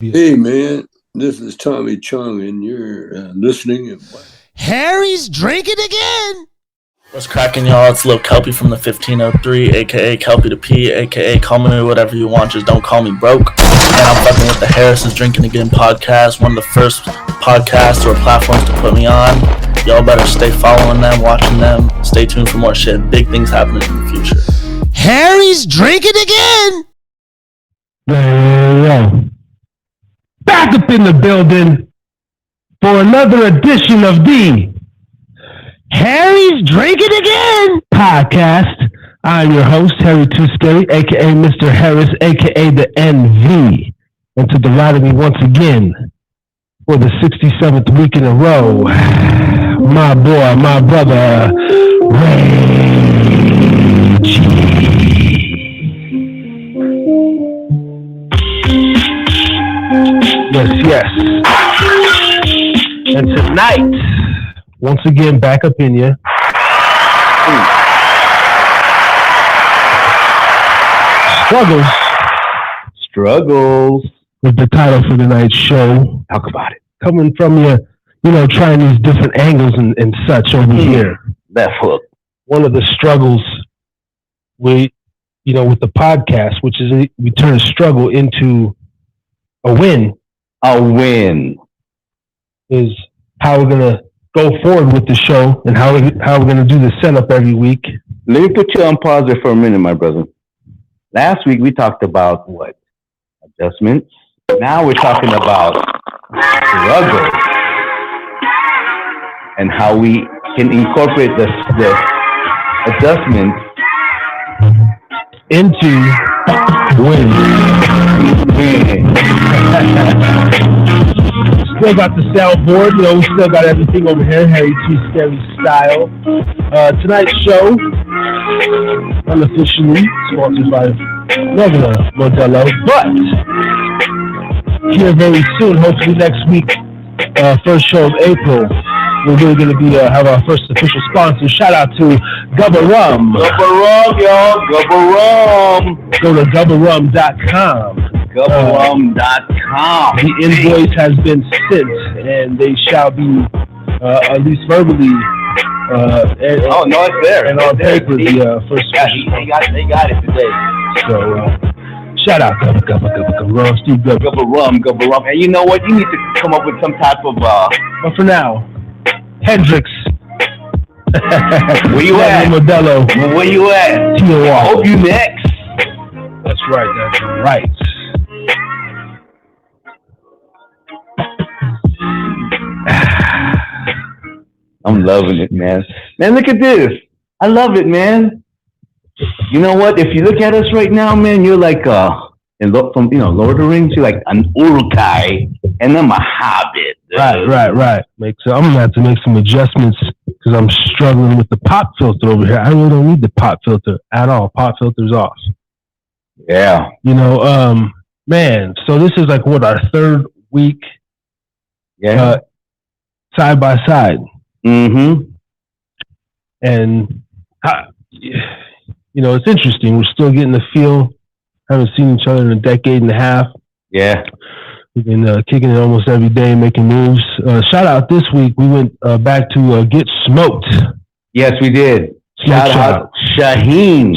Hey man, this is Tommy Chung, and you're listening. Harry's drinking again. What's cracking, y'all? It's Lil Kelpie from the 1503, aka Kelpie the P, aka call me whatever you want, just don't call me broke. And I'm fucking with the Harris's Drinkin' Again podcast, one of the first podcasts or platforms to put me on. Y'all better stay following them, watching them. Stay tuned for more shit. Big things happening in the future. Harry's drinking again. Back up in the building for another edition of the Harry's drinking again podcast. I'm your host, Harry Too Scary, aka Mr. Harris, aka the NV. And to the right of me once again, for the 67th week in a row, my boy, my brother, Yes. And tonight, once again, back up in you. Struggles is the title for tonight's show. Talk about it. Coming from you, trying these different angles and such over here. Left hook. One of the struggles with the podcast, which is we turn a struggle into a win. A win is how we're gonna go forward with the show and how we're gonna do the setup every week. Let me put you on pause there for a minute, my brother. Last week we talked about what? Adjustments. Now we're talking about struggle and how we can incorporate the adjustments into wins. Still got the soundboard, we still got everything over here, Harry Too Scary style. Tonight's show, unofficially sponsored by Governor Modelo, but here very soon, hopefully next week, first show of April, we're really going to be have our first official sponsor. Shout out to Gubba Rum. Gubba Rum, y'all. Gubba Rum. Go to GubbaRum.com. GubbaRum.com. The invoice has been sent, and they shall be at least verbally. It's there. And on paper, the first. They got it today. So, shout out Gubba Rum, Steve Gubba Rum. And you know what? You need to come up with some type of. But for now, Hendrix. Where you at? Modelo. Where you at? T.O.R. Hope you next. That's right. I'm loving it, man. Man, look at this. I love it, man. You know what? If you look at us right now, man, you're like from Lord of the Rings, you're like an Uruk-hai, and I'm a hobbit. Right. I'm gonna have to make some adjustments because I'm struggling with the pop filter over here. I really don't need the pop filter at all. Pop filter's off. Yeah. Man. So this is like what, our third week. Yeah. Side by side. Mm-hmm. And it's interesting. We're still getting the feel. Haven't seen each other in a decade and a half. Yeah. We've been kicking it almost every day, making moves. Shout out this week. We went back to Get Smoked. Yes, we did. Shout out Shaheen.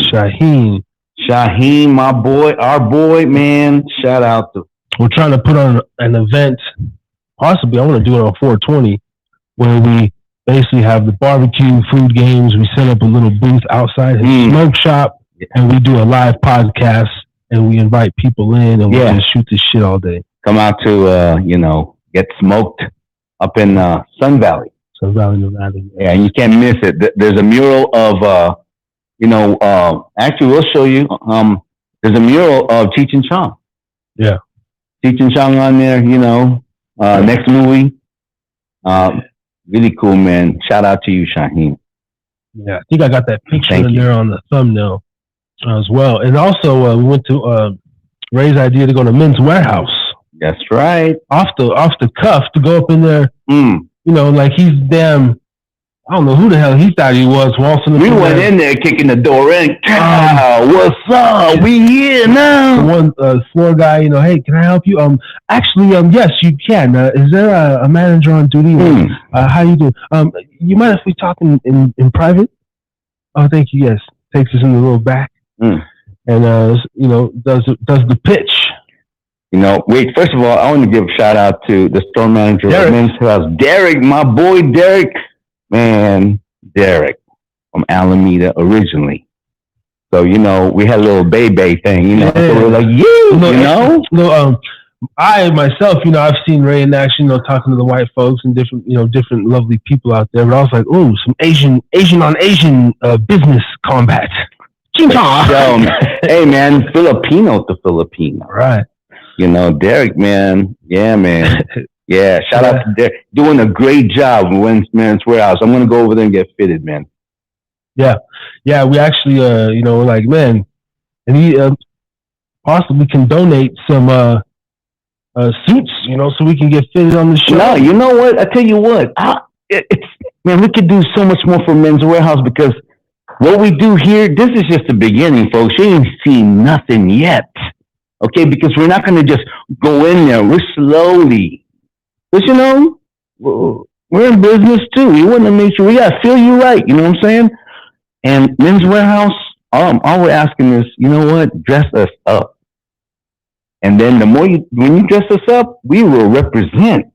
Shaheen, my boy, our boy, man. Shout out to. We're trying to put on an event. Possibly, I want to do it on 420, where we basically have the barbecue, food games. We set up a little booth outside his smoke shop, and we do a live podcast, and we invite people in, and we just shoot this shit all day. Come out to, Get Smoked up in Sun Valley. Sun Valley, Nevada. Yeah, and you can't miss it. There's a mural of, actually, we'll show you. There's a mural of Cheech and Chong. Yeah. Cheech and Chong on there, next movie. Really cool, man. Shout out to you, Shaheen. Yeah, I think I got that picture in there on the thumbnail as well. And also, we went to Ray's idea to go to Men's Warehouse. That's right. Off the cuff to go up in there. Like he's damn I don't know who the hell he thought he was waltzing. We went in there kicking the door in. What's up? We here now. The one floor guy, you know, hey, can I help you? Actually, yes, you can. Is there a manager on duty? How you doing? You mind if we talk in private? Oh, thank you. Yes, takes us in the little back, and you know, does the pitch. You know, wait. First of all, I want to give a shout out to the store manager of Men's House, Derek, my boy, Derek. Man, Derek from Alameda originally. So, you know, we had a little bay thing, you know. So we were like, you know? No, I myself, you know, I've seen Ray in action, you know, talking to the white folks and different lovely people out there. But I was like, ooh, some Asian on Asian business combat. So, hey, man, Filipino to Filipino. Right. You know, Derek, man. Yeah, man. Yeah, shout out to Derek. Doing a great job with Men's Warehouse. I'm going to go over there and get fitted, man. Yeah. Yeah, we actually, you know, we're like, man, and he possibly can donate some suits, you know, so we can get fitted on the show. No, you know what? I tell you what. Man, we could do so much more for Men's Warehouse because what we do here, this is just the beginning, folks. You ain't seen nothing yet. Okay, because we're not going to just go in there. We're slowly. But, you know, we're in business, too. We want to make sure we got to feel you right. You know what I'm saying? And Men's Warehouse, all we're asking is, you know what? Dress us up. And then when you dress us up, we will represent.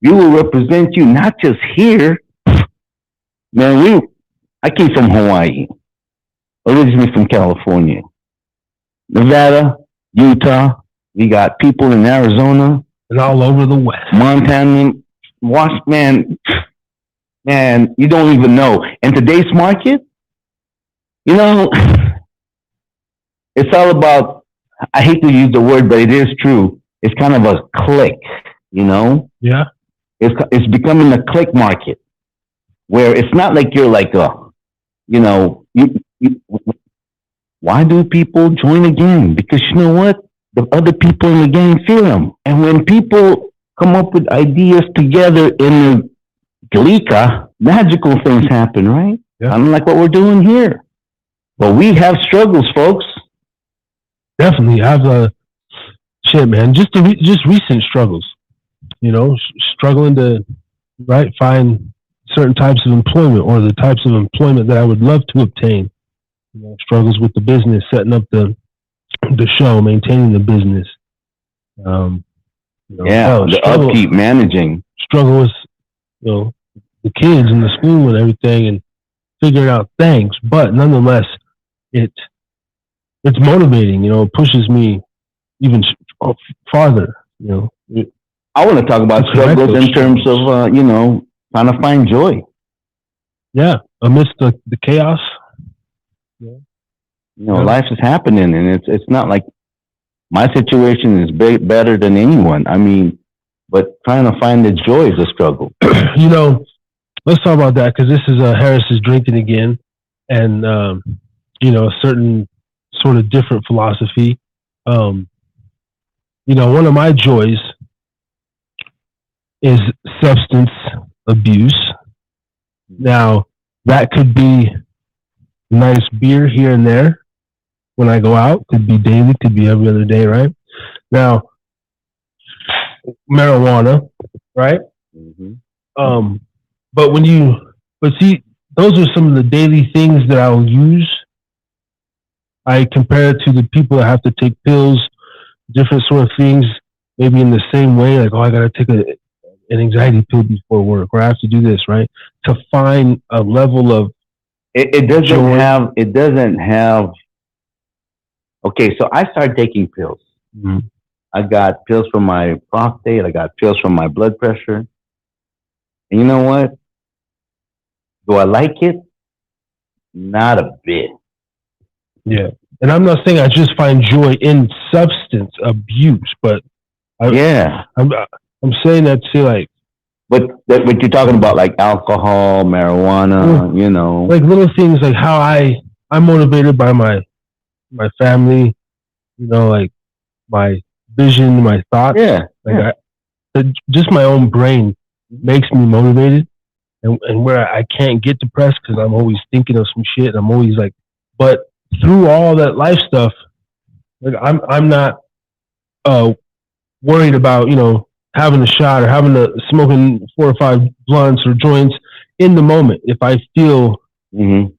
We will represent you, not just here. Man, I came from Hawaii. Originally from California. Nevada, Utah. We got people in Arizona. And all over the West. Montana, man, you don't even know. In today's market, you know, it's all about, I hate to use the word, but it is true. It's kind of a click, you know? Yeah. It's becoming a click market where it's not like you're like you know, why do people join a gang? Because you know what? The other people in the gang feel them. And when people come up with ideas together in the Galika, magical things happen, right? Yeah. Unlike what we're doing here. But we have struggles, folks. Definitely. I have shit, man. Just recent struggles. You know, struggling to find certain types of employment or the types of employment that I would love to obtain. You know, struggles with the business, setting up the show, maintaining the business. You know, the upkeep, managing. Struggle with, you know, the kids in the school and everything, and figuring out things. But nonetheless, it's motivating. You know, it pushes me even farther. You know, I want to talk about struggles in terms of you know, trying to find joy. Yeah, amidst the chaos. Yeah. You know, life is happening, and it's not like my situation is better than anyone. I mean, but trying to find the joy is a struggle. You know, let's talk about that because this is Harris is drinking again, and you know, a certain sort of different philosophy. You know, one of my joys is substance abuse. Now, that could be nice beer here and there. When I go out, could be daily, could be every other day, right? Now, marijuana, right? Mm-hmm. But see, those are some of the daily things that I'll use. I compare it to the people that have to take pills, different sort of things, maybe in the same way, like, oh, I got to take an anxiety pill before work, or I have to do this, right? To find a level of it doesn't have. Okay, so I started taking pills. Mm-hmm. I got pills for my prostate. I got pills for my blood pressure. And you know what? Do I like it? Not a bit. Yeah. And I'm not saying I just find joy in substance abuse, but I'm saying that to like. But you're talking about like alcohol, marijuana, you know. Like little things like how I'm motivated by my family, you know, like my vision, my thoughts. Yeah. Like just my own brain makes me motivated. and where I can't get depressed because I'm always thinking of some shit. I'm always like, but through all that life stuff, like I'm not worried about having a shot or having a smoking 4 or 5 blunts or joints in the moment if I feel need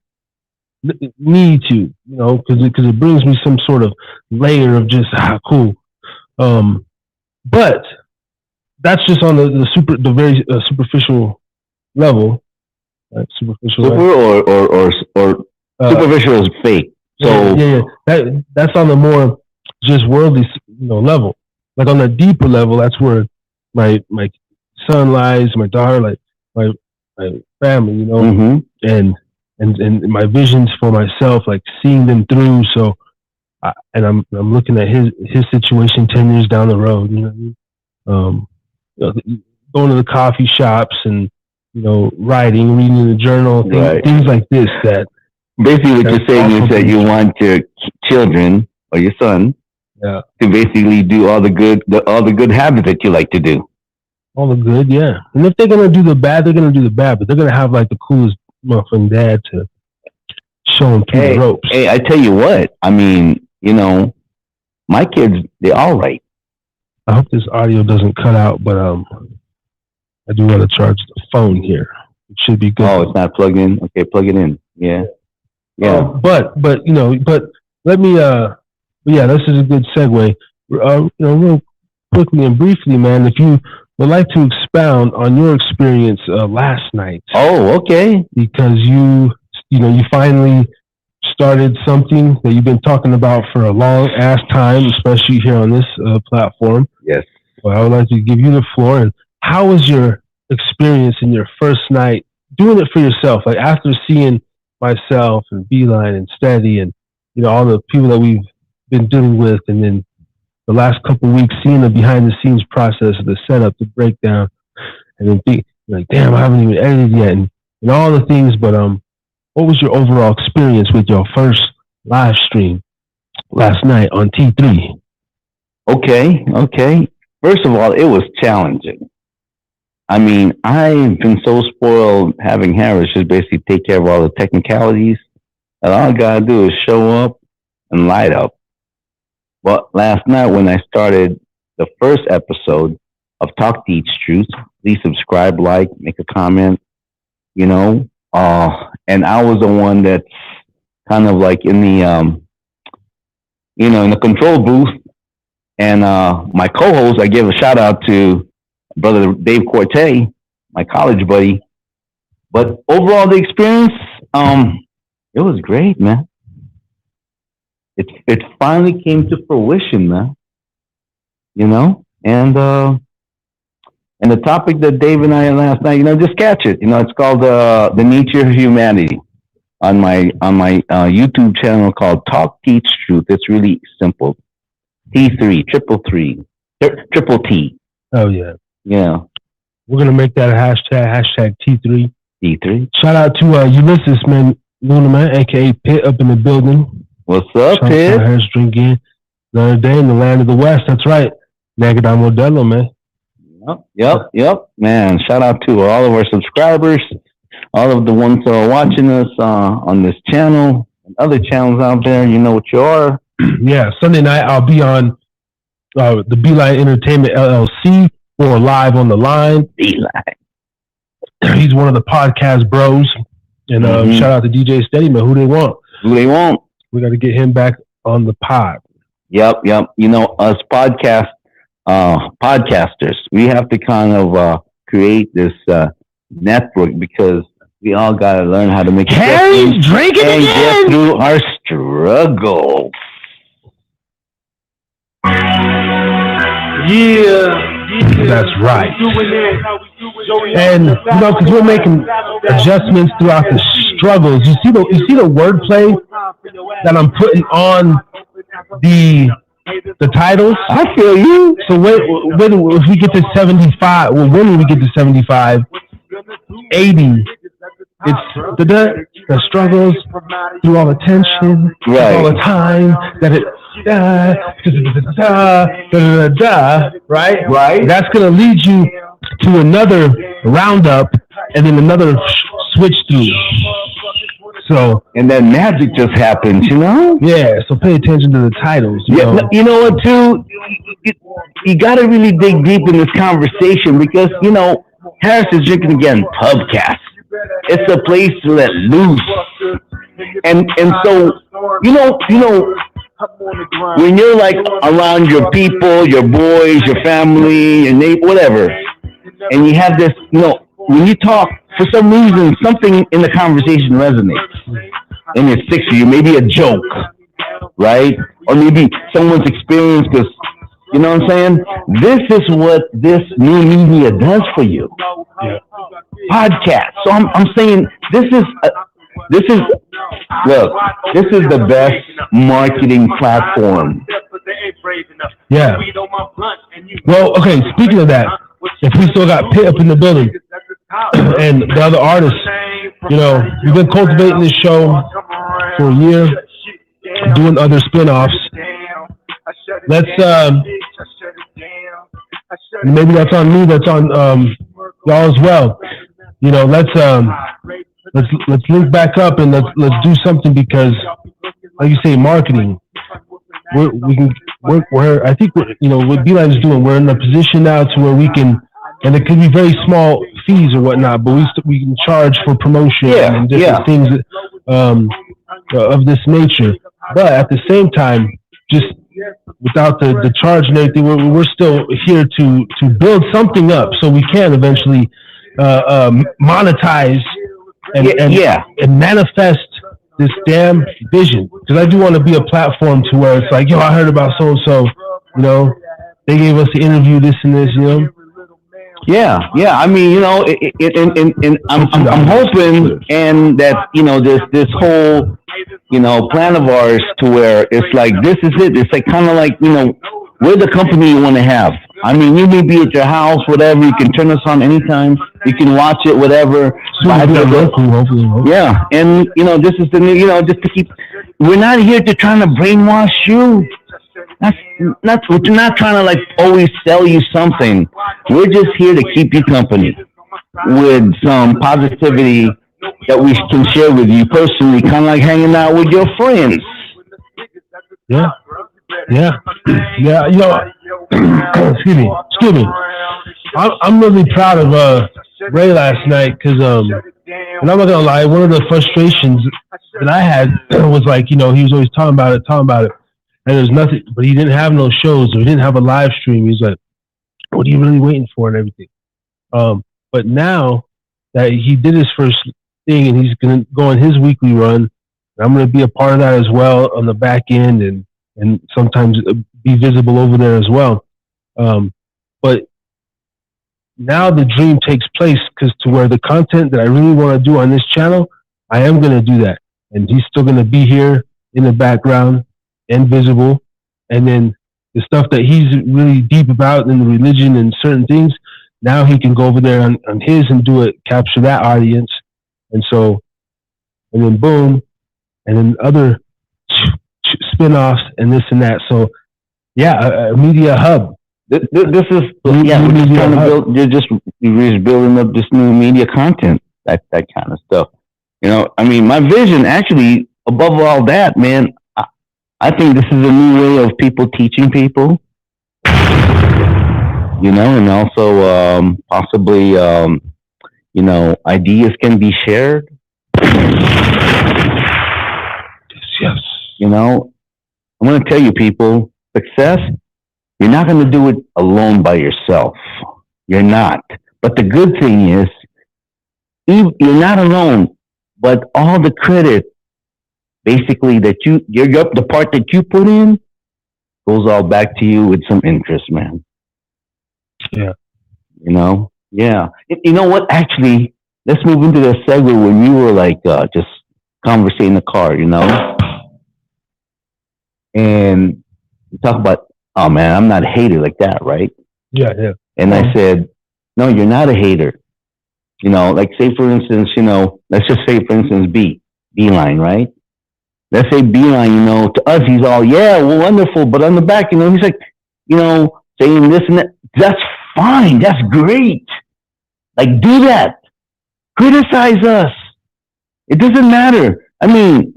to, because it brings me some sort of layer of just cool. But that's just on the very superficial level. Right? Superficial or superficial is fake. So yeah. That's on the more just worldly level. Like on the deeper level, that's where my son lies, my daughter, like my family, and my visions for myself, like seeing them through. So, I'm looking at his situation 10 years down the road. Going to the coffee shops and writing, reading the journal, things like this. That basically what you're saying is that you want your children or your son to basically do all the good habits that you like to do. All the good, yeah. And if they're gonna do the bad, they're gonna do the bad, but they're gonna have like the coolest motherfucking dad to show them through the ropes. Hey, I tell you what. I mean, my kids, they're all right. I hope this audio doesn't cut out, but I do want to charge the phone here. It should be good. Oh, it's not plugged in. Okay, plug it in. Yeah. But let me. Yeah, this is a good segue. Real quickly and briefly, man, if you would like to expound on your experience last night. Oh, okay. Because you finally started something that you've been talking about for a long ass time, especially here on this platform. Yes. Well, I would like to give you the floor. And how was your experience in your first night doing it for yourself? Like after seeing myself and Beeline and Steady and all the people that we've been dealing with, and then the last couple of weeks seeing the behind the scenes process, the setup, the breakdown, and then think like, damn, I haven't even edited yet, and all the things. But what was your overall experience with your first live stream last night on T3? Okay. First of all, it was challenging. I mean, I've been so spoiled having Harris just basically take care of all the technicalities, and all I gotta do is show up and light up. But last night when I started the first episode of Talk Teach Truth, please subscribe, like, make a comment, and I was the one that's kind of like in the, in the control booth, and my co-host, I give a shout out to brother Dave Corte, my college buddy. But overall, the experience, it was great, man. It finally came to fruition, man. And the topic that Dave and I had last night, just catch it. It's called the nature of humanity on my YouTube channel called Talk Teach Truth. It's really simple. T3, triple T. Oh yeah. Yeah. We're gonna make that a hashtag T3. T3. Shout out to Ulysses, man, Luna, man, aka Pitt, up in the building. What's up, Pitt? Harris Drinkin. Another day in the land of the West. That's right. Nagadon Modelo, man. Yep. Man, shout out to all of our subscribers, all of the ones that are watching us on this channel and other channels out there. You know what you are. Yeah, Sunday night I'll be on the Beeline Entertainment LLC or Live on the Line. Beeline. He's one of the podcast bros. And shout out to DJ Steady, man. Who they want? We got to get him back on the pod. Yep. Us podcasters, we have to kind of create this network because we all got to learn how to make Harry's drinking and again. Get through our struggle. Yeah. That's right. And because we're making adjustments throughout the struggles. You see the wordplay that I'm putting on the titles. I feel you. So when if we get to 75, when we get to 75, 80, it's the struggles through all the tension, right, all the time that it right. Right. That's gonna lead you to another roundup and then another switch through. So and then magic just happens, you know? yeah, so pay attention to the titles. You know what, too? You got to really dig deep in this conversation because, you know, Harris is drinking again, Pubcast. It's a place to let loose. And so, you know, when you're like around your people, your boys, your family, your neighbor, whatever, and you have this, you know, when you talk, for some reason, something in the conversation resonates and it sticks to you. Maybe a joke, right? Or maybe someone's experience, because, you know what I'm saying? This is what this new media does for you. Yeah. Podcast. So I'm saying this is the best marketing platform. Yeah. Well, okay, speaking of that, if we still got Pitt up in the building and the other artists, you know, we've been cultivating this show for a year, doing other spin-offs. Let's maybe that's on me, that's on y'all as well. You know, let's link back up and let's do something, because like you say, marketing. We're I think we're, you know, what Beeline's doing, we're in a position now to where we can, and it could be very small fees or whatnot, but we can charge for promotion and different things of this nature. But at the same time, just without the charge and everything, we're still here to build something up so we can eventually monetize and manifest this damn vision. Because I do want to be a platform to where it's like, yo, I heard about so and so, you know, they gave us the interview, this and this, you know. Yeah. I mean, you know, and I'm hoping, and that, you know, this whole, you know, plan of ours to where it's like, this is it. It's like kind of like, you know, we're the company you want to have. I mean, you may be at your house, whatever. You can turn us on anytime. You can watch it, whatever. Yeah, and you know, this is the new, you know, just to keep. We're not here to trying to brainwash you. We're not trying to like always sell you something. We're just here to keep you company with some positivity that we can share with you personally, kind of like hanging out with your friends. Yeah. You know, excuse me. I'm really proud of Ray last night because, and I'm not gonna lie, one of the frustrations that I had was like, you know, he was always talking about it, and there's nothing, but he didn't have no shows or he didn't have a live stream. He's like, what are you really waiting for and everything? But now that he did his first thing and he's gonna go on his weekly run, I'm gonna be a part of that as well on the back end and sometimes be visible over there as well. But now the dream takes place, because to where the content that I really want to do on this channel, I am going to do that. And he's still going to be here in the background and visible. And then the stuff that he's really deep about in the religion and certain things, now he can go over there on his and do it, capture that audience. And so, and then boom, and then other spin-offs and this and that. So yeah, a media hub. This is we're just trying to build. You're just building up this new media content, that kind of stuff. You know, I mean, my vision actually, above all that, man, I think this is a new way of people teaching people. You know, and also possibly, you know, ideas can be shared. Yes. You know, I'm going to tell you, people, success, you're not going to do it alone by yourself. You're not. But the good thing is, you're not alone, but all the credit, basically, that the part that you put in, goes all back to you with some interest, man. Yeah. You know? Yeah. You know what? Actually, let's move into the segue when you were like, just conversing in the car, you know? And you talk about, oh man, I'm not a hater like that, right? Yeah. And I said, no, you're not a hater. You know, like say for instance, you know, let's just say for instance, Beeline, right? Let's say Beeline, you know, to us he's all, yeah, well, wonderful, but on the back, you know, he's like, you know, saying this and that. That's fine. That's great. Like do that. Criticize us. It doesn't matter. I mean,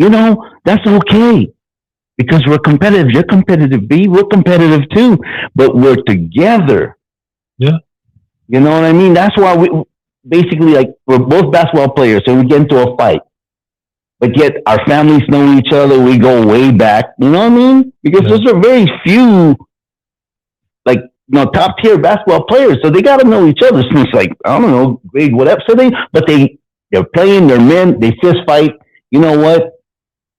that's okay because we're competitive. You're competitive, B. We're competitive too, but we're together. Yeah. You know what I mean? That's why we basically we're both basketball players, so we get into a fight. But yet our families know each other. We go way back. You know what I mean? Because those are very few, top tier basketball players. So they got to know each other since I don't know, grade whatever. So they're playing. They're men. They fist fight. You know what?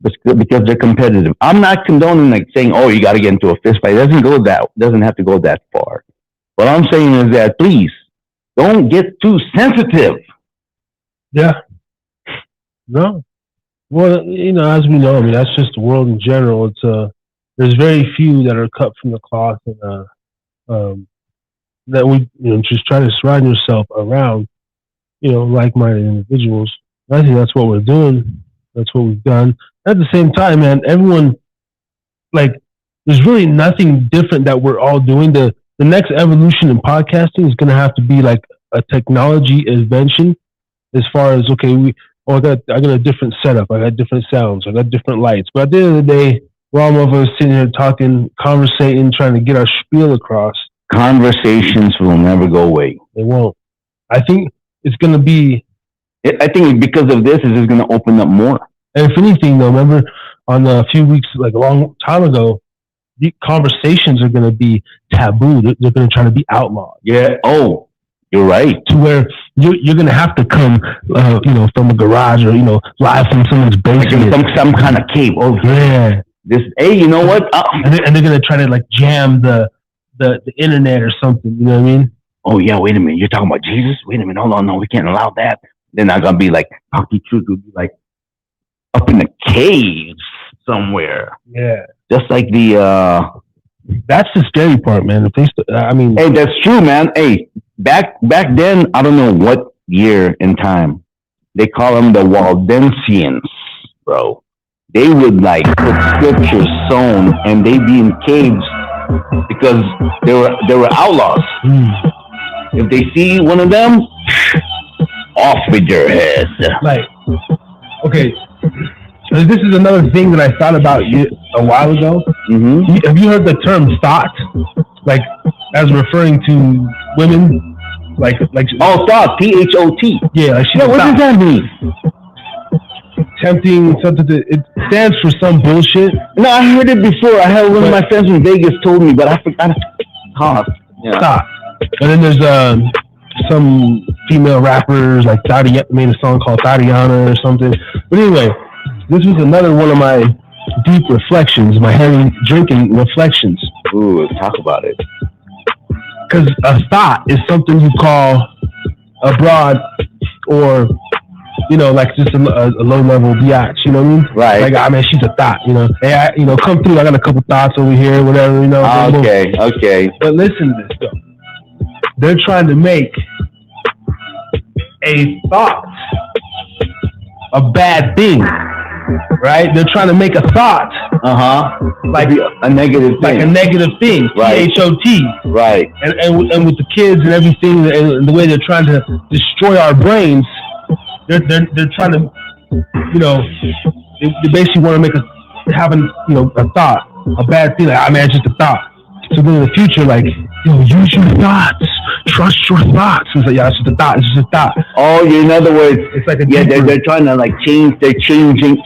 Because they're competitive. I'm not condoning saying, oh, you got to get into a fist fight. It doesn't have to go that far. What I'm saying is that please don't get too sensitive. Yeah. No. Well, as we know, I mean, that's just the world in general. It's there's very few that are cut from the cloth, and that we just try to surround yourself around, like-minded individuals. I think that's what we're doing. That's what we've done. At the same time, man, everyone there's really nothing different that we're all doing. The next evolution in podcasting is going to have to be a technology invention, as far as I got a different setup. I got different sounds. I got different lights. But at the end of the day, we're all of us sitting here talking, conversating, trying to get our spiel across. Conversations will never go away. They won't. I think it's going to be... I think because of this, it's just going to open up more. And if anything, though, remember on a few weeks, a long time ago, the conversations are going to be taboo. They're going to try to be outlawed. Yeah. Oh, you're right. To where you're going to have to come, from a garage or, live from someone's basement. Some kind of cave. Oh, yeah. Hey, you know what? And they're going to try to jam the internet or something. You know what I mean? Oh, yeah. Wait a minute. You're talking about Jesus? Wait a minute. Hold on. No, we can't allow that. Then I'm going to be Talkie Truth will be up in the caves somewhere. Yeah. Just like that's the scary part, man. Hey, that's true, man. Hey, back then, I don't know what year in time, they call them the Waldensians, bro. They would put scriptures sewn, and they'd be in caves because they were outlaws. If they see one of them, off with your head. Okay. This is another thing that I thought about a while ago. Mm-hmm. Have you heard the term thought? As referring to women? Thought. T-H-O-T. Yeah. What does that mean? Tempting something it stands for some bullshit. No, I heard it before. I had one of my friends from Vegas told me, but I forgot. Thought. Yeah. Thought. And then there's some female rappers made a song called Tatiana or something. But anyway, this was another one of my deep reflections, my heavy drinking reflections. Ooh, let's talk about it. Because a thought is something you call a broad or, just a low-level biatch, you know what I mean? Right. She's a thought, Hey, come through, I got a couple thoughts over here, whatever, Okay. But listen to this, though. They're trying to make a thought a bad thing, right? They're trying to make a thought, a negative thing, right? T-H-O-T, right? And with the kids and everything, and the way they're trying to destroy our brains, they're trying to, they basically want to make us having, a thought, a bad thing. It's just a thought. So then in the future, use your thoughts. Trust your thoughts. It's it's just a thought. It's just a thought. Oh, in other words, it's they're trying to change. They're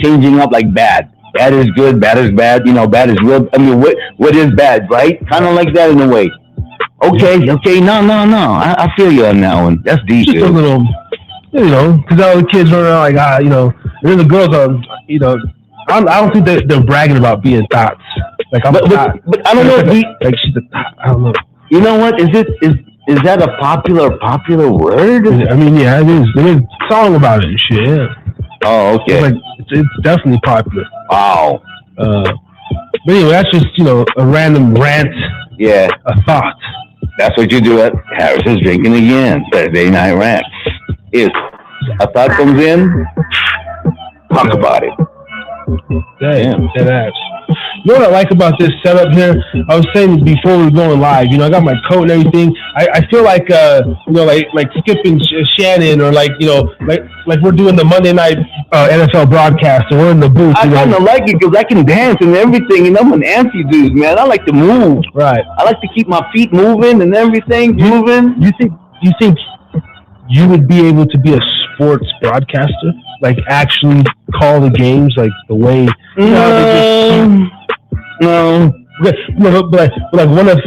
changing up bad. Bad is good. Bad is bad. Bad is real. I mean, what is bad, right? Kind of like that in a way. Okay. No. I feel you on that one. That's deep. Just a little, because all the kids are and then the girls are, I don't think they're bragging about being thoughts. But I don't know. She's a thought. I don't know. You know what? Is that a popular word? I mean, yeah, it is. There's a song about it and shit. Yeah. Oh, okay. It's definitely popular. Wow. But anyway, that's just a random rant. Yeah. A thought. That's what you do at Harris's Drinking Again Thursday Night Rant. If a thought comes in, talk about it. Damn. That ass. You know what I like about this setup here? I was saying before we were going live, I got my coat and everything. I feel like, like skipping Shannon or like we're doing the Monday night NFL broadcast and we're in the booth. I kind of like it because I can dance and everything, and I'm an anti dude, man. I like to move. Right. I like to keep my feet moving and everything moving. You think you would be able to be a sports broadcaster? Like actually call the games like the way? No. But like one of,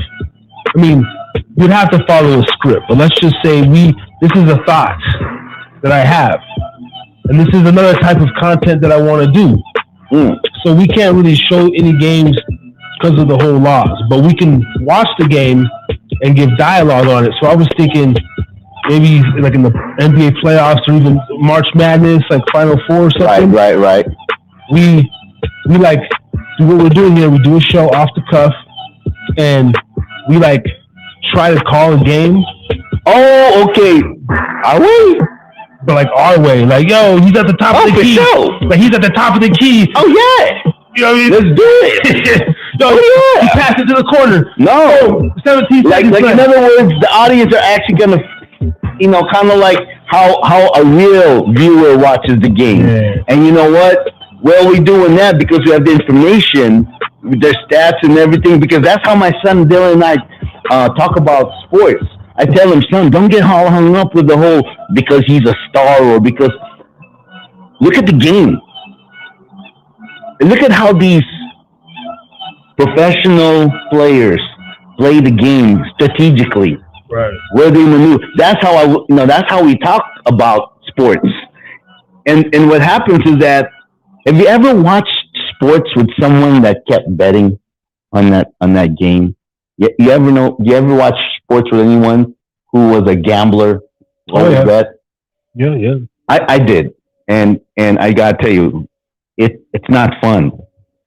you'd have to follow a script. But let's just say this is a thought that I have, and this is another type of content that I want to do. So we can't really show any games because of the whole laws, but we can watch the game and give dialogue on it. So I was thinking maybe like in the NBA playoffs or even March Madness, like Final Four or something. Right. We like do what we're doing here. We do a show off the cuff, and we like try to call a game. Oh, okay. Are we? But like our way, like yo, he's at the top of the key. Sure. Like he's at the top of the key. Oh yeah. You know what I mean? Let's do it. He passed it to the corner. No. 17 Like seconds in left. other words, the audience are actually gonna, kind of like how a real viewer watches the game. Yeah. And you know what? Well, we're doing that because we have the information, their stats and everything. Because that's how my son Dylan and I talk about sports. I tell him, son, don't get all hung up with the whole because he's a star or because. Look at the game. And look at how these professional players play the game strategically. Right. Where they maneuver. That's how that's how we talk about sports. And what happens is that, have you ever watched sports with someone that kept betting on that game? You ever watch sports with anyone who was a gambler? Yeah. Bet? Yeah. I did. And I gotta tell you, it's not fun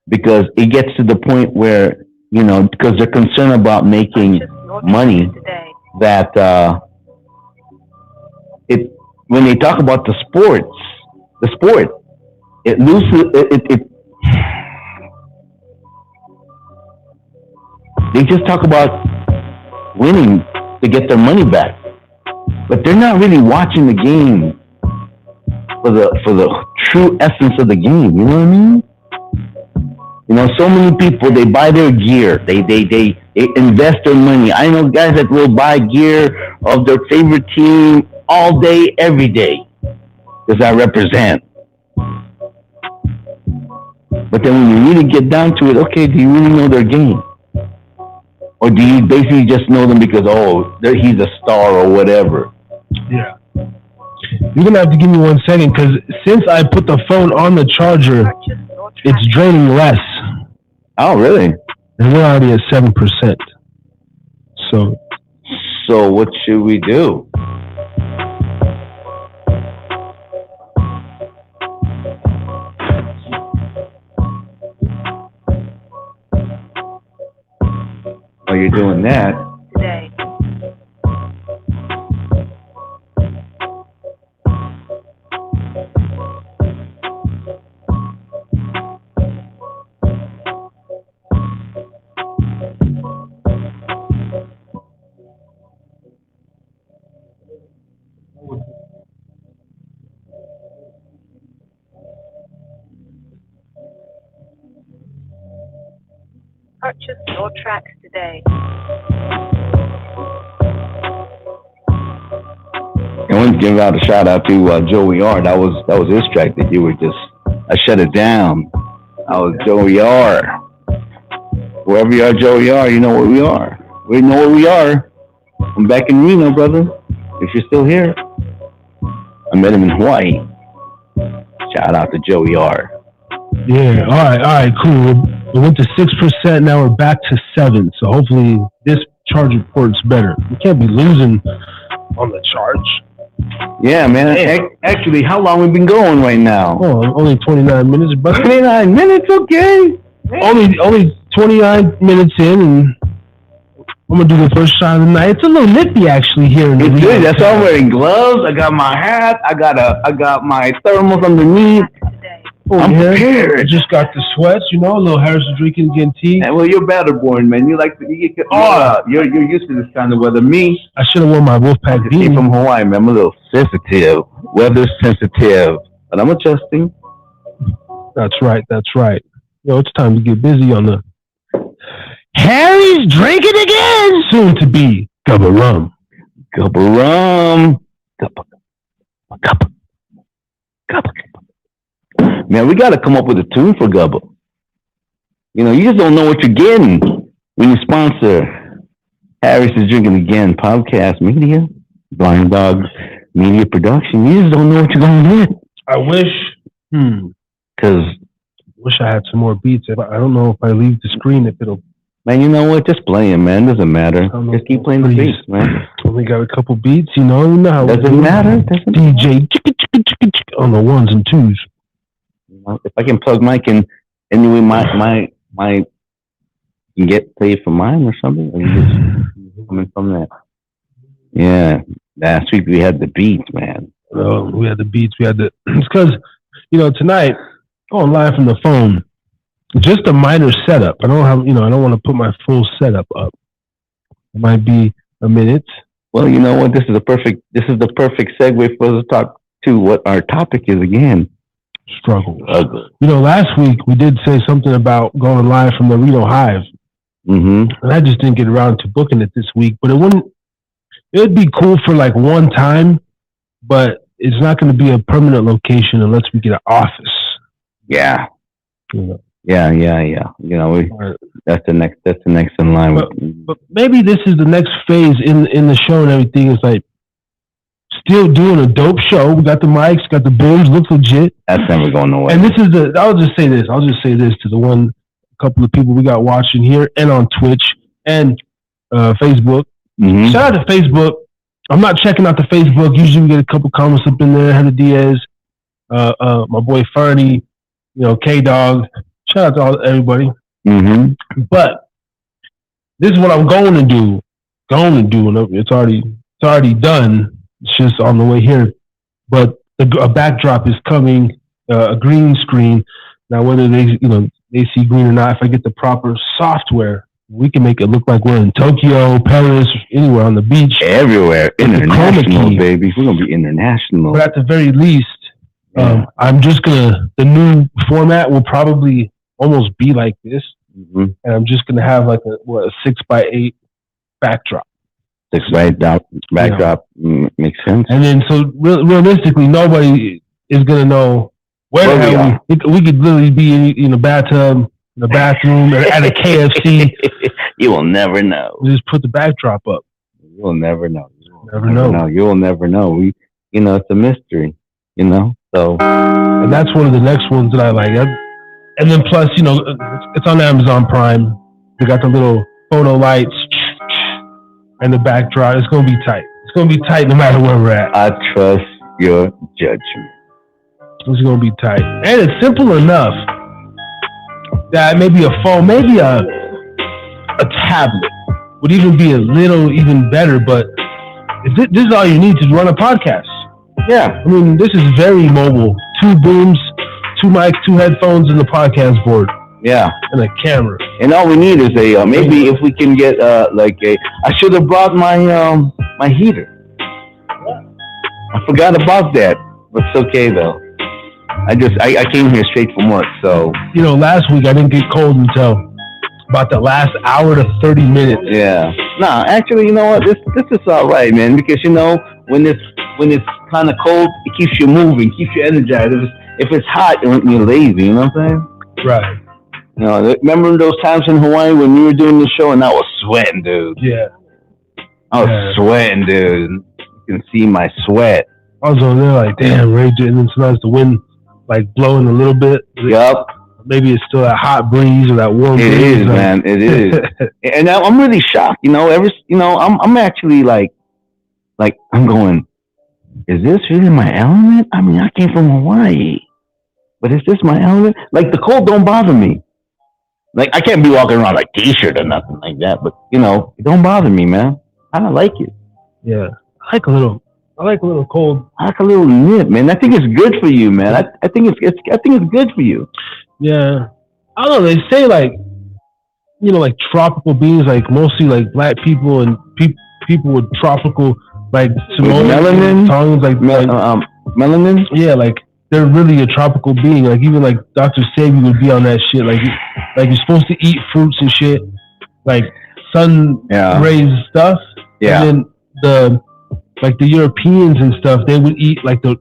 because it gets to the point where, because they're concerned about making money, that when they talk about the sport, it loses it. They just talk about winning to get their money back, but they're not really watching the game for the true essence of the game. You know what I mean? So many people, they buy their gear. They invest their money. I know guys that will buy gear of their favorite team all day, every day, because I represent. But then when you really get down to it, okay, do you really know their game? Or do you basically just know them because, he's a star or whatever? Yeah. You're going to have to give me 1 second because since I put the phone on the charger, it's draining less. Oh, really? And we're already at 7%. So what should we do? While you're doing that, today. Purchase your tracks today. I want to give out a shout out to Joey R. That was his track that you were just. I shut it down. I was Joey R. Wherever you are, Joey R. You know where we are. We know where we are. I'm back in Reno, brother. If you're still here, I met him in Hawaii. Shout out to Joey R. Yeah. All right. Cool. We went to 6%. Now we're back to 7%. So hopefully this charger port's better. We can't be losing on the charge. Yeah, man. Actually, how long we been going right now? Oh, only 29 minutes, but 29 minutes, okay. Only 29 minutes in, and I'm gonna do the first shot of the night. It's a little nippy actually here in the It's good. That's why I'm wearing gloves. I got my hat. I got my thermals underneath. I'm prepared. I just got the sweats, a little Harrison Drinkin again tea. And well, you're battle-born, man. You're used to this kind of weather. Me, I should have worn my Wolfpack beanie. beanie. From Hawaii, man. I'm a little sensitive, weather sensitive, but I'm adjusting. That's right. It's time to get busy on the Harry's drinking again. soon to be Gubba Rum. Gubba rum. Gubba. Man, we got to come up with a tune for Gubba. You just don't know what you're getting when you sponsor Harris is Drinking Again, Pubcast Media, Blind Dog Media Production. You just don't know what you're going to get. I wish I had some more beats. I don't know if I leave the screen if it'll. Man, you know what? Just play them, man. Doesn't matter. Just keep playing the beats, man. Only got a couple beats, you know how Doesn't matter. DJ on the ones and twos. If I can plug Mike in anyway, my can get played from mine or something. Or you just coming from that. Yeah, last week we had the beats, man. We had the beats. It's because tonight going live from the phone. Just a minor setup. I don't have, I don't want to put my full setup up. It might be a minute. Well, you know what? This is the perfect segue for us to talk to what our topic is again. Struggle. Last week we did say something about going live from the Reno Hive. Mm-hmm. And I just didn't get around to booking it this week. But it'd be cool for like one time, but it's not going to be a permanent location unless we get an office. Yeah. Yeah. That's the next in line. But maybe this is the next phase in the show and everything. Is like still doing a dope show. We got the mics, got the booms, looks legit. That's never going nowhere. And this is I'll just say this to the couple of people we got watching here and on Twitch and Facebook. Mm-hmm. Shout out to Facebook. I'm not checking out the Facebook. Usually we get a couple comments up in there. Heather Diaz, my boy Fernie, K-Dog. Shout out to everybody. Mm-hmm. But this is what I'm going to do. And it's already done. It's just on the way here. But a backdrop is coming, a green screen. Now, whether they see green or not, if I get the proper software, we can make it look like we're in Tokyo, Paris, anywhere on the beach. Everywhere. International, baby. We're going to be international. But at the very least, I'm just the new format will probably almost be like this. Mm-hmm. And I'm just going to have like a 6x8 backdrop. 6x8 backdrop makes sense. And then, so realistically, nobody is going to know where the hell we could literally be in a bathtub, in a bathroom, at a KFC. You will never know. We just put the backdrop up. You will never know. You will never know. It's a mystery, So, and that's one of the next ones that I like. And then plus, it's on Amazon Prime. They got the little photo lights and the backdrop. It's going to be tight. It's going to be tight no matter where we're at. I trust your judgment. It's going to be tight. And it's simple enough that maybe a phone, maybe a tablet would even be a little even better. But this is all you need to run a podcast. Yeah. I mean, this is very mobile. 2 booms, 2 mics, 2 headphones, and the podcast board. Yeah. And a camera. And all we need is maybe if we can get I should have brought my my heater. I forgot about that. But it's okay though. I came here straight from work, so last week I didn't get cold until about the last hour to 30 minutes. Yeah. Nah, actually, you know what? This is all right, man, because when it's kind of cold, it keeps you moving, keeps you energized. If it's hot, you're lazy, you know what I'm saying? Right. Remember those times in Hawaii when you were doing the show and I was sweating, dude? Yeah. I was sweating, dude. You can see my sweat. I was over there like, damn, Ray J. And then sometimes the wind like blowing a little bit. Yup. Maybe it's still that hot breeze or that warm breeze. It is, man. It is. And I'm really shocked. I'm actually like I'm going, is this really my element? I mean, I came from Hawaii, but is this my element? Like the cold don't bother me. Like I can't be walking around like t-shirt or nothing like that, but it don't bother me, man. I don't like it. Yeah, I like a little I like a little cold. I like a little nip, man. I think it's good for you, man. I think it's good for you. Yeah. I don't know. They say like, like tropical beans, like mostly like black people and people with tropical like Samoan melanin tongues, like melanin. Yeah, like they're really a tropical being. Like even like Dr. Sebi would be on that shit. Like you're supposed to eat fruits and shit, like sun rays stuff. Yeah. And then the Europeans and stuff, they would eat like the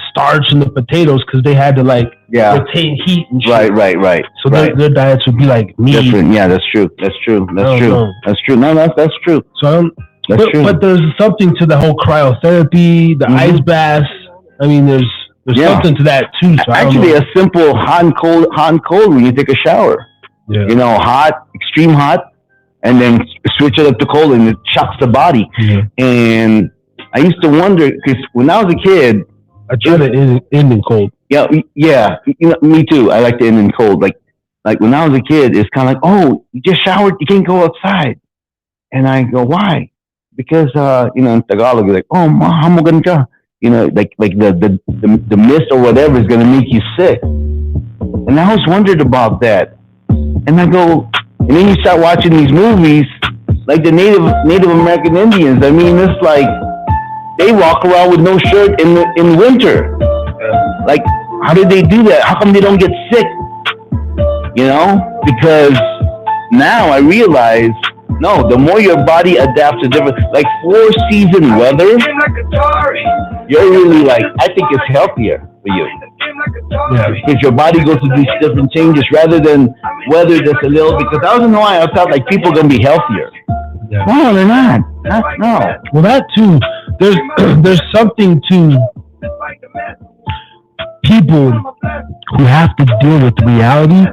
starch and the potatoes because they had to like retain heat and shit. Right. So their diets would be like meat. Different. Yeah, that's true. That's true. No, that's true. So I don't. But there's something to the whole cryotherapy, the ice baths. I mean, there's something to that too. So actually, a simple hot and cold when you take a shower. Yeah. Hot, extreme hot, and then switch it up to cold, and it shocks the body. Yeah. And I used to wonder because when I was a kid, I tried to end in cold. Yeah. Me too. I like to end in cold. Like when I was a kid, it's kind of like, oh, you just showered, you can't go outside, and I go, why? Because in Tagalog, you're like, oh, mahamo ganka. Like the mist or whatever is gonna make you sick. And I always wondered about that. And I go, and then you start watching these movies, like the Native American Indians. I mean, it's like they walk around with no shirt in winter. Like, how did they do that? How come they don't get sick? Because now I realize, no, the more your body adapts to different, like 4-season weather, you're really like, I think it's healthier for you. Yeah. Because your body goes through these different changes rather than weather just a little, because I was in Hawaii, I felt like people are going to be healthier. Yeah. No, they're not. No. Well, that too, there's something to people who have to deal with reality.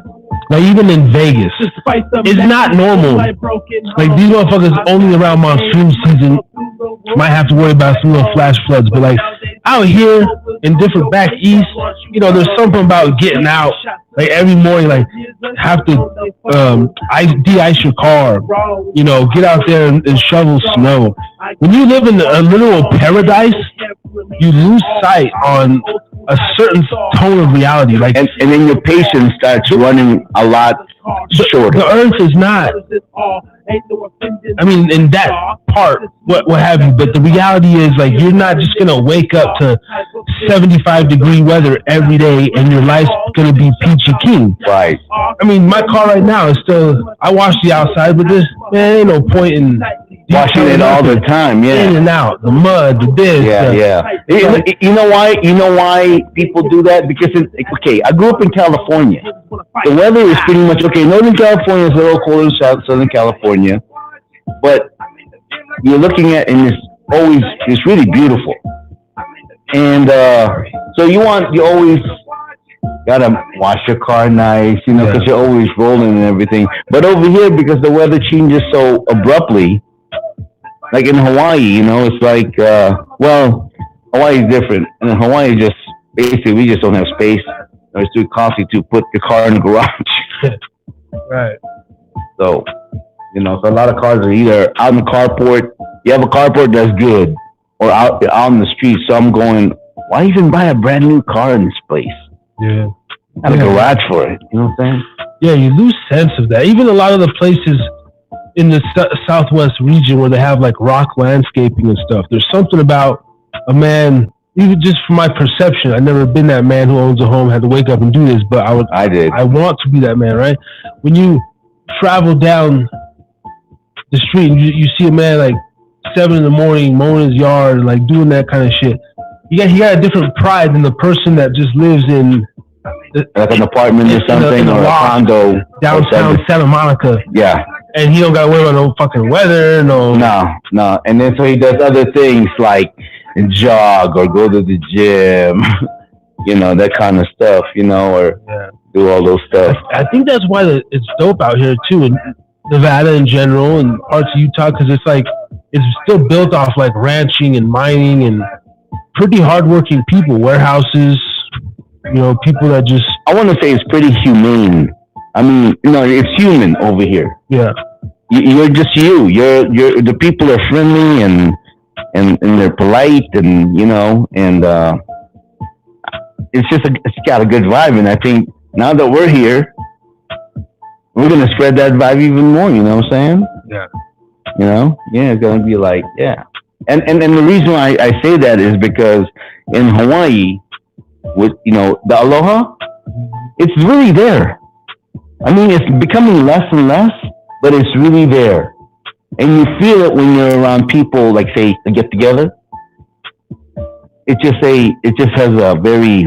Like even in Vegas, it's not normal. Like these motherfuckers only around monsoon season might have to worry about some little flash floods, but like out here in different back east, there's something about getting out. Like every morning, like have to de-ice your car, get out there and shovel snow. When you live in a literal paradise, you lose sight on a certain tone of reality. Like, and then your patience starts running a lot shorter. The earth is not. I mean, in that part, what have you? But the reality is, like, you're not just gonna wake up to 75-degree weather every day, and your life's gonna be peachy keen. Right. I mean, my car right now is still. I wash the outside, but ain't no point in washing it all the time. Yeah. In and out, the mud, the this. Yeah. You know why? You know why people do that? Because I grew up in California. The weather is pretty much okay. Northern California is a little colder than Southern California, but you're looking at, and it's really beautiful. And so you always gotta wash your car nice, because you're always rolling and everything. But over here, because the weather changes so abruptly, like in Hawaii, it's like, Hawaii is different. And in Hawaii, basically, we just don't have space. It's too costly to put the car in the garage. Right. So, so a lot of cars are either out in the carport. You have a carport, that's good, or out on the street. So I'm going, why even buy a brand new car in this place? Yeah. Have a garage for it. You know what I'm saying? Yeah, you lose sense of that. Even a lot of the places in the Southwest region where they have like rock landscaping and stuff. There's something about a man, even just from my perception, I've never been that man who owns a home, had to wake up and do this, but I did. I want to be that man, right? When you travel down the street and you see a man like 7 a.m, mowing his yard and like doing that kind of shit, he got a different pride than the person that just lives in like an apartment or something, or a condo downtown Santa Monica. Yeah. And he don't got to worry about no fucking weather, no. And then so he does other things like jog or go to the gym, that kind of stuff, or do all those stuff. I think that's why it's dope out here too, in Nevada in general and parts of Utah, because it's like it's still built off like ranching and mining and pretty hardworking people, warehouses, people that just. I want to say it's pretty humane. I mean, it's human over here. Yeah. You're just you. You're the people are friendly, and and they're polite, and and it's got a good vibe. And I think now that we're here, we're gonna spread that vibe even more. You know what I'm saying? Yeah. It's gonna be like, yeah. And the reason why I say that is because in Hawaii, with the aloha, it's really there. I mean, it's becoming less and less, but it's really there, and you feel it when you're around people, like say a get together. It just has a very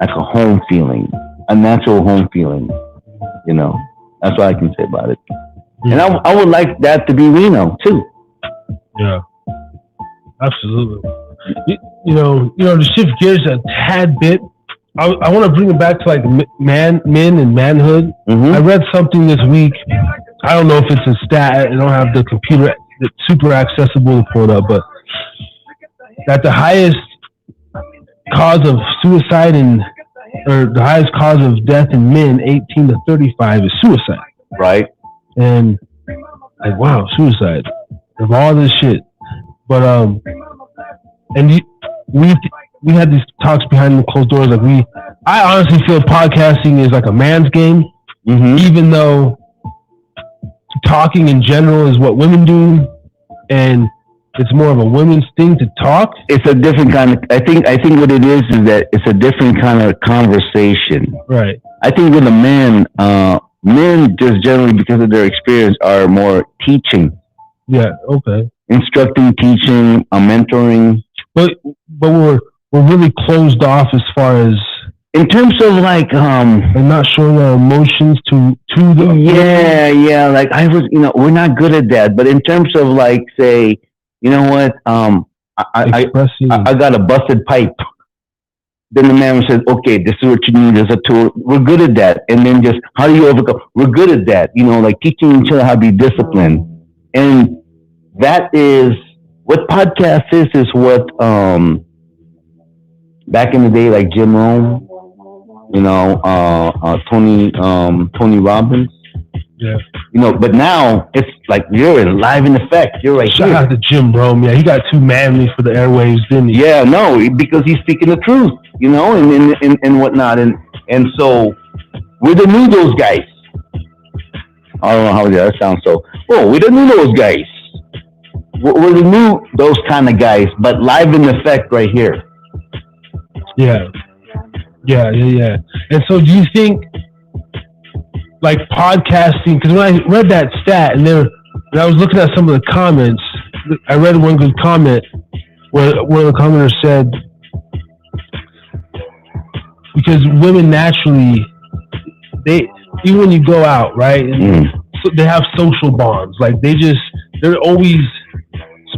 like a home feeling, a natural home feeling. That's what I can say about it. And I would like that to be Reno too. Yeah, absolutely. To shift gears a tad bit, I want to bring it back to like men and manhood. Mm-hmm. I read something this week. I don't know if it's a stat. I don't have the computer that's super accessible to pull it up, but that the highest cause of suicide or the highest cause of death in men 18 to 35 is suicide. Right. And like, wow, suicide of all this shit. But and we had these talks behind the closed doors. Like I honestly feel podcasting is like a man's game, even though talking in general is what women do, and it's more of a women's thing to talk. It's a different kind of. I think what it is that it's a different kind of conversation. Right. I think with a man, men just generally because of their experience are more teaching. Yeah. Okay. Instructing, teaching, mentoring. But we're really closed off as far as in terms of like and not showing our emotions to the yeah like I was we're not good at that, but in terms of like say what I got a busted pipe, then the man says, okay, this is what you need as a tool. We're good at that. And then just how do you overcome? We're good at that, like teaching each other how to be disciplined. And that is what podcast is what back in the day, like Jim Rome, Tony Robbins. Yeah. But now it's like you're in live in effect. You're right Shout here. out to Jim Rome. Yeah, he got too manly for the airwaves, didn't he? Yeah, no, because he's speaking the truth, and whatnot. And so we're the new those guys. I don't know how that sounds so. Oh, we don't know those guys. We're the new those kind of guys, but live in effect right here. Yeah. And so, do you think, like podcasting? Because when I read that stat, and I was looking at some of the comments, I read one good comment where one of the commenters said, because women naturally, even when you go out, right? So they have social bonds. Like they're always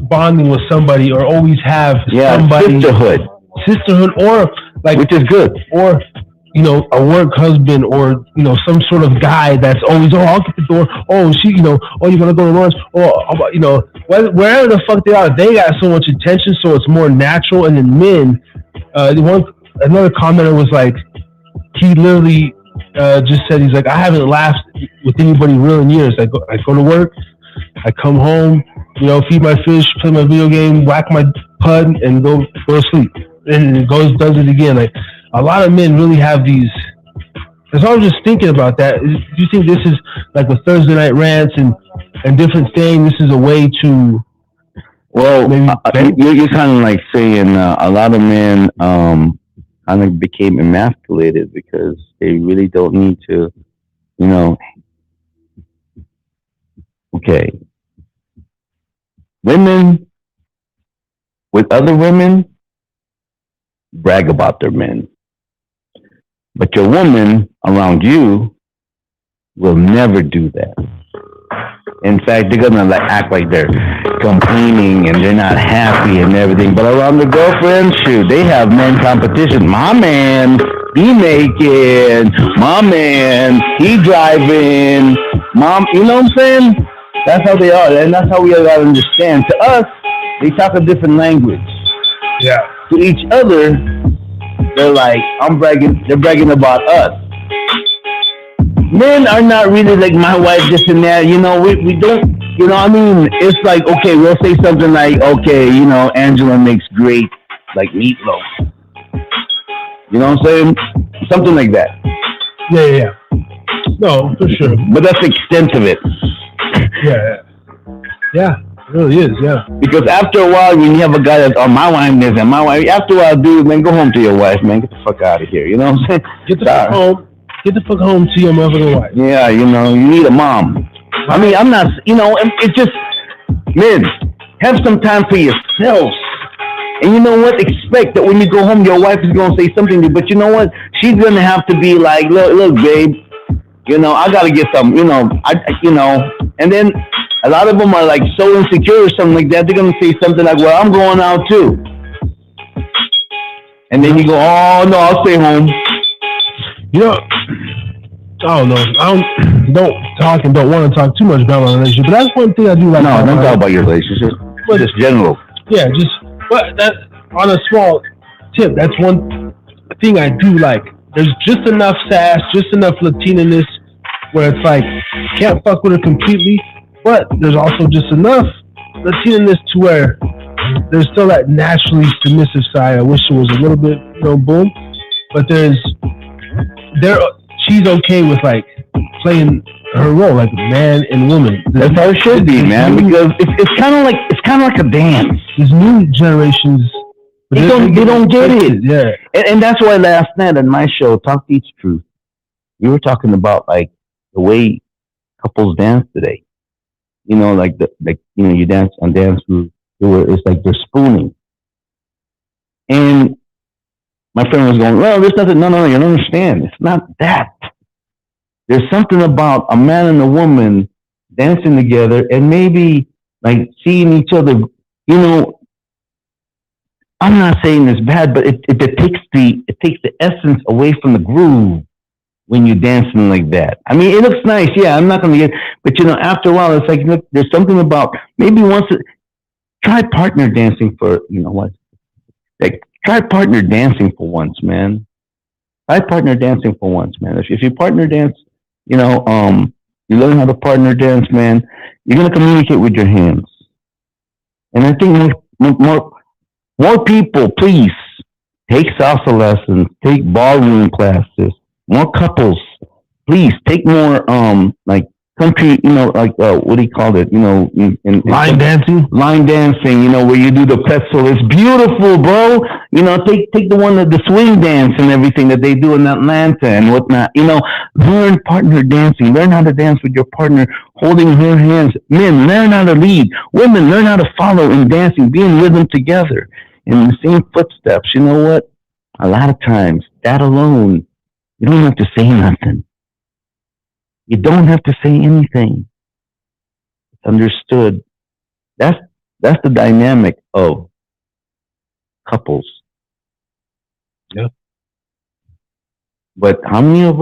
bonding with somebody, or always have somebody. Sisterhood, or like, which is good, or a work husband, or some sort of guy that's always, I'll get the door. Oh, you're gonna go to lunch. Wherever the fuck they are, they got so much attention, so it's more natural. And then men, another commenter was like, he literally just said, he's like, I haven't laughed with anybody real in years. I go to work, I come home, feed my fish, play my video game, whack my pud, and go to sleep. And it does it again. Like, a lot of men really have these. Because I was just thinking about that. Do you think this is like with Thursday night rants and different things? This is a way to. Well, you're kind of like saying a lot of men kind of became emasculated because they really don't need to, Okay. Women with other women brag about their men. But your woman around you will never do that. In fact, they're gonna act like they're complaining and they're not happy and everything. But around their girlfriends, shoot, they have men competition. My man, he naked. My man, he driving. Mom, you know what I'm saying? That's how they are, and that's how we gotta understand. To us, they talk a different language. Yeah. To each other, they're like, they're bragging about us. Men are not really like my wife, this and that. We don't You know, I mean, it's like, okay, we'll say something like, okay, you know, Angela makes great, like, meatloaf. You know what I'm saying? Something like that. Yeah. No, for sure. But that's the extent of it. Yeah, it really is, yeah. Because after a while, when you have a guy that's, oh, my wife this and my wife, after a while, dude, man, go home to your wife, man. Get the fuck out of here. You know what I'm saying? Get the fuck home. Get the fuck home to your motherfucking wife. Yeah, you know, you need a mom. I mean, I'm not, you know, it's just, man, have some time for yourselves. And you know what? Expect that when you go home, your wife is going to say something to you. But you know what? She's going to have to be like, look, babe, you know, I got to get some, you know, and then a lot of them are like so insecure or something like that. They're going to say something like, well, I'm going out too. And then you go, oh, no, I'll stay home. You know, I don't know. I don't want to talk too much about my relationship, but that's one thing I do like. No, don't talk about your relationship. But just general. Yeah, but that on a small tip, that's one thing I do like. There's just enough sass, just enough Latina-ness where it's like, can't fuck with her completely, but there's also just enough Latina-ness to where there's still that naturally submissive side. I wish it was a little bit, you know, boom. But she's okay with like playing her role like man and woman. That's how it should be, man. Because it's kind of like a dance. These new generations, they don't get it. Yeah, and that's why last night on my show, Talk Each Truth, we were talking about like the way couples dance today. You know, like you know, you dance on dance moves where it's like they're spooning. And my friend was going, well, there's nothing. No, you don't understand. It's not that. There's something about a man and a woman dancing together and maybe like seeing each other. You know, I'm not saying it's bad, but it takes the essence away from the groove when you're dancing like that. I mean, it looks nice. Yeah, I'm not going to get, but you know, after a while, it's like, look, there's something about maybe try partner dancing for, you know what? Like, try partner dancing for once, man. Try partner dancing for once, man. If you partner dance, you know, you learn how to partner dance, man, you're going to communicate with your hands. And I think more people, please, take salsa lessons, take ballroom classes, more couples, please, take more, like, country, you know, like, what do you call it? You know, line dancing, you know, where you do the pretzel. It's beautiful, bro. You know, take the one of the swing dance and everything that they do in Atlanta and whatnot. You know, learn partner dancing. Learn how to dance with your partner, holding her hands. Men, learn how to lead. Women, learn how to follow in dancing, be in rhythm together in the same footsteps. You know what? A lot of times, that alone, you don't have to say nothing. You don't have to say anything. It's understood. That's the dynamic of couples. Yeah. But how many of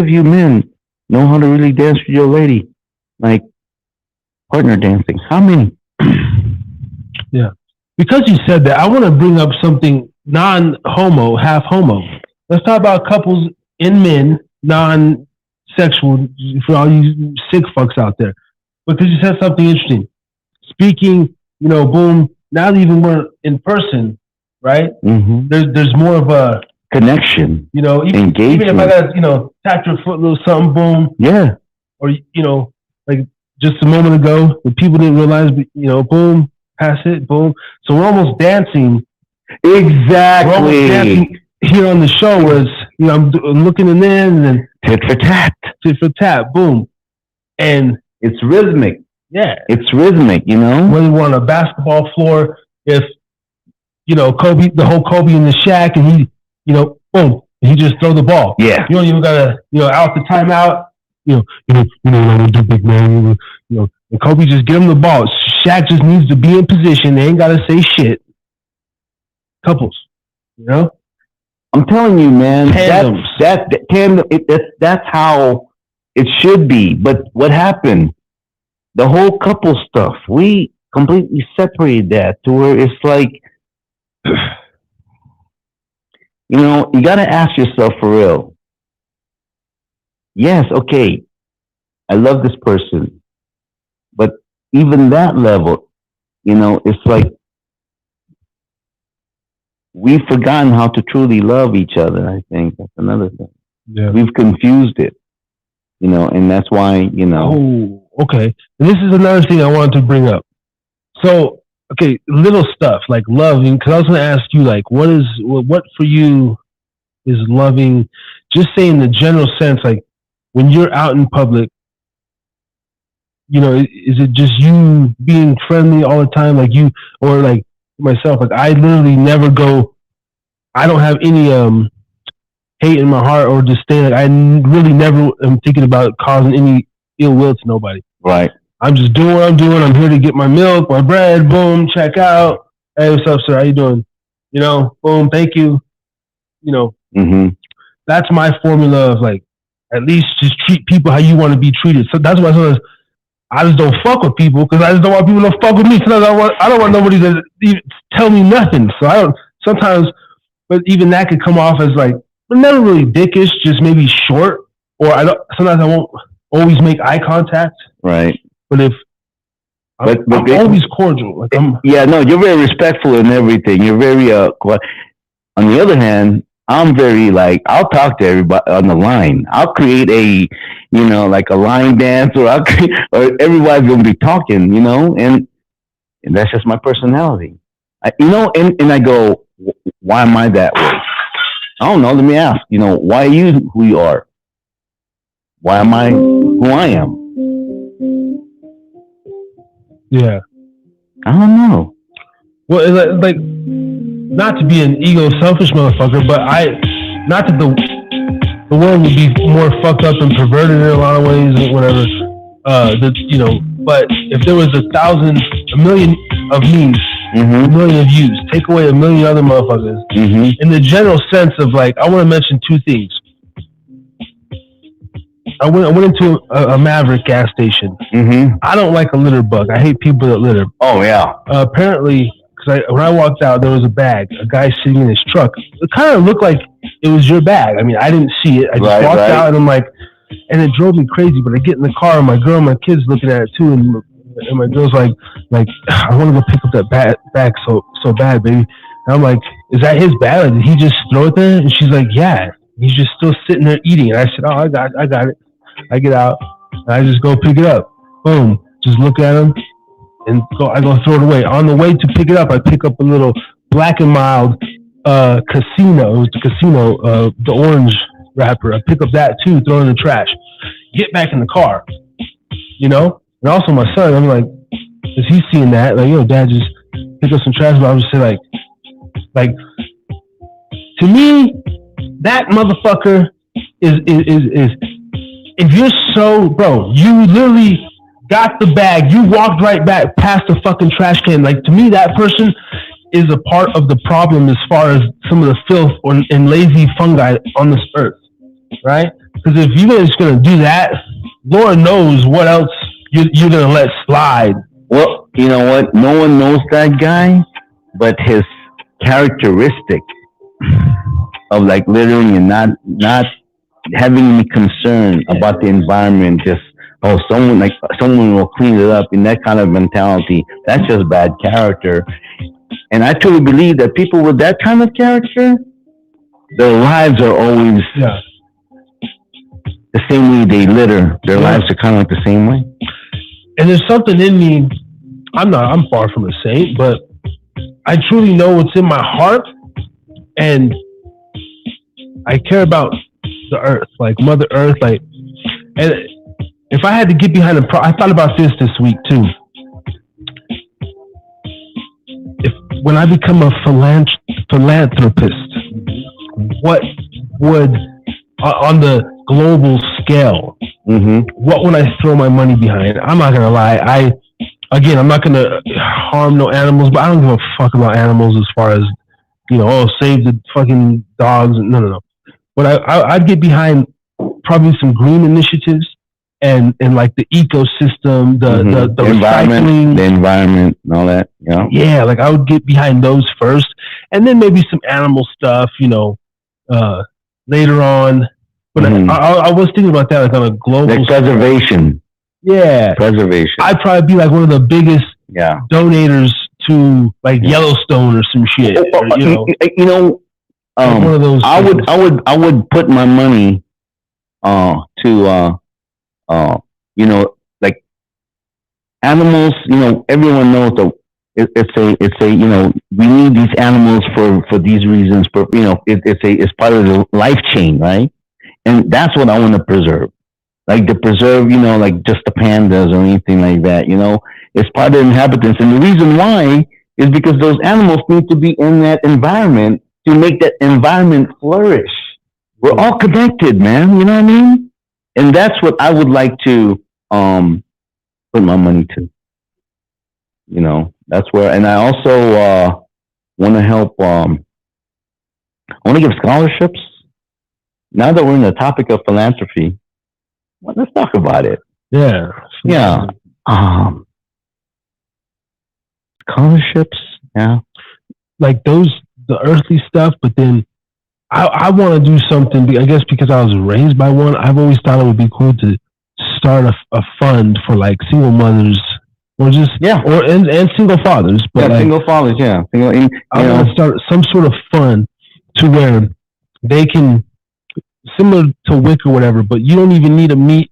you men know how to really dance with your lady? Like partner dancing. How many? Yeah. Because you said that, I want to bring up something non-homo, half homo. Let's talk about couples in men, non-sexual, for all you sick fucks out there. Because you said something interesting. Speaking, you know, boom, now that even we're in person, right? Mm-hmm. There's more of a connection. You know, even if I got, you know, tap your foot, a little something, boom. Yeah. Or, you know, like just a moment ago, the people didn't realize, but, you know, boom, pass it, boom. So we're almost dancing. Exactly. We're almost dancing here on the show, where it's, you know, I'm looking in there and then tit for tat, boom. And it's rhythmic. Yeah. It's rhythmic, you know? Whether we're on a basketball floor, if, you know, the whole Kobe in the shack, and he, you know, boom, he just throw the ball. Yeah. You don't even gotta, you know, out the timeout, you know, do big man, you know, and Kobe just get him the ball. Shaq just needs to be in position. They ain't gotta say shit. Couples, you know? I'm telling you, man, Tandems. That's how it should be. But what happened? The whole couple stuff, we completely separated that to where it's like, you know, you got to ask yourself for real. Yes, okay, I love this person, but even that level, it's like we've forgotten how to truly love each other. I think that's another thing. Yeah. We've confused it, and that's why, Oh, okay. And this is another thing I wanted to bring up. So, okay, little stuff like loving, because I was going to ask you, like, what for you is loving? Just say in the general sense, like, when you're out in public, is it just you being friendly all the time, like you, or like myself? Like, I literally never go. I don't have any hate in my heart or disdain. Like, I really never am thinking about causing any ill will to nobody. Right. I'm just doing what I'm doing. I'm here to get my milk, my bread. Boom, check out. Hey, what's up, sir? How you doing? Boom, thank you. That's my formula of like, at least just treat people how you want to be treated. So that's why sometimes I just don't fuck with people because I just don't want people to fuck with me. Sometimes I don't want nobody to even tell me nothing. So I don't. Sometimes, but even that could come off as like, but never really dickish, just maybe short. Or I don't. Sometimes I won't always make eye contact. Right. But if I'm always cordial. Like you're very respectful and everything. You're very on the other hand, I'm very like, I'll talk to everybody on the line. I'll create a, like a line dance, or or everybody's gonna be talking, and that's just my personality. And I go, why am I that way? I don't know. Let me ask. Why are you who you are? Why am I who I am? Yeah. I don't know. Well, like, not to be an ego selfish motherfucker, but not that the world would be more fucked up and perverted in a lot of ways or whatever. But if there was a million of me, a million of yous, take away a million other motherfuckers. In the general sense of like, I want to mention two things. I went into a Maverick gas station. I don't like a litter bug. I hate people that litter. Oh yeah. Apparently, because when I walked out, there was a guy sitting in his truck. It kind of looked like it was your bag. I mean, I didn't see it. I just walked out, and I'm like, and it drove me crazy. But I get in the car, and my girl and my kids looking at it too, and my girl's like, I want to go pick up that bag so bad, baby. And I'm like, is that his bag? Like, did he just throw it there? And she's like, yeah. He's just still sitting there eating. And I said, oh, I got it. I get out, and I just go pick it up. Boom. Just look at him, and I go throw it away. On the way to pick it up, I pick up a little Black and Mild Casino. It was the Casino, the orange wrapper. I pick up that too, throw it in the trash. Get back in the car, And also my son, I'm like, is he seeing that? Like, Dad, just pick up some trash. But I would just say like, to me, that motherfucker is if you're bro, you literally got the bag, you walked right back past the fucking trash can. Like, to me, that person is a part of the problem as far as some of the filth and lazy fungi on this earth, right? Because if you're just going to do that, Lord knows what else you're going to let slide. Well, you know what? No one knows that guy, but his characteristic of like littering and not having any concern about the environment, just someone will clean it up, and that kind of mentality, that's just bad character. And I truly believe that people with that kind of character, their lives are always the same way they litter. Their lives are kind of like the same way. And there's something in me, I'm far from a saint, but I truly know what's in my heart, and I care about the earth, like Mother Earth, like, and if I had to get behind I thought about this week too. When I become a philanthropist, what would, on the global scale, what would I throw my money behind? I'm not gonna lie. I'm not gonna harm no animals, but I don't give a fuck about animals as far as, save the fucking dogs. No. But I'd get behind probably some green initiatives and like the ecosystem, the recycling, the environment, and all that. Yeah, like I would get behind those first, and then maybe some animal stuff, later on. But I was thinking about that, like on a global like preservation. Yeah. Preservation. I'd probably be like one of the biggest donators to like Yellowstone or some shit. Or, like one of those. I would put my money to like animals. Everyone knows that it's a we need these animals for these reasons. It's part of the life chain, right? And that's what I want to preserve. Like to preserve, like just the pandas or anything like that. It's part of the inhabitants, and the reason why is because those animals need to be in that environment to make that environment flourish. We're all connected, man. You know what I mean? And that's what I would like to put my money to. That's where, and I also want to help. I want to give scholarships. Now that we're in the topic of philanthropy, let's talk about it. Yeah. Yeah. Scholarships. Yeah. Like the earthly stuff, but then I want to do something. I guess because I was raised by one, I've always thought it would be cool to start a fund for like single mothers or just and single fathers. But single fathers. Yeah. I want to start some sort of fund to where they can, similar to WIC or whatever, but you don't even need to meet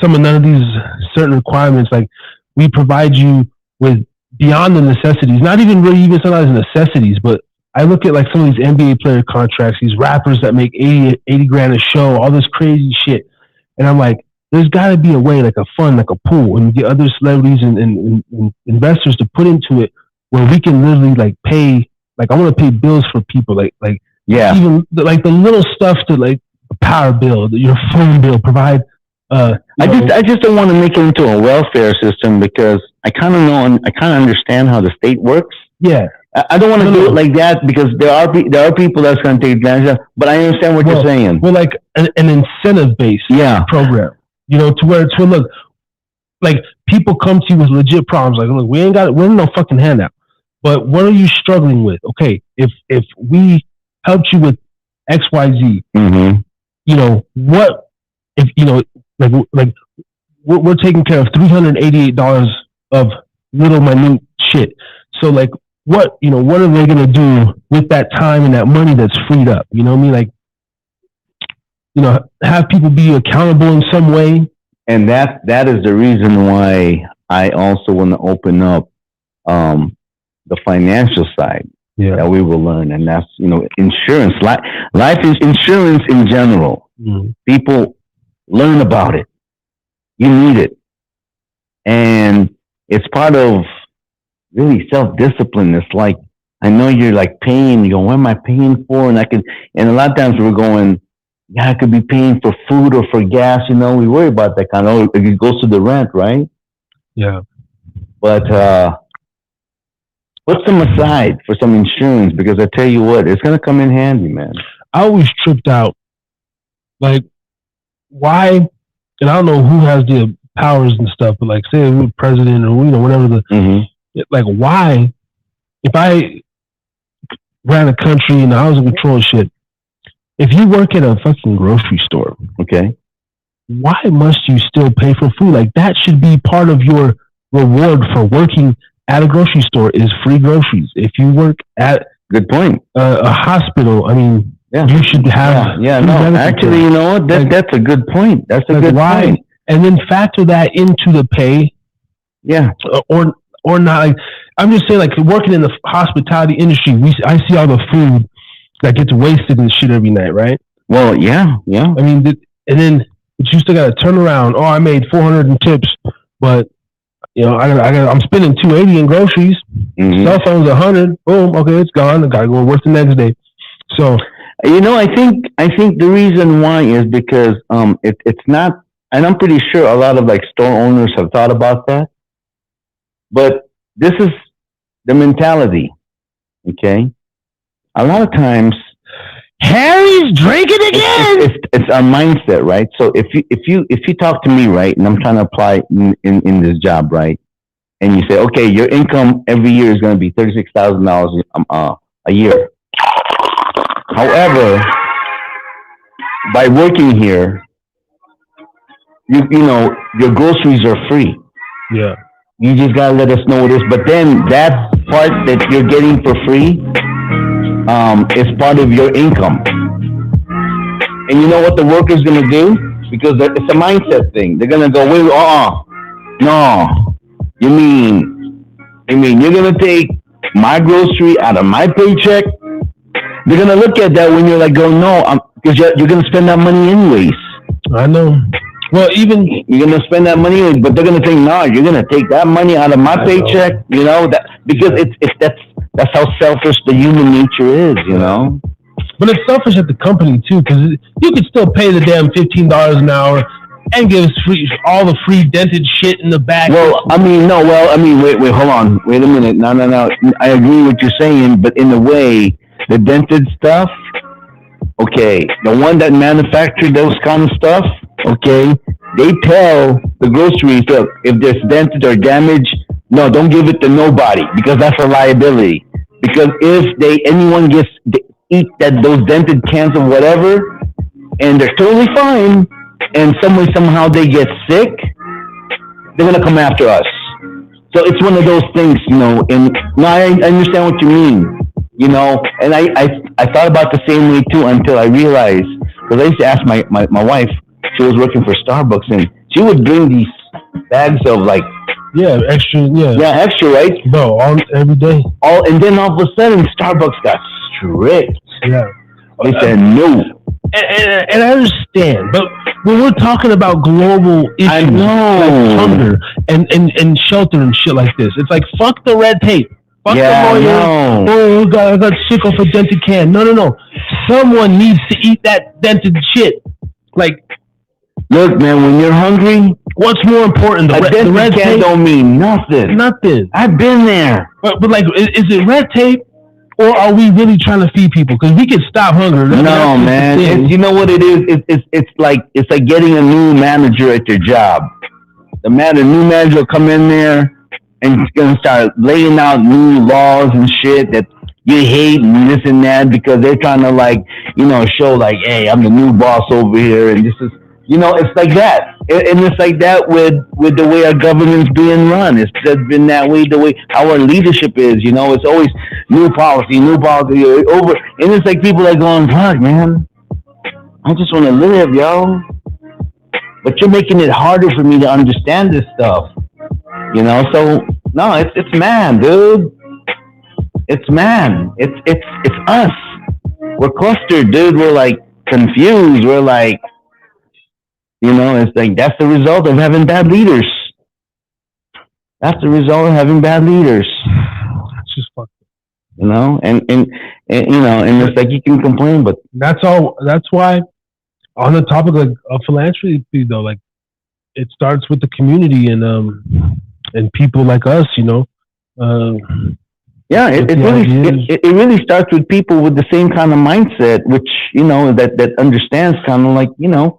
none of these certain requirements. Like we provide you with beyond the necessities, not even really even sometimes necessities, but I look at like some of these NBA player contracts, these rappers that make 80 grand a show, all this crazy shit. And I'm like, there's got to be a way, like a fund, like a pool, and get other celebrities and investors to put into it where we can literally like pay, like I want to pay bills for people, like even like the little stuff to like a power bill, your phone bill, provide. I just don't want to make it into a welfare system because I kind of understand how the state works. Yeah. I don't want to do it like that because there are people that's going to take advantage of it, but I understand what you're saying. Well, like an incentive-based program, to where look, like people come to you with legit problems. Like, look, we're in no fucking handout, but what are you struggling with? Okay, if we helped you with X, Y, Z, what if like we're taking care of $388 of little minute shit. So like, what are they going to do with that time and that money that's freed up? You know what I mean? Like, have people be accountable in some way. And that is the reason why I also want to open up the financial side that we will learn. And that's, insurance, life is insurance in general. People learn about it. You need it. And it's part of really self-discipline. It's like, I know you're like paying, you go, what am I paying for? And a lot of times we're going, I could be paying for food or for gas, we worry about that kind of, it goes to the rent, right? Yeah. But, put some aside for some insurance because I tell you what, it's going to come in handy, man. I always tripped out. Like, why, and I don't know who has the powers and stuff, but like say we're president or whatever like why, if I ran a country and I was in control of shit, if you work at a fucking grocery store, okay, why must you still pay for food? Like that should be part of your reward for working at a grocery store is free groceries. If you work at good point a hospital, I mean, you should have. Actually, you know what? That's a good point. That's a good point. And then factor that into the pay. Yeah. Or not. Like, I'm just saying, like working in the hospitality industry, I see all the food that gets wasted and shit every night, right? Well, yeah. I mean, and then you still got to turn around. Oh, I made 400 in tips, but I'm spending 280 in groceries. Cell phone's 100. Boom. Okay, it's gone. I got to go work the next day. So. I think the reason why is because it's not, and I'm pretty sure a lot of like store owners have thought about that, but this is the mentality. Okay, a lot of times Harry's drinking again. It's our mindset, right? So if you talk to me, right, and I'm trying to apply in this job, right, and you say, okay, your income every year is going to be $36,000 a year. However, by working here, you know, your groceries are free. Yeah. You just gotta let us know what it is. But then that part that you're getting for free, is part of your income. And you know what the worker's gonna do? Because it's a mindset thing. They're gonna go, wait, no. You mean you're gonna take my grocery out of my paycheck? They're gonna look at that when you're like, go, no, because you're gonna spend that money anyways. I know. Well, even you're gonna spend that money, but they're gonna think, no, you're gonna take that money out of my paycheck. You know that because that's how selfish the human nature is. You know. But it's selfish at the company too, because you could still pay the damn $15 an hour and give us all the free dented shit in the back. Well, I mean, wait, hold on, wait a minute. No. I agree with what you're saying, but in a way, the dented stuff. Okay, the one that manufactured those kind of stuff. Okay, they tell the groceries, look, if there's dented or damaged, no, don't give it to nobody because that's a liability. Because if anyone gets to eat those dented cans of whatever, and they're totally fine, and somehow they get sick, they're gonna come after us. So it's one of those things, you know. And no, I understand what you mean, you know. And I thought about the same way too until I realized, because I used to ask my wife. She was working for Starbucks, and she would bring these bags of like extra, extra, right? Bro, every day. And then all of a sudden, Starbucks got strict. Yeah, they said no. And I understand, but when we're talking about global issues, I know, like hunger and shelter and shit like this, it's like fuck the red tape. Fuck the lawyer. Oh, I got sick off a dented can. No. Someone needs to eat that dented shit. Like. Look, man, when you're hungry, what's more important? The red tape don't mean nothing. Nothing. I've been there. But like, is it red tape, or are we really trying to feed people? Because we can stop hunger. No, man. You know what it is? It's like getting a new manager at your job. The new manager will come in there and he's gonna start laying out new laws and shit that you hate and this and that because they're trying to like, you know, show like, hey, I'm the new boss over here and this is. You know, it's like that. And it's like that with the way our government's being run. It's been that way, the way our leadership is, you know. It's always new policy, over. And it's like people are going, fuck, man, I just want to live, yo. But you're making it harder for me to understand this stuff, you know. So, no, it's man, dude. It's man. It's us. We're clustered, dude. We're like confused. We're like, you know, it's like that's the result of having bad leaders. That's the result of having bad leaders. That's just fucked up. You know, and you know, and it's like you can complain, but that's all. That's why, on the topic of philanthropy, though, like it starts with the community and people like us, you know. Yeah, it really starts with people with the same kind of mindset, which you know that understands kind of like you know.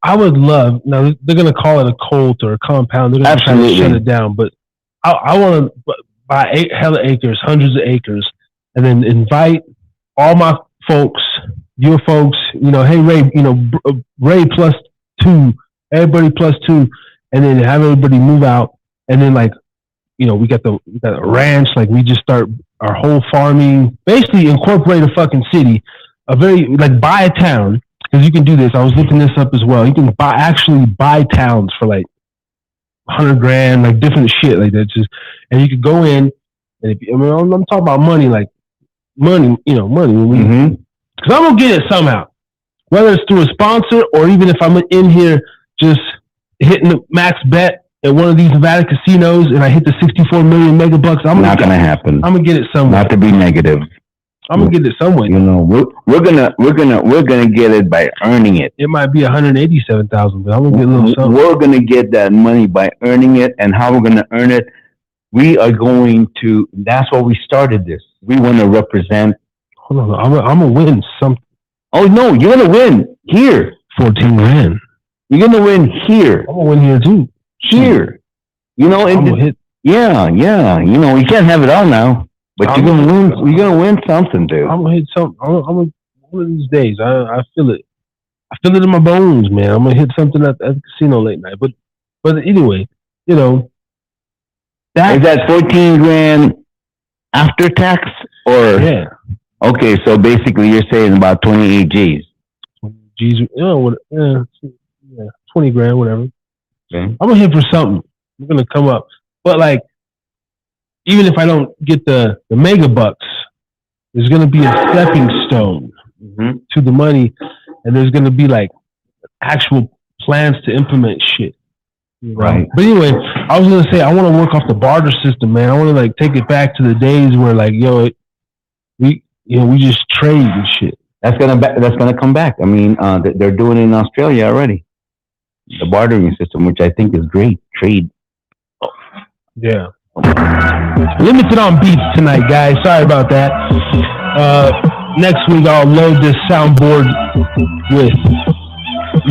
I would love, now they're going to call it a cult or a compound. They're going to try to shut it down. But I want to buy hella acres, hundreds of acres, and then invite all my folks, your folks, you know, hey, Ray, you know, Ray +2, everybody +2, and then have everybody move out. And then like, you know, we got a ranch, like we just start our whole farming, basically incorporate a fucking city, buy a town. Because you can do this. I was looking this up as well. You can actually buy towns for like $100,000, like different shit like that. And you could go in, and I'm talking about money, like money, you know, money. Because I'm gonna get it somehow, whether it's through a sponsor or even if I'm in here just hitting the max bet at one of these Nevada casinos and I hit the 64 million megabucks. Not gonna happen. I'm gonna get it somewhere. Not to be negative. I'm gonna get it somewhere. You know, we're gonna get it by earning it. It might be 187,000, but I'm gonna get a little something. We're gonna get that money by earning it, and how we're gonna earn it. We are going to. That's why we started this. We want to represent. Hold on, I'm gonna win something. Oh no, you're gonna win here. 14 grand. You're gonna win here. I'm gonna win here too. Here, you know, yeah. You know, you can't have it all now. But you're gonna win. You're gonna win something, dude. I'm gonna hit something. I'm gonna one of these days. I feel it. I feel it in my bones, man. I'm gonna hit something at the casino late night. But anyway, you know, Is that 14 grand after tax or? Yeah. Okay, so basically you're saying about 28 G's. G's, 20 grand, whatever. Okay. I'm gonna hit for something. I'm gonna come up. But like, even if I don't get the mega bucks, there's gonna be a stepping stone to the money, and there's gonna be like actual plans to implement shit. You know? Right. But anyway, I was gonna say I want to work off the barter system, man. I want to like take it back to the days where like, we just trade and shit. That's gonna come back. I mean, they're doing it in Australia already. The bartering system, which I think is great. Trade. Yeah. Limited on beats tonight, guys. Sorry about that. Next week I'll load this soundboard with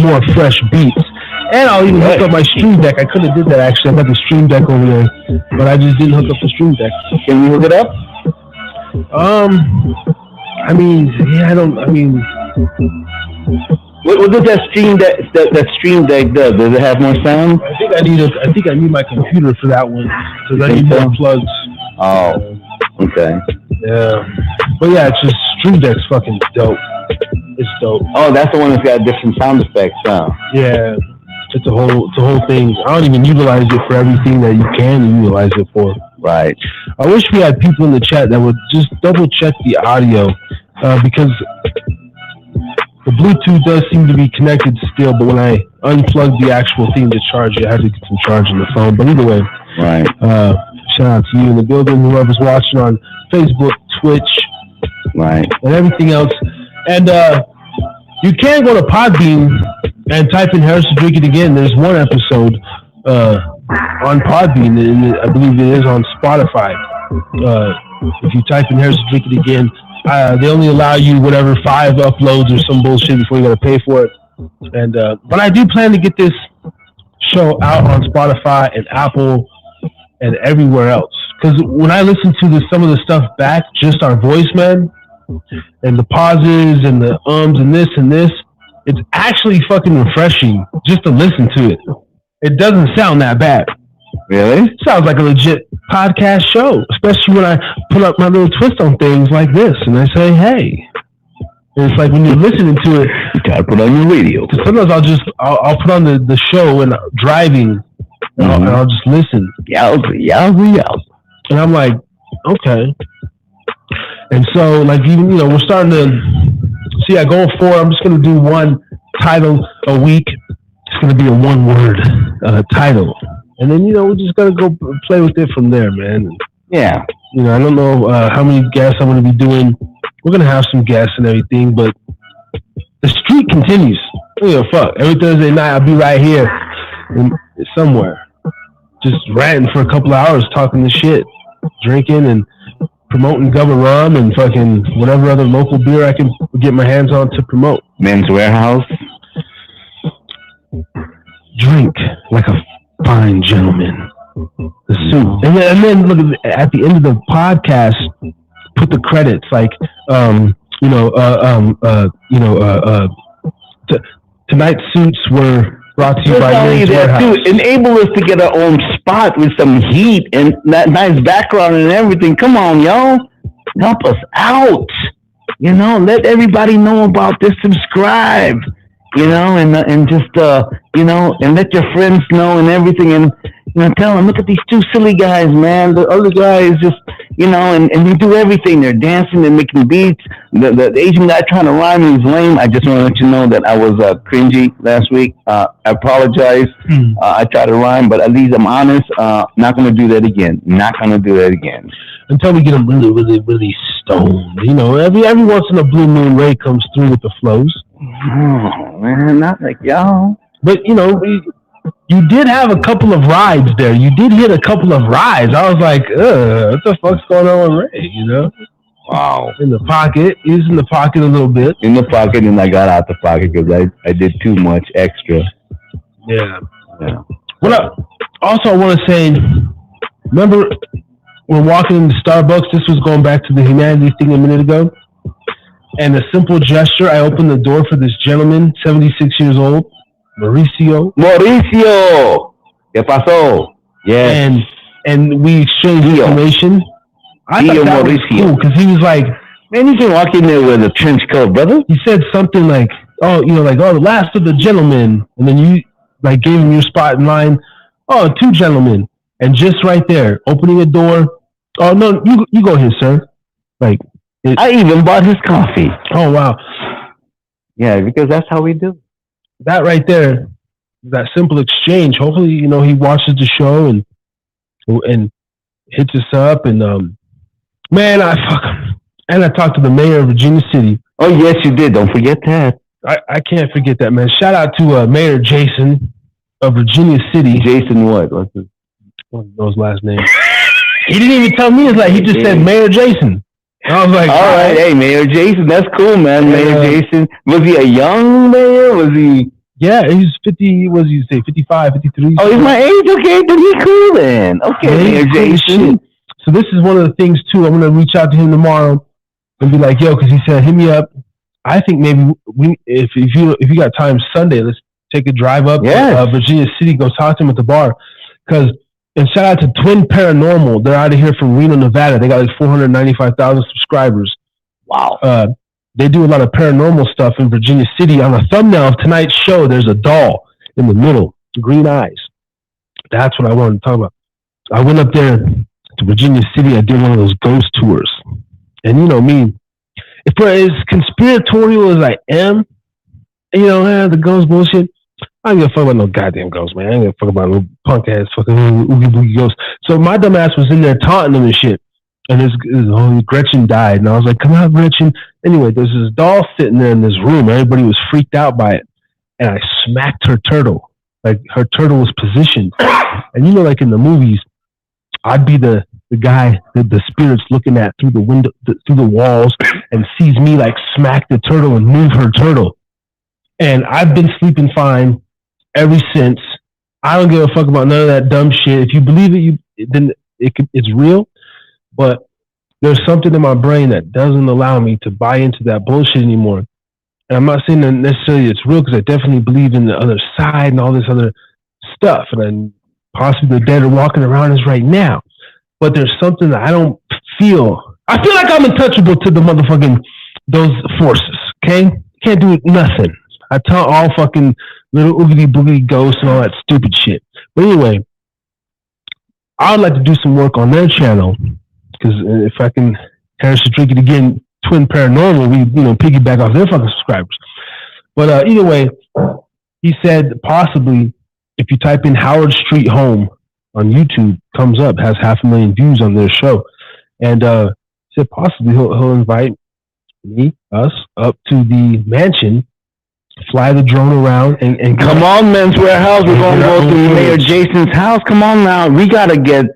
more fresh beats. And I'll even hook up my stream deck. I could have did that actually. I got the stream deck over there. But I just didn't hook up the stream deck. Can we hook it up? What does that stream deck do? Does it have more sound? I think I need my computer for that one because I need more plugs. Oh, okay. Yeah, but yeah, it's just Stream Deck's fucking dope. It's dope. Oh, that's the one that's got different sound effects, huh? Yeah, it's a whole thing. I don't even utilize it for everything that you can utilize it for. Right. I wish we had people in the chat that would just double check the audio because the Bluetooth does seem to be connected still, but when I unplugged the actual thing to charge it, I had to get some charge on the phone. But either way, right. Shout out to you in the building, whoever's watching on Facebook, Twitch, right, and everything else. And you can go to Podbean and type in Harris to Drink It Again. There's one episode on Podbean, and I believe it is on Spotify. If you type in Harris to Drink It Again, they only allow you whatever 5 uploads or some bullshit before you gotta pay for it. And but I do plan to get this show out on Spotify and Apple and everywhere else. Because when I listen to some of the stuff back, just our voice, man, and the pauses and the and this and this, it's actually fucking refreshing just to listen to it. It doesn't sound that bad. Really? It sounds like a legit podcast show, especially when I put up my little twist on things like this and I say, hey. And it's like when you're listening to it, you gotta put on your radio. Because sometimes I'll put on the show and driving and I'll just listen. Yowza. And I'm like, okay. And so, like, even, we're starting to see, going forward, I'm just going to do one title a week. It's going to be a one-word title. And then, we're just going to go play with it from there, man. Yeah. I don't know how many guests I'm going to be doing. We're going to have some guests and everything, but the streak continues. Fuck. Every Thursday night, I'll be right here somewhere. Just ranting for a couple of hours, talking the shit, drinking and promoting Gubba Rum and fucking whatever other local beer I can get my hands on to promote. Men's Warehouse. Drink like a fine gentleman. The suit. And then look at the end of the podcast, put the credits like, tonight's suits were brought to you by Men's Warehouse. Dude, enable us to get our own spot with some heat and that nice background and everything. Come on, yo. Help us out. Let everybody know about this. Subscribe. And just and let your friends know and everything, and tell them, look at these two silly guys, man. The other guy is just, and they do everything. They're dancing, they're making beats. The Asian guy trying to rhyme, he's lame. I just want to let you know that I was cringy last week. I apologize. I tried to rhyme, but at least I'm honest. Not going to do that again. Until we get them really, really, really stoned. Every once in a blue moon, Ray comes through with the flows. Oh, man, not like y'all. But, you did have a couple of rides there. You did hit a couple of rides. I was like, what the fuck's going on with Ray, Wow. In the pocket. He was in the pocket a little bit. In the pocket, and I got out the pocket because I did too much extra. Yeah. Well, I want to say, remember, we're walking into Starbucks. This was going back to the humanity thing a minute ago. And a simple gesture, I opened the door for this gentleman, 76 years old, Mauricio. ¿Qué pasó? Yes. And we exchanged information. I thought that was cool because he was like, man, you can walk in there with a trench coat, brother. He said something like, oh, the last of the gentlemen. And then you like gave him your spot in line. Oh, 2 gentlemen. And just right there, opening a door. Oh, no, you go here, sir. Like, I even bought his coffee. Oh, wow. Yeah, because that's how we do. That right there, that simple exchange. Hopefully, he watches the show and hits us up. And, man, I talked to the mayor of Virginia City. Oh, yes, you did. Don't forget that. I can't forget that, man. Shout out to Mayor Jason of Virginia City. Jason what? What's his? I don't know his last name. He didn't even tell me his last. He just said Mayor Jason. I was like, all right, hey, Mayor Jason, that's cool, man. Mayor Jason. Was he a young mayor? Was he? Yeah, he's 50. What did you say? 55, 53. Oh, he's my age. Okay, then he's cool then. Okay, Mayor Jason. So this is one of the things too. I'm gonna reach out to him tomorrow and be like, yo, because he said, hit me up. I think maybe if you got time Sunday, let's take a drive up to Virginia City, go talk to him at the bar. And shout out to Twin Paranormal. They're out of here from Reno, Nevada. They got like 495,000 subscribers. Wow. They do a lot of paranormal stuff in Virginia City. On the thumbnail of tonight's show, there's a doll in the middle, green eyes. That's what I wanted to talk about. I went up there to Virginia City. I did one of those ghost tours. And you know me, if as conspiratorial as I am, the ghost bullshit, I don't give a fuck about no goddamn ghosts, man. I ain't give a fuck about no punk ass fucking oogie boogie ghosts. So my dumb ass was in there taunting them and shit. And Gretchen died. And I was like, come out, Gretchen. Anyway, there's this doll sitting there in this room. Everybody was freaked out by it. And I smacked her turtle. Like her turtle was positioned. And like in the movies, I'd be the guy that the spirit's looking at through the window, through the walls, and sees me like smack the turtle and move her turtle. And I've been sleeping fine ever since. I don't give a fuck about none of that dumb shit. If you believe it, then it's real. But there's something in my brain that doesn't allow me to buy into that bullshit anymore. And I'm not saying that necessarily it's real, because I definitely believe in the other side and all this other stuff. And then possibly the dead are walking around us right now. But there's something that I don't feel. I feel like I'm untouchable to the motherfucking, those forces, okay? Can't do nothing. I tell all fucking little oogity boogity ghosts and all that stupid shit. But anyway, I would like to do some work on their channel, because if I can, Harris to drink it again, Twin Paranormal, we piggyback off their fucking subscribers. But either way, he said possibly if you type in Howard Street Home on YouTube, comes up, has 500,000 views on their show, and said possibly he'll invite us up to the mansion, fly the drone around, and come on, Men's Warehouse. We're gonna go to Mayor Jason's house. Come on now, we gotta get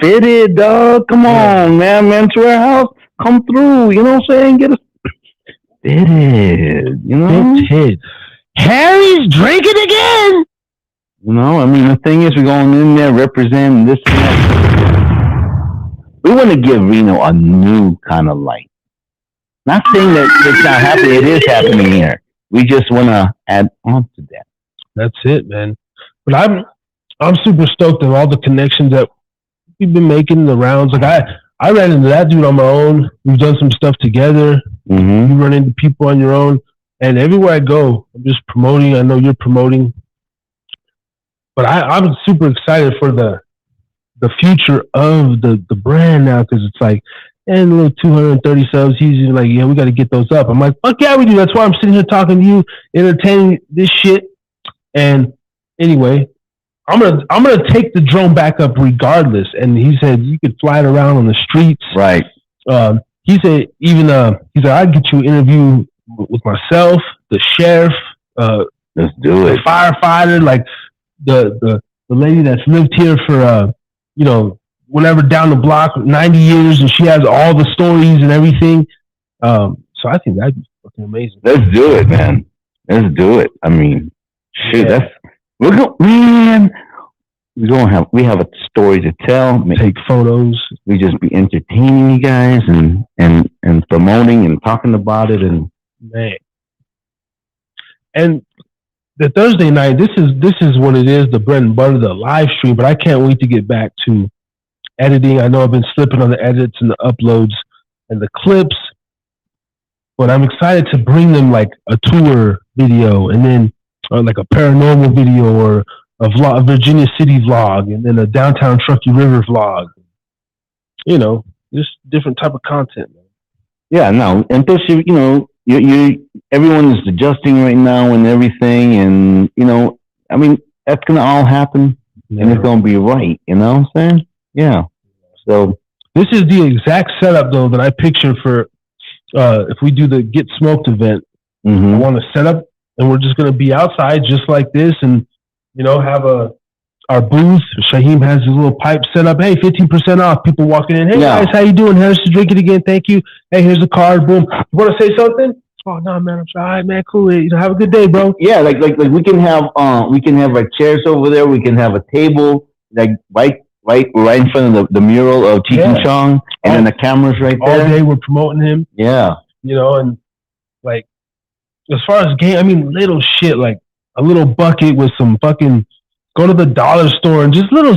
fitted, dog. Come on, man. Men's Warehouse, come through. You know what I'm saying? Get us fitted. Fitted. Harry's drinking again. I mean, the thing is, we're going in there representing this and that. We want to give Reno a new kind of light. Not saying that it's not happening. It is happening here. We just want to add on to that. That's it, man. But I'm super stoked of all the connections that we've been making the rounds. Like I ran into that dude on my own. We've done some stuff together. Mm-hmm. You run into people on your own. And everywhere I go, I'm just promoting. I know you're promoting. But I'm super excited for the future of the brand now, because it's like, and a little 230 subs. He's like, yeah, we got to get those up. I'm like, fuck yeah, we do. That's why I'm sitting here talking to you, entertaining this shit. And anyway, I'm gonna take the drone back up regardless. And he said you could fly it around on the streets. Right. He said I'd get you an interview with myself, the sheriff, let's do it, the firefighter, like the lady that's lived here for whatever down the block, 90 years, and she has all the stories and everything. So I think that'd be fucking amazing. Let's do it, man. Let's do it. I mean, shit, we have a story to tell. Take photos. We just be entertaining you guys and promoting and talking about it, and Man. And the Thursday night, this is what it is, the bread and butter, the live stream, but I can't wait to get back to editing. I know I've been slipping on the edits and the uploads and the clips, but I'm excited to bring them like a tour video and then like a paranormal video or a vlog, a Virginia City vlog, and then a downtown Truckee River vlog. You know, just different type of content, man. Yeah, no, and plus, you know, you everyone is adjusting right now and everything, and you know, I mean, that's gonna all happen, and it's gonna be right. You know what I'm saying? Yeah. So this is the exact setup though that I picture for if we do the Get Smoked event. I want to set up, and we're just gonna be outside just like this, and you know, have our booth. Shaheem has his little pipe set up. Hey, 15% off. People walking in. Hey guys, how you doing? Harris to Drinkin again. Thank you. Hey, here's a card. Boom. You want to say something? Oh no, man. I'm sorry. All right, man. Cool. You know, have a good day, bro. Yeah, like we can have like chairs over there. We can have a table like right in front of the mural of Cheech and Chong, and then the cameras right there. All day we're promoting him. Yeah. You know, and like as far as game, I mean, little shit like a little bucket with some fucking. Go to the dollar store and just little.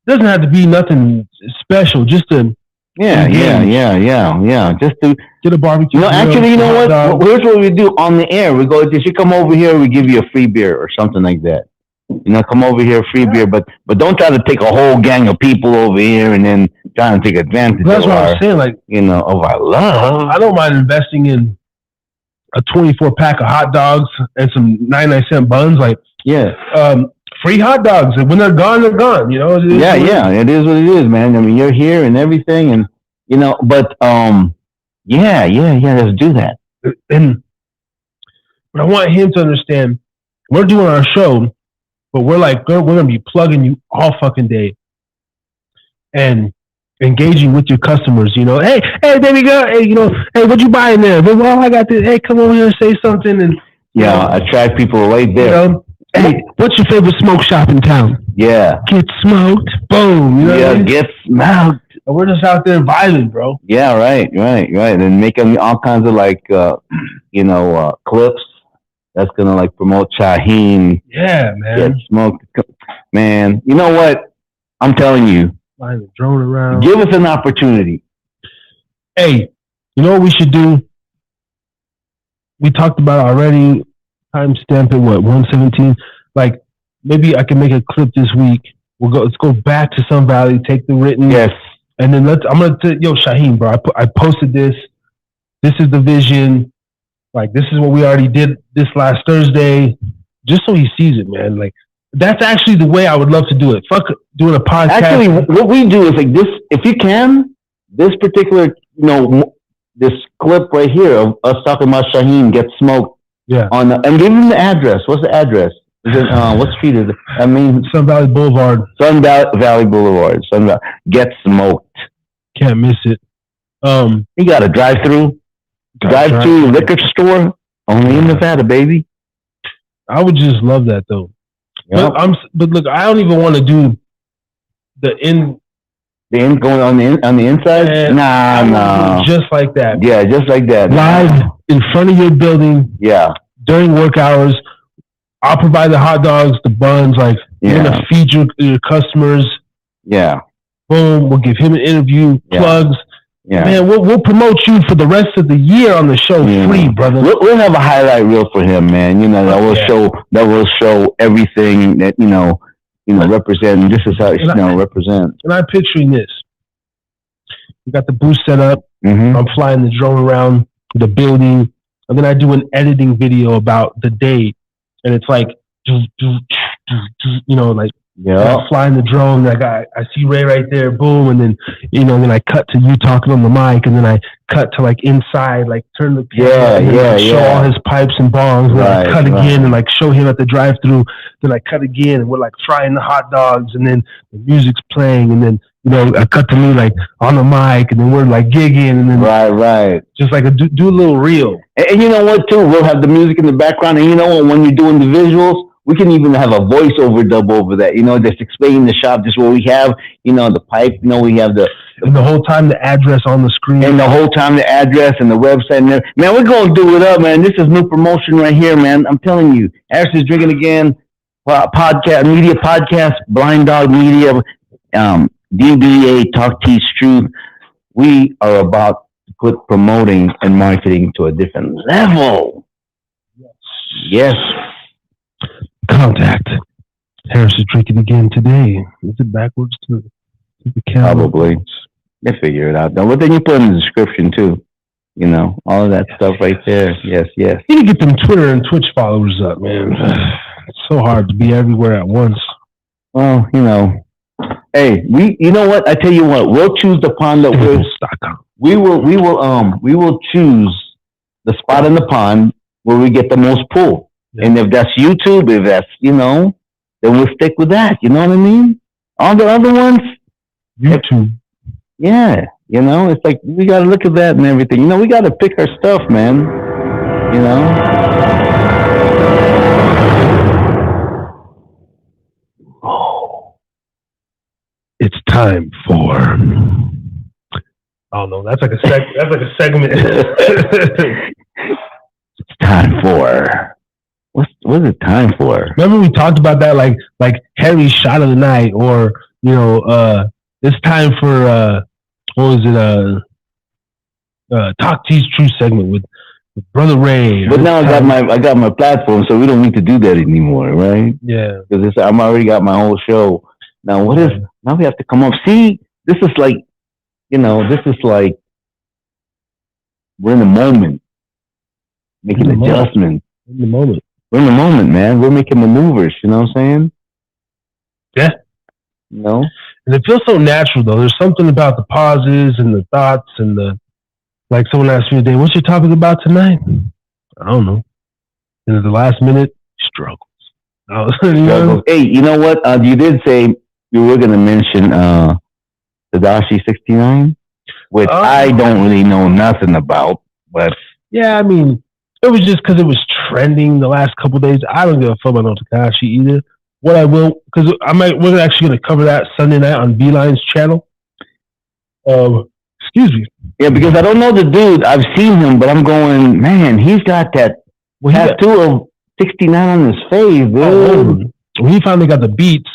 Doesn't have to be nothing special. Just to yeah. Just to get a barbecue. No, actually, you know what? Here's what we do on the air. We go. If you come over here, we give you a free beer or something like that. You know, come over here, free beer, but don't try to take a whole gang of people over here and then try to take advantage. That's what I'm saying. Like, you know, of our love. I don't mind investing in a 24-pack of hot dogs and some 99-cent buns. Like, free hot dogs. When they're gone, they're gone. You know. It is what it is, man. I mean, you're here and everything, and you know. But let's do that. But I want him to understand we're doing our show, but we're gonna be plugging you all fucking day and engaging with your customers. You know, hey, there we go. Hey, you know, hey, what you buying there? Well, I got this. Hey, come over here and say something and attract people right there. You know, hey, what's your favorite smoke shop in town? Yeah. Get smoked. Boom. You know get smoked. And we're just out there vibing, bro. Yeah, right. And making all kinds of like, clips that's going to like promote Shaheem. Yeah, man. Get smoked. Man, you know what? I'm telling you. Flying the drone around. Give us an opportunity. Hey, you know what we should do? We talked about it already. Timestamp at 1:17. Like maybe I can make a clip this week. Let's go back to Sun Valley, take the written. Yes. And then I'm gonna Shaheem, bro. I posted this. This is the vision. Like this is what we already did this last Thursday. Just so he sees it, man. Like that's actually the way I would love to do it. Fuck doing a podcast. Actually, what we do is like this. If you can, this particular, this clip right here of us talking about Shaheem Get Smoked. Yeah. And give him the address. What's the address? Is it what street is it? I mean, Sun Valley Boulevard. Sun Valley Boulevard. Sun Valley. Get Smoked. Can't miss it. You got a drive-through liquor store only in Nevada, baby. I would just love that though. Yep. But look, I don't even want to do the end. The end going on the inside? Nah. Just like that. Yeah, just like that. Live in front of your building. Yeah. During work hours. I'll provide the hot dogs, the buns. Like you're gonna feed your customers. Yeah. Boom. We'll give him an interview. Plugs. Yeah. Man, we'll promote you for the rest of the year on the show free, brother. We'll have a highlight reel for him, man. That will show everything that represent. This is how it represents. And I'm picturing this. We got the booth set up. Mm-hmm. I'm flying the drone around the building, and then I do an editing video about the day, and it's like, flying the drone. Like I see Ray right there, boom, and then then I cut to you talking on the mic, and then I cut to like inside, like turn the camera, show all his pipes and bongs, and I cut again and like show him at the drive-through. Then I cut again, and we're like frying the hot dogs, and then the music's playing, and then I cut to me like on the mic, and then we're like gigging, and then right, just like do a little reel. And you know what too? We'll have the music in the background, and you know what? When you're doing the visuals, We can even have a voiceover dub over that. Just explaining the shop, just what we have. The pipe. We have and the whole time the address on the screen, and the whole time the address and the website. And man, we're gonna do it up, man. This is new promotion right here, man. I'm telling you, Harris is Drinking Again. Podcast, Blind Dog Media, DBA Talk Teach Truth. We are about to put promoting and marketing to a different level. Yes. Contact Harris is Drinking Again today. Is it backwards to the camera? Probably. They figure it out though. But then you put in the description too. All of that stuff right there. Yes. You need to get them Twitter and Twitch followers up, man. It's so hard to be everywhere at once. Well, hey, you know what? I tell you what, we'll choose the pond that we will choose the spot in the pond where we get the most pull. Yeah. And if that's YouTube, if that's, then we'll stick with that. You know what I mean? All the other ones, YouTube. Yeah. It's like, we got to look at that and everything. We got to pick our stuff, man. It's time for. Oh no, that's like a segment. It's time for. What is it time for? Remember we talked about that, like Harry's shot of the night, or it's time for what was it? Talk Teach Truth segment with Brother Ray. But now I got my platform, so we don't need to do that anymore, right? Yeah, because I'm already got my whole show. Now now we have to come up. See, this is like, we're in the moment, making adjustments. In the moment. We're in the moment, man. We're making maneuvers. You know what I'm saying? Yeah. And it feels so natural, though. There's something about the pauses and the thoughts and like someone asked me today, what's your topic about tonight? I don't know. And at the last minute, struggles. Hey, you know what? You did say you were going to mention Tadashi 69, which I don't really know nothing about. But yeah, I mean, it was just because it was trending the last couple of days. I don't give a fuck about no Takashi either. What I will, because we're actually going to cover that Sunday night on Beeline's channel. Excuse me. Yeah, because I don't know the dude. I've seen him, but I'm going, man, he's got that tattoo of 69 on his face, dude. When he finally got the beats,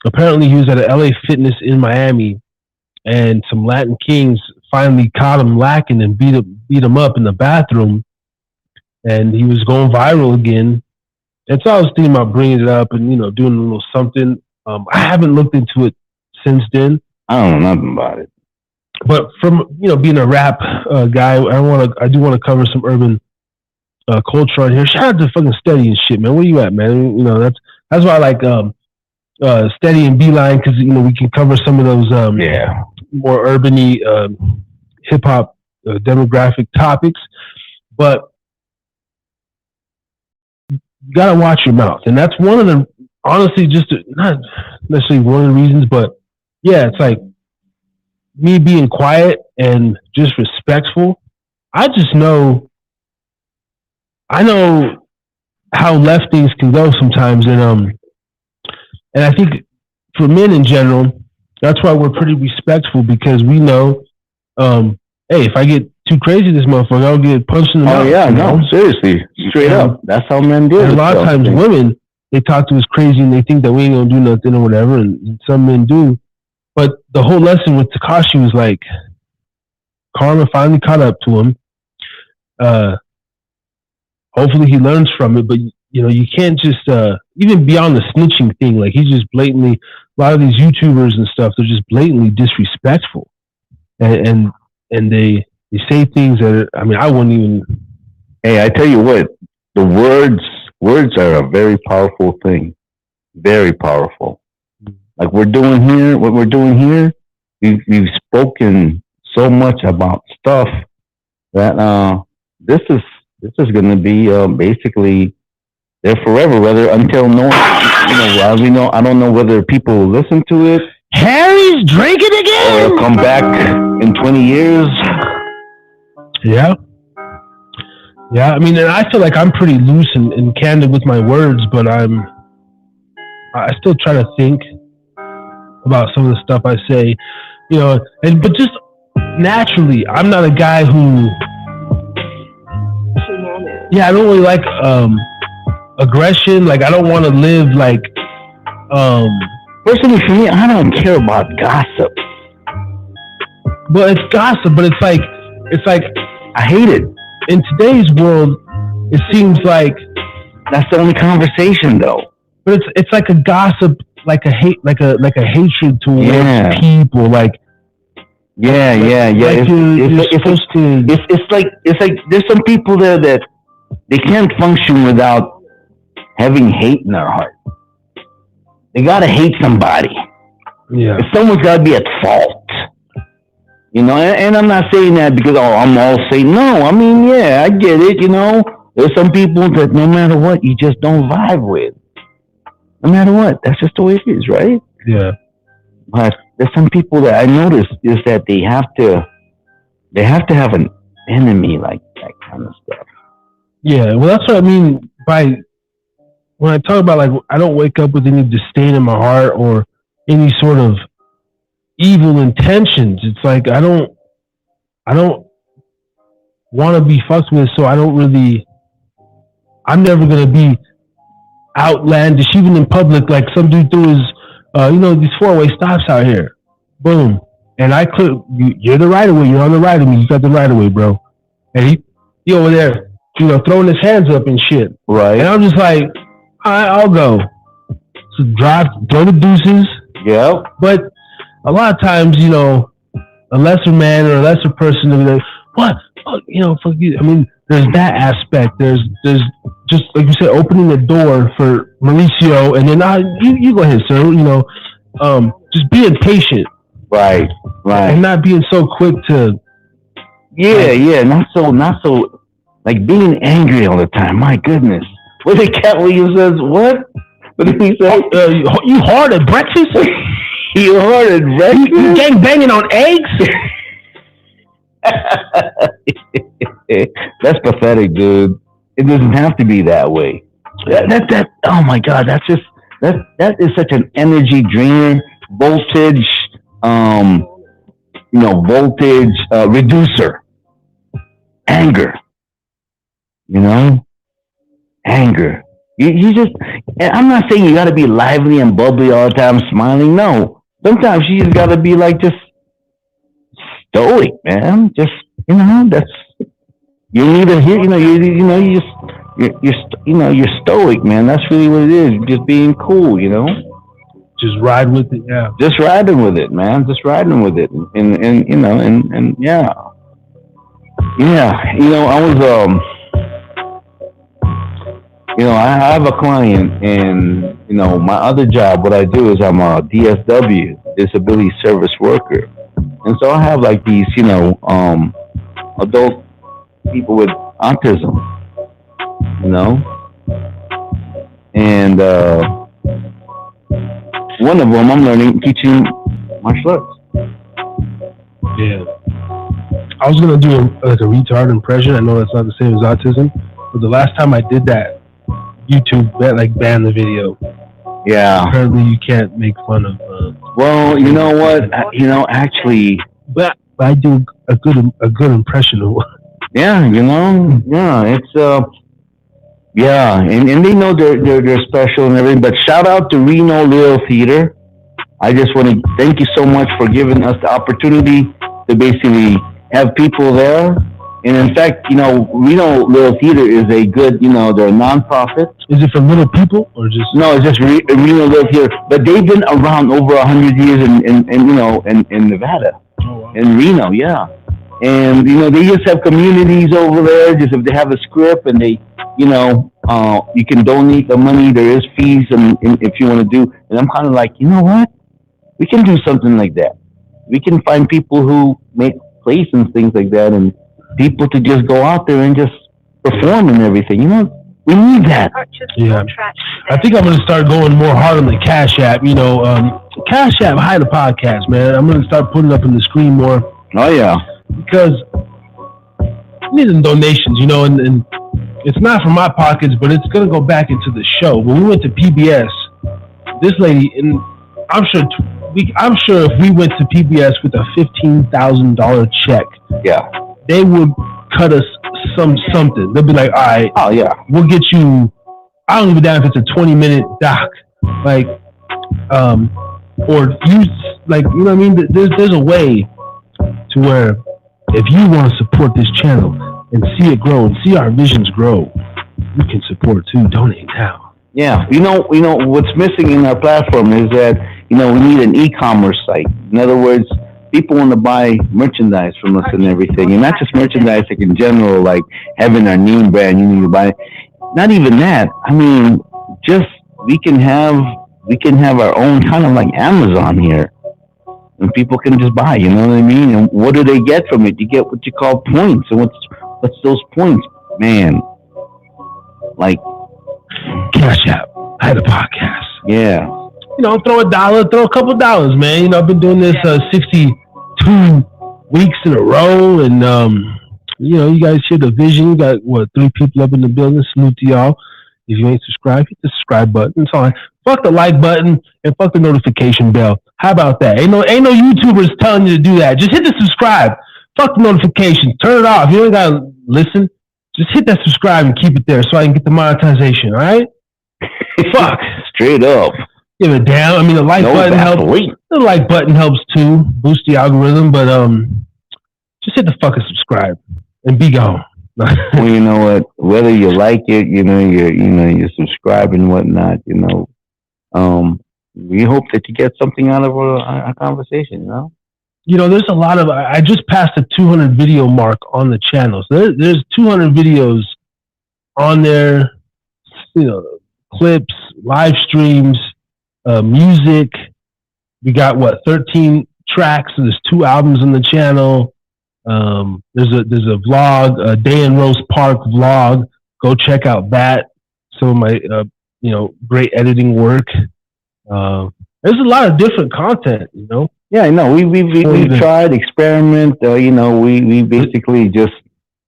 apparently he was at a LA Fitness in Miami, and some Latin Kings finally caught him lacking and beat him up in the bathroom, and he was going viral again. And so I was thinking about bringing it up and doing a little something. I haven't looked into it since then. I don't know nothing about it. But from being a rap guy, I do want to cover some urban culture on here. Shout out to fucking Steady and shit, man. Where you at, man? That's why I like Steady and Beeline, because we can cover some of those more urban-y hip hop demographic topics. But you gotta watch your mouth, and that's one of the honestly not necessarily one of the reasons, but yeah, it's like me being quiet and just respectful. I know how left things can go sometimes, and I think for men in general, that's why we're pretty respectful, because we know, hey, if I get too crazy this motherfucker, I'll get punched in the mouth. Oh yeah, no, seriously, straight up. That's how men do it. A lot of times women, they talk to us crazy and they think that we ain't gonna do nothing or whatever, and some men do. But the whole lesson with Tekashi was like, karma finally caught up to him. Hopefully he learns from it, but you can't just even beyond the snitching thing. Like, he's just blatantly, a lot of these YouTubers and stuff, they're just blatantly disrespectful, and they say things that I wouldn't even. Hey, I tell you what, the words are a very powerful thing, very powerful. Like what we're doing here, we've spoken so much about stuff that this is going to be basically there forever, whether until no one, as we know, I don't know whether people will listen to it. Harry's drinking again. Or come back in 20 years. Yeah. Yeah, I mean, and I feel like I'm pretty loose and candid with my words, but I still try to think about some of the stuff I say, you know, but just naturally, I'm not a guy who, I don't really like aggression. Like, I don't want to live like, personally for me, I don't care about gossip. Well, it's gossip, but it's like I hate it. In today's world, it seems like that's the only conversation, though. But it's like a gossip, like a hate, like a hatred towards people, like. Yeah. It's like there's some people there that they can't function without having hate in their heart. They gotta hate somebody. Yeah. Someone's gotta be at fault. You know, and I'm not saying that because I'm all saying no. I mean, yeah, I get it. You know, there's some people that no matter what, you just don't vibe with. No matter what, that's just the way it is, right? Yeah. But there's some people that I noticed is that they have to have an enemy, like that kind of stuff. Yeah, well, that's what I mean by when I talk about, like, I don't wake up with any disdain in my heart or any sort of evil intentions. It's like I don't want to be fucked with, so I'm never gonna be outlandish, even in public. Like, some dude threw his these 4-way stops out here, boom, and I click, you're the right of way, you're on the right of me, you got the right of way, bro, and he over there, you know, throwing his hands up and shit, right? And I'm just like, all right, I'll go. So drive, throw the deuces. Yeah. But a lot of times, you know, a lesser man or a lesser person will be like, what? Fuck, you know, fuck you. I mean, there's that aspect. There's just, like you said, opening the door for Mauricio, and then you go ahead, sir. You know, just being patient. Right. And not being so quick to. Yeah. Not so, like being angry all the time. My goodness. What did Cat Williams says? What did he say? You hard at breakfast? You hard at breakfast? You gang banging on eggs? That's pathetic, dude. It doesn't have to be that way. That oh my God, that is such an energy drainer, voltage, reducer. Anger. You know? Anger. You just, I'm not saying you gotta be lively and bubbly all the time, smiling. No. Sometimes you just gotta be like just stoic, man. Just, you know, that's, you need to hear, you're stoic, man. That's really what it is. Just being cool, you know. Just ride with it, yeah. Just riding with it, man. Just riding with it, and yeah. You know, I was I have a client, and you know, my other job, what I do is I'm a DSW, disability service worker, and so I have like these, adult people with autism, you know, and one of them I'm teaching martial arts. Yeah. I was gonna do a retard impression. I know that's not the same as autism, but the last time I did that, YouTube banned the video. Yeah. Apparently, you can't make fun of. Well, you know what? Actually, but I do a good impression of one. Yeah, it's yeah, and they know they're special and everything. But shout out to Reno Little Theater. I just want to thank you so much for giving us the opportunity to basically have people there. And in fact, Reno Little Theater is a good, they're a nonprofit. Is it for little people or just? No, it's just Reno Little Theater. But they've been around over 100 years in Nevada, in Reno, yeah. And they just have communities over there. Just if they have a script and they, you can donate the money. There is fees, and if you want to do. And I'm kind of like, you know what? We can do something like that. We can find people who make plays and things like that, and people to just go out there and just perform and everything. We need that. Yeah. I think I'm going to start going more hard on the Cash App. Cash App, hi the podcast, man. I'm going to start putting up in the screen more. Oh, yeah. Because need some donations, you know, and it's not from my pockets, but it's gonna go back into the show. When we went to PBS, this lady, and I'm sure if we went to PBS with a $15,000 check, they would cut us something. They'll be like, all right, oh yeah, we'll get you. I don't give a damn if it's a 20-minute doc, like, or you like, you know what I mean? There's a way to where if you want to support this channel and see it grow and see our visions grow, you can support too. Donate now. Yeah, you know what's missing in our platform is that we need an e-commerce site. In other words, people want to buy merchandise from us and everything, and not just merchandise, like in general, like having our name brand. You need to buy. Not even that. I mean, just we can have our own kind of like Amazon here, and people can just buy. You know what I mean? And what do they get from it? You get what you call points, and what's those points, man? Like Cash App. I had a podcast. Yeah. Throw a couple dollars, man. I've been doing this 62 weeks in a row, and you guys hear the vision. You got 3 people up in the building. Salute to y'all. If you ain't subscribed, hit the subscribe button. It's all right. Fuck the like button and fuck the notification bell. How about that? Ain't no YouTubers telling you to do that. Just hit the subscribe. Fuck the notifications. Turn it off. You ain't gotta listen. Just hit that subscribe and keep it there so I can get the monetization. All right? Fuck. Straight up. Give a damn. I mean, the like button helps. The like button helps too, boost the algorithm. But just hit the fucking subscribe and be gone. Well, you know what? Whether you like it, you subscribe and whatnot. We hope that you get something out of our conversation. There's a lot of. I just passed the 200 video mark on the channel. So there's 200 videos on there. Clips, live streams, music. We got 13 tracks. There's 2 albums on the channel. There's a vlog, a Day in Rose Park vlog. Go check out that. Some of my great editing work. There's a lot of different content. Yeah, I know. We tried experiment. We basically just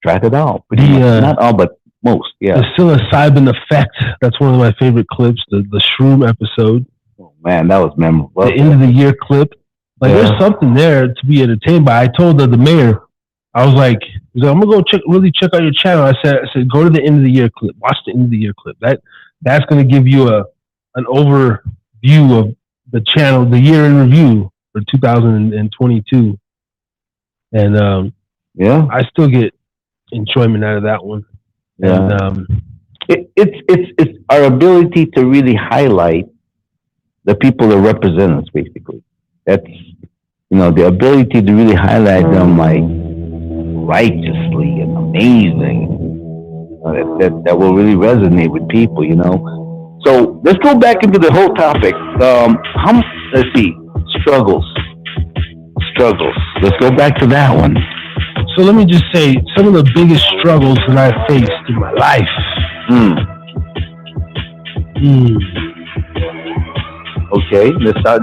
tried it out. Not all, but most. Yeah. The psilocybin effect. That's one of my favorite clips. The shroom episode. Oh man, that was memorable. The end of the year clip. There's something there to be entertained by. I told the mayor, I was like, I'm gonna go check out your channel. I said, go to the end of the year clip. Watch the end of the year clip. That's gonna give you an overview of the channel, the year in review for 2022. And I still get enjoyment out of that one. Yeah. And it's our ability to really highlight the people that represent us, basically. That's the ability to really highlight them like righteously and amazing. That will really resonate with people, So let's go back into the whole topic. Let's see, struggles. Let's go back to that one. So let me just say some of the biggest struggles that I faced in my life. Okay, let's start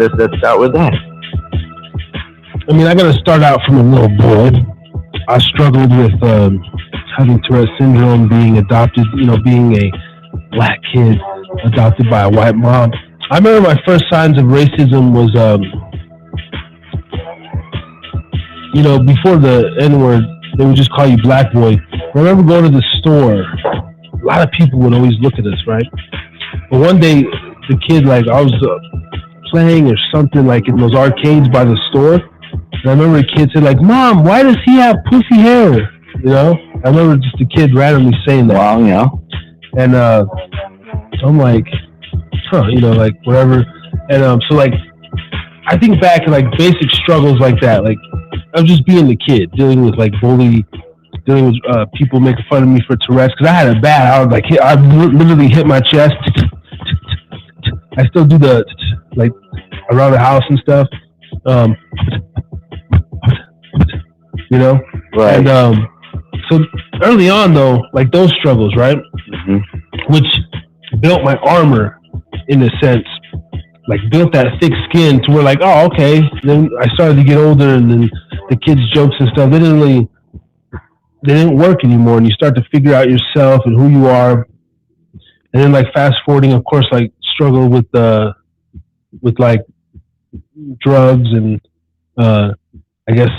with that. I mean, I got to start out from a little boy. I struggled with having Tourette syndrome, being adopted, being a black kid adopted by a white mom. I remember my first signs of racism was, before the N-word, they would just call you black boy. I remember going to the store. A lot of people would always look at us, right? But one day, the kid, I was playing or something, in those arcades by the store. And I remember a kid said, Mom, why does he have pussy hair? I remember just a kid randomly saying that. Wow, yeah. And I'm like, whatever. And so I think back to basic struggles like that, of just being the kid, dealing with bully, dealing with people making fun of me for Tourette's, because I had it bad. I was I literally hit my chest. I still do the around the house and stuff. Right. And so early on though, those struggles, right? Mm-hmm. Which built my armor in a sense, built that thick skin to where oh, okay. Then I started to get older, and then the kids' jokes and stuff, they didn't they didn't work anymore, and you start to figure out yourself and who you are. And then like fast forwarding, of course, like struggle with like drugs and I guess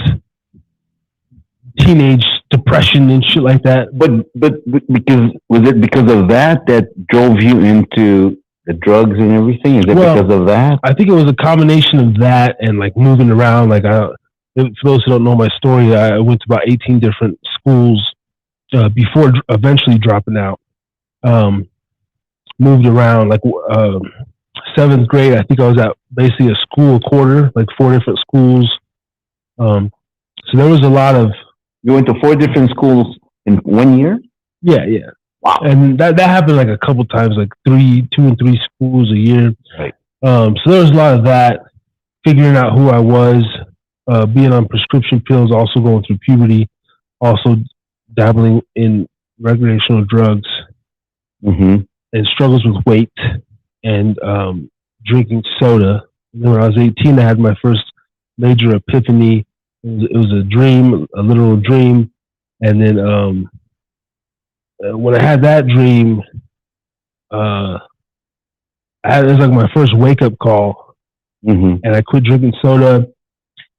teenage depression and shit like that. But was it because of that drove you into the drugs and everything? Is it because of that? I think it was a combination of that and like moving around. Like for those who don't know my story, I went to about 18 different schools before eventually dropping out. Moved around like 7th grade. I think I was at basically a school a quarter, like 4 different schools. So there was a lot of. You went to 4 different schools in 1 year? Yeah. Wow. And that happened like a couple times, like 2 and 3 schools a year. Right. So there was a lot of that, figuring out who I was, being on prescription pills, also going through puberty, also dabbling in recreational drugs, and struggles with weight and drinking soda. And then when I was 18, I had my first major epiphany. It was a dream, a literal dream. And then when I had that dream, it was like my first wake-up call. And I quit drinking soda.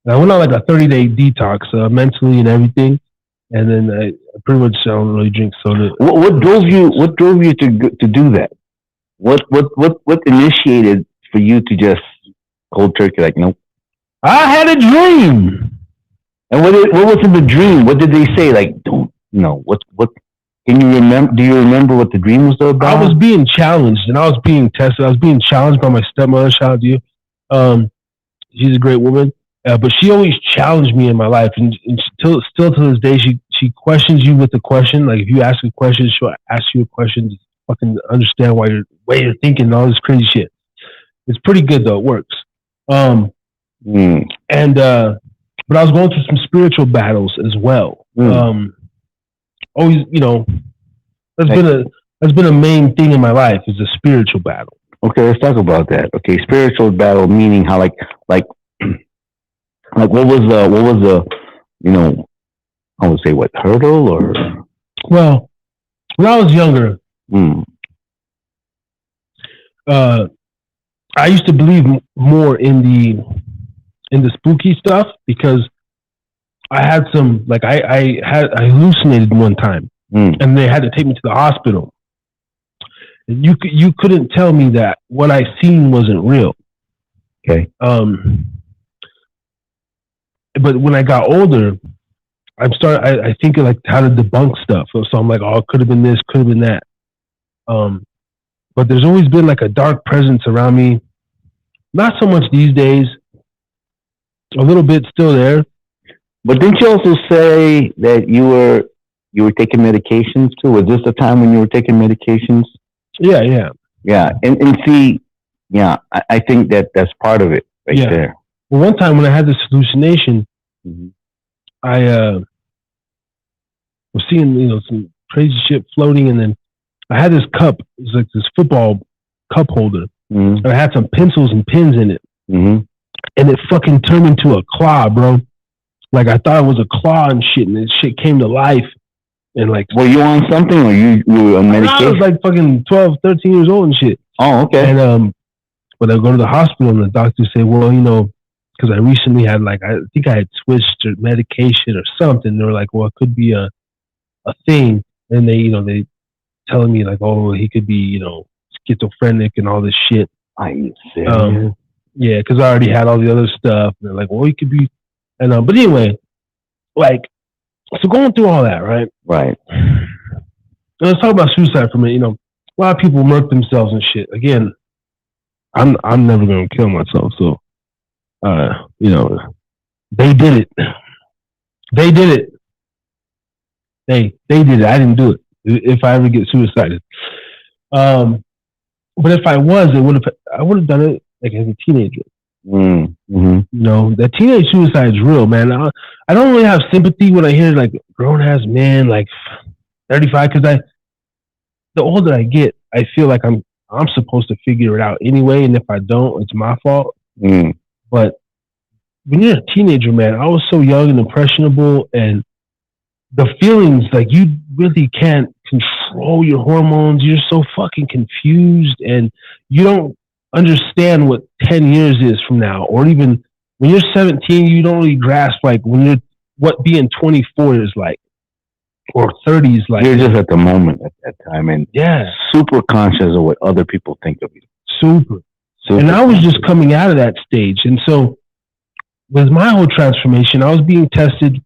And I went on like a 30-day detox mentally and everything. And then I pretty much don't really drink soda. What drove you to do that? What initiated for you to just cold turkey? Like, nope. I had a dream. And what was in the dream? What did they say? Like, don't know. What can you remember? Do you remember what the dream was about? I was being challenged and I was being tested. I was being challenged by my stepmother. Shout out to you. She's a great woman, but she always challenged me in my life, and still to this day, she questions you with a question. Like if you ask a question, she'll ask you a question to fucking understand why you're thinking and all this crazy shit. It's pretty good though. It works. But I was going through some spiritual battles as well. Always, that's been a main thing in my life is a spiritual battle. Okay, let's talk about that. Okay, spiritual battle meaning how like what was the I would say what hurdle or well when I was younger, I used to believe more in the spooky stuff because I had some like I hallucinated one time and they had to take me to the hospital. And you couldn't tell me that what I seen wasn't real. Okay. But when I got older, I think of like how to debunk stuff. So I'm like, oh, it could have been this, could have been that. But there's always been like a dark presence around me. Not so much these days. A little bit still there. But didn't you also say that you were taking medications too? Was this the time when you were taking medications? Yeah. And see, yeah, I think that's part of it right there. Well, one time when I had this hallucination, I was seeing some crazy shit floating, and then I had this cup. It was like this football cup holder, and I had some pencils and pins in it, and it fucking turned into a claw, bro. Like I thought it was a claw and shit, and this shit came to life. And like, were you on something or you were on medication? I was like fucking 12, 13 years old and shit. Oh, okay. And but I go to the hospital and the doctors say, well, because I recently had I think I had switched to medication or something. They were like, well, it could be a thing. And they telling me like, oh, he could be schizophrenic and all this shit. Are you serious? Yeah, because I already had all the other stuff. And they're like, well, he could be, and but anyway, like. So going through all that, right? Right. Let's talk about suicide for a minute. A lot of people murk themselves and shit. Again, I'm never gonna kill myself. So, they did it. They did it. They did it. I didn't do it. If I ever get suicided, but if I was, I would have done it like as a teenager. That teenage suicide is real, man. I don't really have sympathy when I hear like grown ass man like 35 because the older I get, I feel like I'm supposed to figure it out anyway, and if I don't, it's my fault. But when you're a teenager, man, I was so young and impressionable, and the feelings, like you really can't control your hormones. You're so fucking confused, and you don't understand what 10 years is from now, or even when you're 17, you don't really grasp like what being 24 is like, or 30 is like. You're just at the moment at that time, and yeah, super conscious of what other people think of you. Super. And I was just coming out of that stage, and so with my whole transformation, I was being tested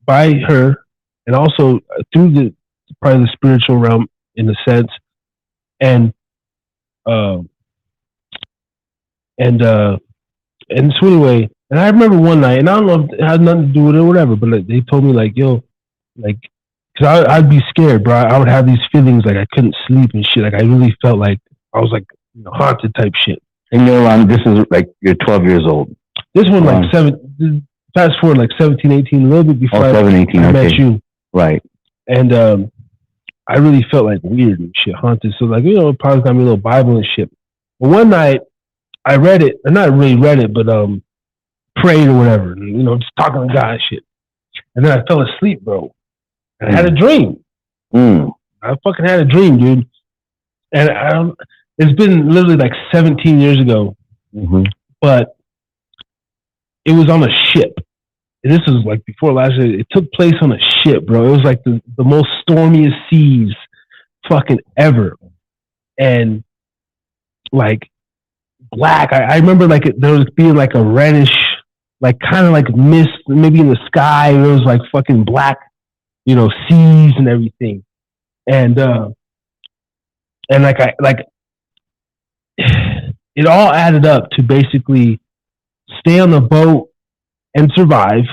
by her, and also through probably the spiritual realm in a sense, and so anyway, and I remember one night, and I don't know if it had nothing to do with it or whatever, but like, they told me like, yo, like, because I'd be scared, bro. I would have these feelings like I couldn't sleep and shit. Like I really felt like I was like haunted type shit. And you're around, this is like you're 12 years old. This one like fast forward like 17, 18, a little bit before 18, I met you. Right. And I really felt like weird and shit, haunted. So like, probably got me a little Bible and shit. But one night I read it, and not really read it, but prayed or whatever, just talking to God and shit. And then I fell asleep, bro. And I had a dream. I fucking had a dream, dude. And it's been literally like 17 years ago, but it was on a ship. And this was like before last year. It took place on a ship, bro. It was like the most stormiest seas fucking ever. And like black. I remember like there was being like a reddish, like kind of like mist, maybe in the sky. It was like fucking black, seas and everything. And it all added up to basically stay on the boat and survive,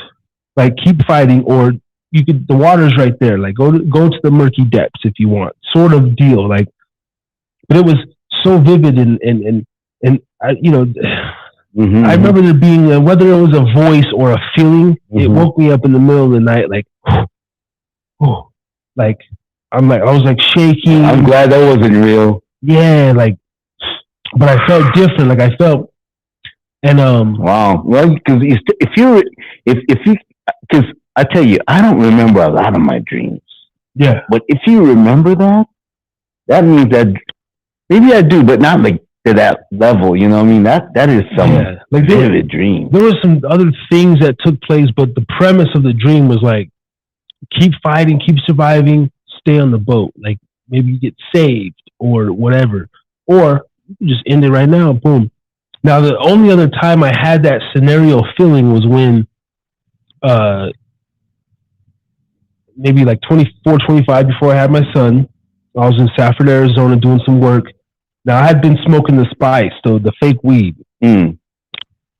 like keep fighting, or the water's right there, like go to the murky depths if you want, sort of deal. Like, but it was so vivid and I, I remember there being whether it was a voice or a feeling, it woke me up in the middle of the night, like, like I was like shaking. I'm glad that wasn't real. Yeah, like, but I felt different. Like I felt, and wow. Well, because because I tell you, I don't remember a lot of my dreams. Yeah. But if you remember that means that maybe I do, but not like to that level. You know what I mean? That is some like vivid dream. There were some other things that took place, but the premise of the dream was like, keep fighting, keep surviving, stay on the boat. Like maybe you get saved or whatever, or you can just end it right now. Boom. Now the only other time I had that scenario feeling was when, maybe like 24, 25 before I had my son. I was in Safford, Arizona doing some work. Now I had been smoking the spice, so the fake weed.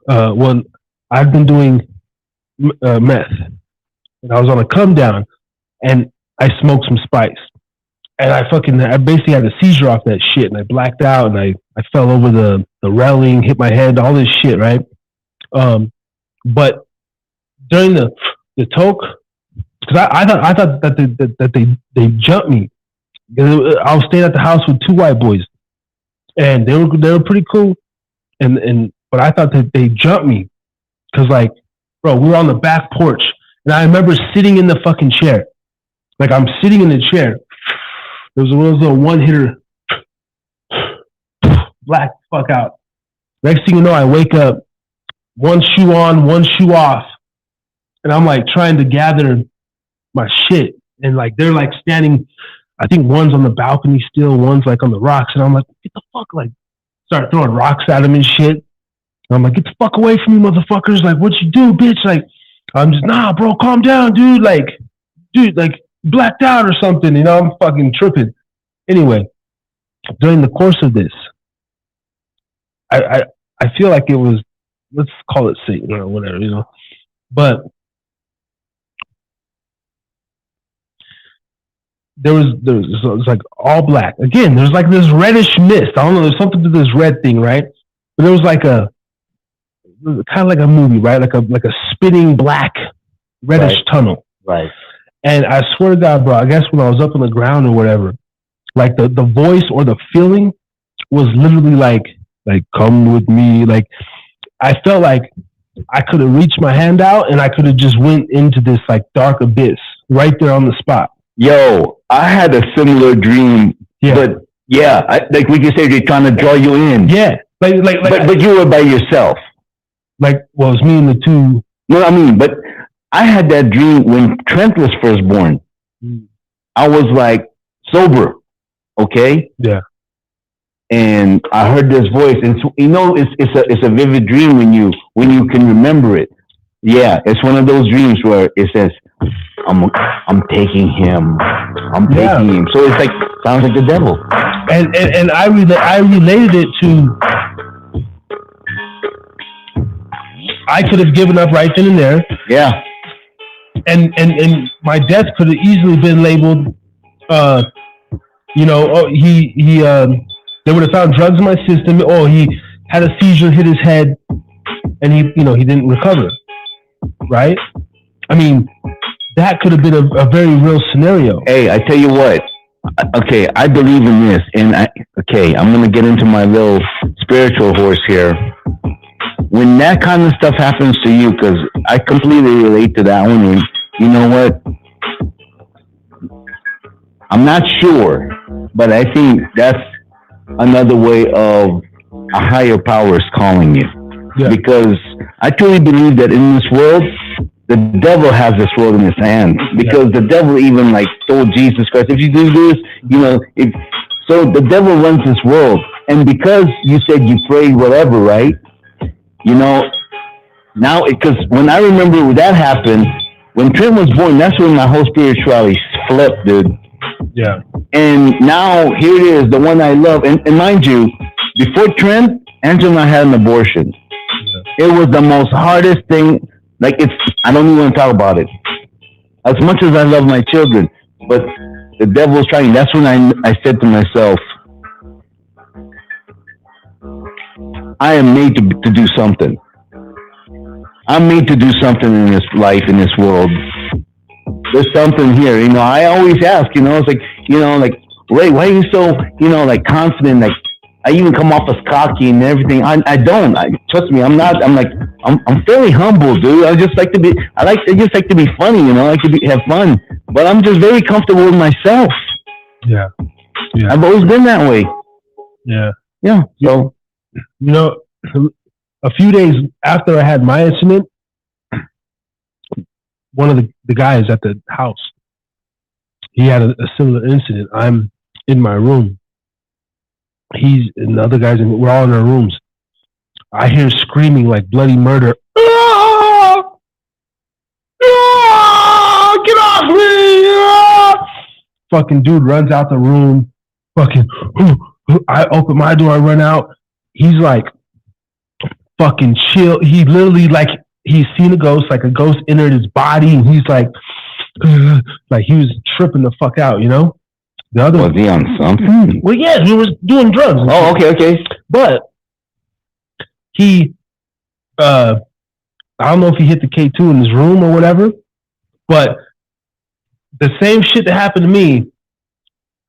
Well, I've been doing meth, and I was on a come down, and I smoked some spice, and I basically had a seizure off that shit, and I blacked out, and I fell over the railing, hit my head, all this shit, right? But during the toke, because I thought that they jumped me. I was staying at the house with two white boys, and they were pretty cool, but I thought that they jumped me, because like, bro, we were on the back porch, and I remember sitting in the fucking chair, like I'm sitting in the chair. There was a little one hitter, black fuck out. Next thing you know, I wake up, one shoe on, one shoe off, and I'm like trying to gather my shit, and like they're like standing. I think one's on the balcony still, one's like on the rocks, and I'm like, get the fuck, like start throwing rocks at him and shit. And I'm like, get the fuck away from me, motherfuckers! Like, what you do, bitch? Like, I'm just bro, calm down, dude. Like, blacked out or something. I'm fucking tripping. Anyway, during the course of this, I feel like it was, let's call it Satan or whatever, but it was like all black. Again, there's like this reddish mist. I don't know, there's something to this red thing, right? But there was like kind of like a movie, right? Like a spinning black reddish tunnel. Right. And I swear to God, bro, I guess when I was up on the ground or whatever, like the voice or the feeling was literally like come with me. Like I felt like I could have reached my hand out and I could have just went into this like dark abyss right there on the spot. Yo, I had a similar dream, Yeah. but like we can say, they're trying to draw you in. Yeah, But you were by yourself. Well, it's me and the two. No, I mean, but I had that dream when Trent was first born. I was like sober, okay? Yeah. And I heard this voice, and it's a vivid dream when you can remember it. Yeah, it's one of those dreams where it says, I'm taking him. I'm taking him. So it's like, sounds like the devil. And I related it to, I could have given up right then and there. Yeah. And my death could have easily been labeled, they would have found drugs in my system. Oh, he had a seizure, hit his head, and he didn't recover. Right? I mean, that could have been a very real scenario. Hey, I tell you what. Okay, I believe in this, and I'm gonna get into my little spiritual horse here. When that kind of stuff happens to you, because I completely relate to that one. And you know what? I'm not sure, but I think that's another way of a higher power is calling you. Yeah. Because I truly believe that in this world, the devil has this world in his hands. Because the devil even told Jesus Christ, if you do this, so the devil runs this world. And because you said you prayed whatever, right? Now, because when I remember when that happened, when Trent was born, that's when my whole spirituality flipped, dude. Yeah. And now here it is, the one I love. And mind you, before Trent, Angela and I had an abortion. Yeah. It was the most hardest thing. I don't even want to talk about it. As much as I love my children, but the devil's trying. That's when I said to myself, I am made to do something. I'm made to do something in this life, in this world. There's something here. I always ask, it's Ray, why are you so, confident? I even come off as cocky and everything. I don't. Trust me, I'm not. I'm fairly humble, dude. I just like to be funny, I like to have fun. But I'm just very comfortable with myself. Yeah. I've always been that way. Yeah. Yeah. So, a few days after I had my incident, one of the guys at the house, he had a similar incident. I'm in my room. He's and the other guys, we're all in our rooms. I hear screaming like bloody murder. Ah! Ah! Get off me! Ah! Fucking dude runs out the room. Fucking, I open my door, I run out. He's like, fucking chill. He literally he's seen a ghost, a ghost entered his body, and he's like he was tripping the fuck out, The other was he on something? Well, yeah, he was doing drugs. Oh, okay. But he, I don't know if he hit the K2 in his room or whatever, but the same shit that happened to me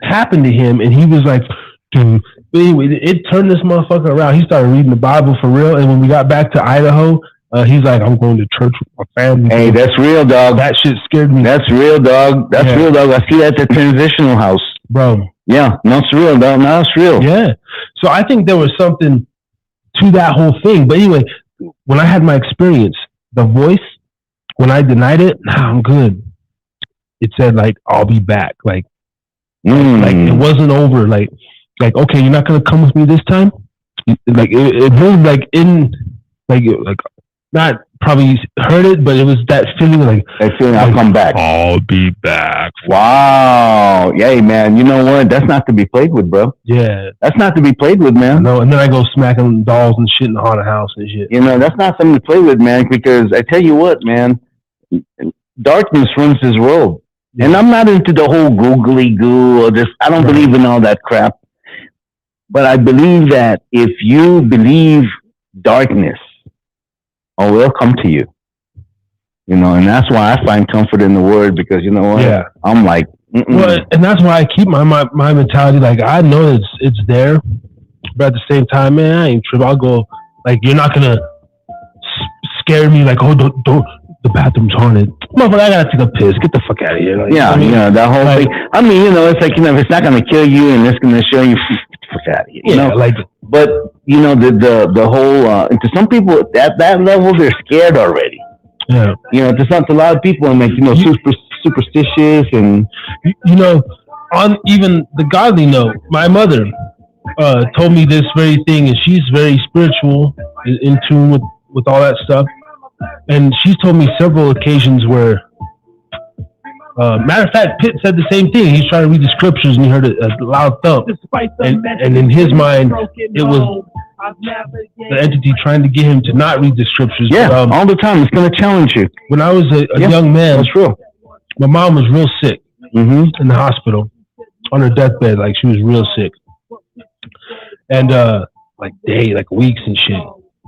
happened to him, and he was like, dude. But anyway, it turned this motherfucker around. He started reading the Bible for real, and when we got back to Idaho, he's like, I'm going to church with my family. Hey, that's real, dog. That shit scared me. That's real, dog. That's real, dog. I see that at the transitional house. Bro. Yeah, no, it's real, dog. No, it's real. Yeah. So I think there was something to that whole thing. But anyway, when I had my experience, the voice, when I denied it, I'm good. It said, I'll be back. It wasn't over. Okay, you're not going to come with me this time? It moved not probably heard it, but it was that feeling I'll come back. I'll be back. Wow. Yay, man. You know what? That's not to be played with, bro. Yeah. That's not to be played with, man. No, and then I go smacking dolls and shit in the haunted house and shit. That's not something to play with, man, because I tell you what, man, darkness runs this world. Yeah. And I'm not into the whole googly goo or I don't believe in all that crap. But I believe that if you believe darkness, it'll come to you. And that's why I find comfort in the word, because you know what? Yeah. I'm like, well, and that's why I keep my mentality, I know it's there, but at the same time, man, I ain't tripping. I'll go, you're not gonna scare me, don't, the bathroom's haunted. Motherfucker, I gotta take a piss. Get the fuck out of here. Like, Yeah, I mean, that whole like, thing. I mean, it's like, if it's not going to kill you and it's going to show you, get the fuck out of here. yeah, like, But, the whole, to some people, at that level, they're scared already. yeah. To a lot of people, and like, superstitious and... On even the godly note, my mother told me this very thing, and she's very spiritual, in tune with all that stuff. And she's told me several occasions where, matter of fact, Pitt said the same thing. He's trying to read the scriptures and he heard a loud thump. And in his mind, it was the entity trying to get him to not read the scriptures. Yeah, all the time. It's going to challenge you. When I was a young man, that's true. My mom was real sick in the hospital on her deathbed. Like, she was real sick. And like weeks and shit.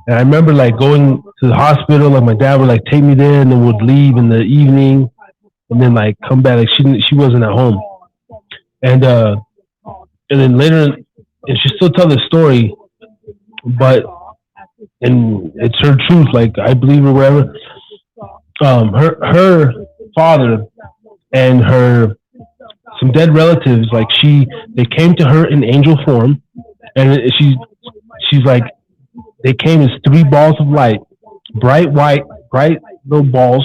And I remember like going to the hospital, like my dad would like take me there and then would leave in the evening and then like come back. Like she wasn't at home. And then later, and she still tell the story, and it's her truth, like I believe or whatever. Her father and some dead relatives, like they came to her in angel form, and she's like, they came as 3 balls of light, bright white, bright little balls,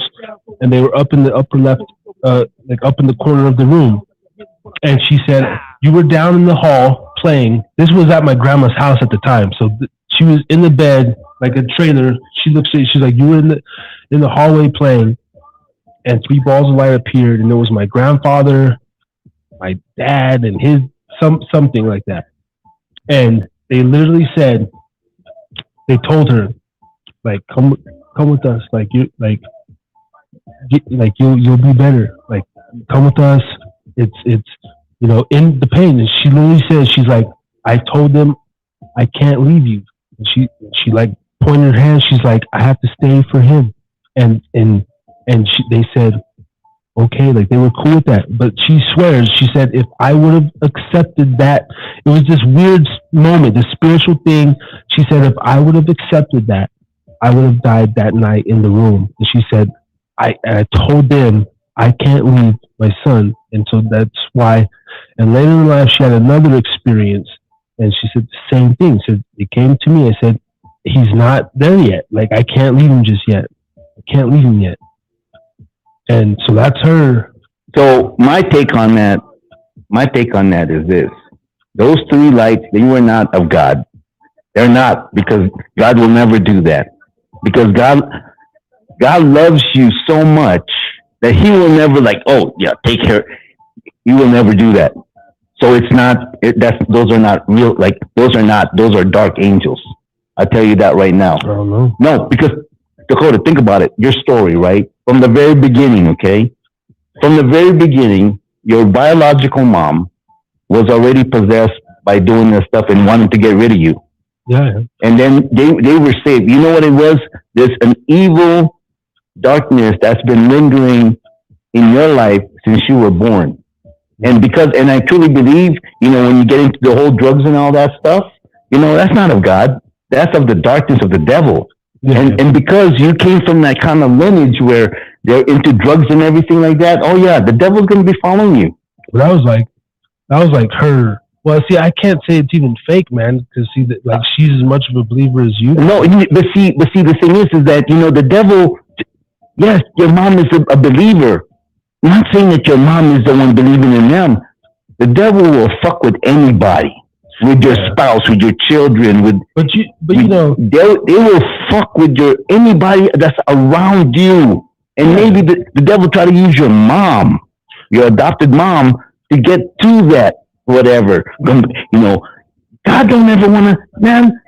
and they were up in the upper left, like up in the corner of the room. And she said, you were down in the hall playing. This was at my grandma's house at the time. So she was in the bed, like a trailer. She looks at, she's like, you were in the hallway playing, and 3 balls of light appeared, and it was my grandfather, my dad, and his something like that. And they literally said, they told her, like, come with us, like you'll be better, like come with us. It's in the pain. And she literally says, she's like, I told them I can't leave you. And she like pointed her hand. She's like, I have to stay for him. And they said, okay, like they were cool with that. But she swears, she said, if I would have accepted that, it was this weird moment, this spiritual thing. She said, if I would have accepted that, I would have died that night in the room. And she said, I told them I can't leave my son. And so that's why. And later in life, she had another experience, and she said the same thing. So it came to me. I said, he's not there yet. Like, I can't leave him just yet. I can't leave him yet. And so that's her. So my take on that is this: those 3 lights, they were not of God. They're not, because God will never do that. Because God loves you so much that He will never take care. He will never do that. So it's not. Those are not real. Like those are dark angels. I tell you that right now. I don't know. No, because Dakota, think about it. Your story, right? From the very beginning, okay? From the very beginning, your biological mom was already possessed by doing this stuff and wanted to get rid of you. Yeah. And then they were saved. You know what it was? There's an evil darkness that's been lingering in your life since you were born. And I truly believe, when you get into the whole drugs and all that stuff, that's not of God. That's of the darkness of the devil. Yeah. And because you came from that kind of lineage where they're into drugs and everything like that, oh yeah, the devil's going to be following you. But that was like her. Well, see, I can't say it's even fake, man, because she's as much of a believer as you. No, but see, the thing is that the devil. Yes, your mom is a believer. I'm not saying that your mom is the one believing in them. The devil will fuck with anybody. With your spouse, with your children, they will fuck with anybody that's around you, and maybe the devil try to use your mom, your adopted mom, to get to that whatever. God don't ever want to. Man,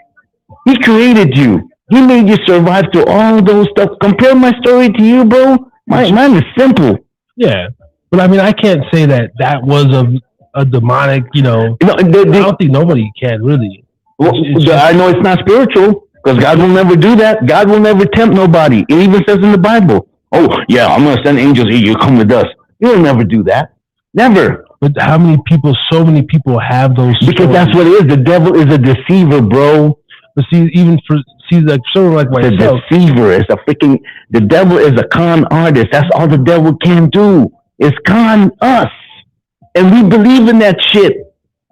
He created you. He made you survive through all those stuff. Compare my story to you, bro. Mine is simple. Yeah, but I mean, I can't say that was a demonic, I don't think nobody can really. I know it's not spiritual, because God will never do that. God will never tempt nobody. It even says in the Bible, oh yeah, I'm going to send angels here, you come with us. He'll never do that. Never. But so many people have those because stories. That's what it is. The devil is a deceiver, bro. But see, even for see, like someone like The myself. deceiver is the devil is a con artist. That's all the devil can do is con us. And we believe in that shit.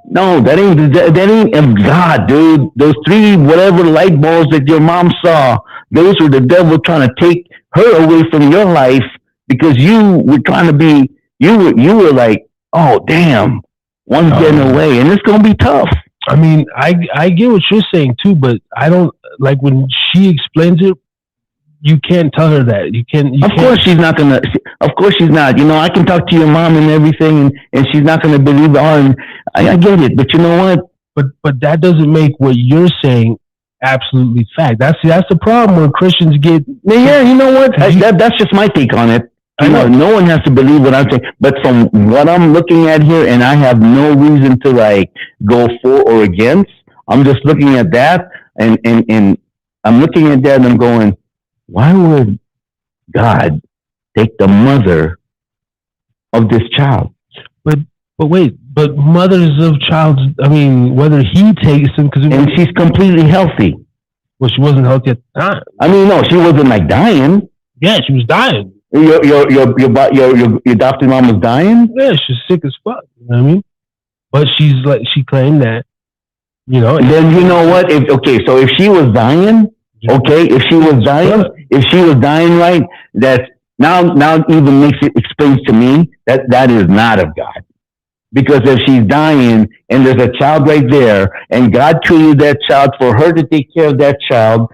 No, that ain't of God, dude. Those 3 whatever light bulbs that your mom saw, those were the devil trying to take her away from your life because you were trying to be, you were like, oh damn, one's getting away, and it's gonna be tough. I mean, I get what you're saying too, but I don't like when she explains it. You can't tell her that. You can't. Of course she's not gonna. Of course she's not. You know, I can talk to your mom and everything, and she's not gonna believe it. And I get it, but you know what? But that doesn't make what you're saying absolutely fact. That's the problem where Christians get. Yeah, you know what? That's just my take on it. You know, no one has to believe what I'm saying. But from what I'm looking at here, and I have no reason to like go for or against. I'm just looking at that, and I'm looking at that, and I'm going, why would God take the mother of this child? But wait, but mothers of child. I mean, whether he takes them and she's completely healthy. Well, she wasn't healthy at the time. I mean, no, she wasn't like dying. Yeah, she was dying. Your adopted mom was dying? Yeah, she's sick as fuck. You know what I mean? But she claimed that, you know. And then you know what? So if she was dying, okay, if she was dying, right, that now even explains to me that is not of God. Because if she's dying and there's a child right there and God created that child for her to take care of that child,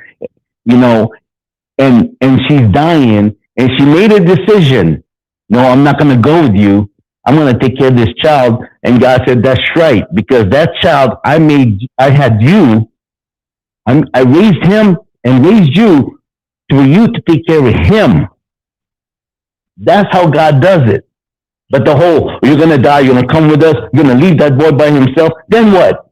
you know, and she's dying, and she made a decision. No, I'm not going to go with you. I'm going to take care of this child. And God said, that's right. Because that child, I had you. I raised him and raised you for you to take care of him. That's how God does it. But the whole, you're going to die, you're going to come with us, you're going to leave that boy by himself. Then what?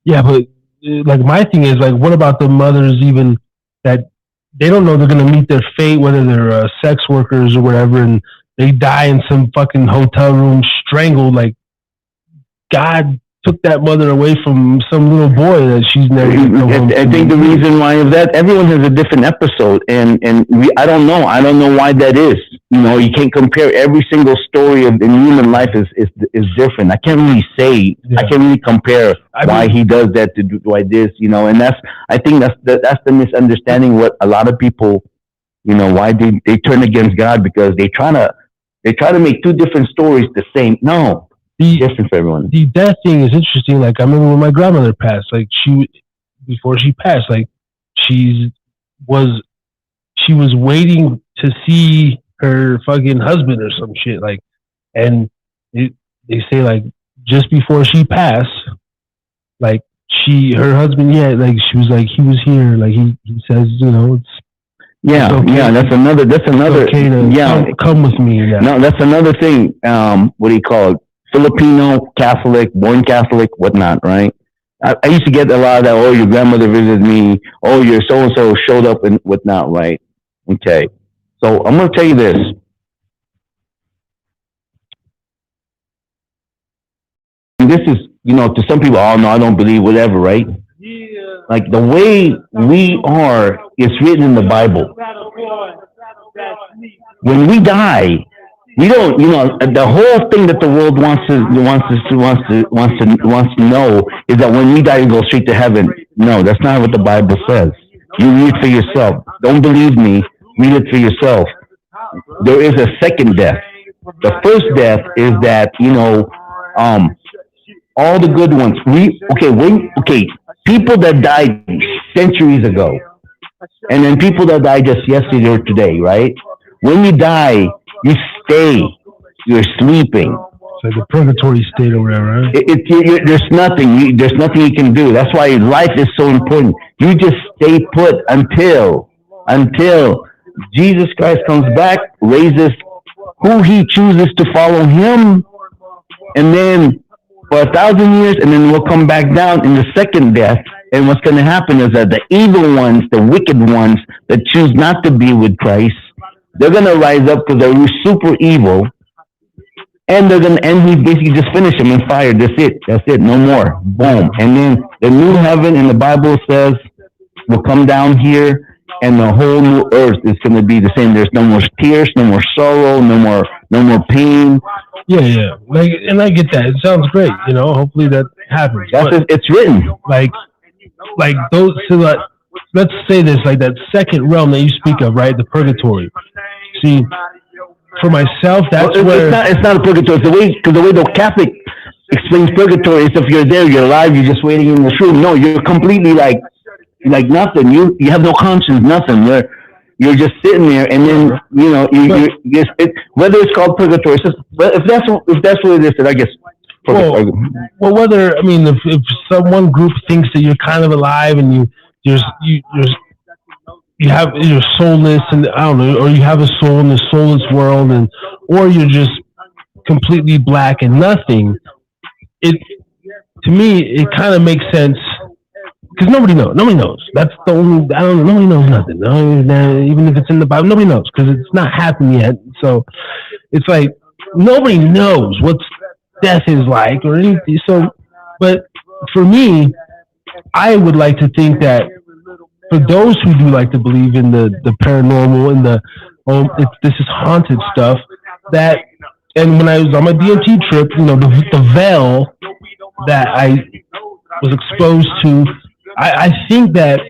Yeah, but like my thing is like, what about the mothers even that they don't know they're going to meet their fate, whether they're sex workers or whatever, and they die in some fucking hotel room strangled. Like, God took that mother away from some little boy that she's never going to come home. I think the reason why is that everyone has a different episode, and I don't know why that is. You know, you can't compare every single story in human life is different. I can't really say, I can't really compare why he does that to why this, you know, and I think that's the misunderstanding what a lot of people, you know, why they turn against God, because they try to make 2 different stories the same. No. Different for everyone. The death thing is interesting. Like, I remember when my grandmother passed, like before she passed, like she was waiting to see her fucking husband or some shit. Like, and they say like just before she passed, like her husband, like she was like, he was here. Like he says, you know, it's okay. That's another, okay to come with me. Yeah. No, that's another thing. What do you call it? Filipino, Catholic, born Catholic, whatnot, right? I used to get a lot of that, oh, your grandmother visited me, oh, your so-and-so showed up and whatnot, right? Okay. So I'm going to tell you this. And this is, you know, to some people, oh, no, I don't believe, whatever, right? Yeah. Like the way we are is written in the Bible. When we die, we don't, you know, the whole thing that the world wants to know is that when we die, you go straight to heaven. No, that's not what the Bible says. You read it for yourself. Don't believe me. Read it for yourself. There is a second death. The first death is that, you know, all the good ones. People that died centuries ago, and then people that died just yesterday or today, right? When you die, you stay. You're sleeping. It's like a purgatory state or whatever, right? There's nothing. There's nothing you can do. That's why life is so important. You just stay put until Jesus Christ comes back, raises who he chooses to follow him, and then for 1,000 years, and then we'll come back down in the second death. And what's going to happen is that the evil ones, the wicked ones that choose not to be with Christ, they're going to rise up because they're super evil, and he basically just finish them in fire. That's it. No more. Boom. And then the new heaven in the Bible says will come down here, and the whole new earth is going to be the same. There's no more tears, no more sorrow, no more pain. Yeah. Like, and I get that. It sounds great. Hopefully that happens. It's written. Like those. So like, let's say this, like that second realm that you speak of, right? The purgatory. See, for myself, that's where it's not a purgatory. Because the way the Catholic explains purgatory is if you're there, you're alive, you're just waiting in this room. No, you're completely like nothing. You have no conscience, nothing. You're just sitting there, and then you just whether it's called purgatory. It's just, if that's what it is, then I guess. Well, whether if one group thinks that you're kind of alive and you're soulless, and I don't know, or you have a soul in the soulless world, or you're just completely black and nothing. To me, it kind of makes sense because nobody knows. That's the only. I don't know. Nobody knows nothing. Even if it's in the Bible, nobody knows because it's not happened yet. So it's like nobody knows what death is like or anything. So, but for me, I would like to think that for those who do like to believe in the paranormal and this is haunted stuff, that, and when I was on my DMT trip, the veil that I was exposed to, I think that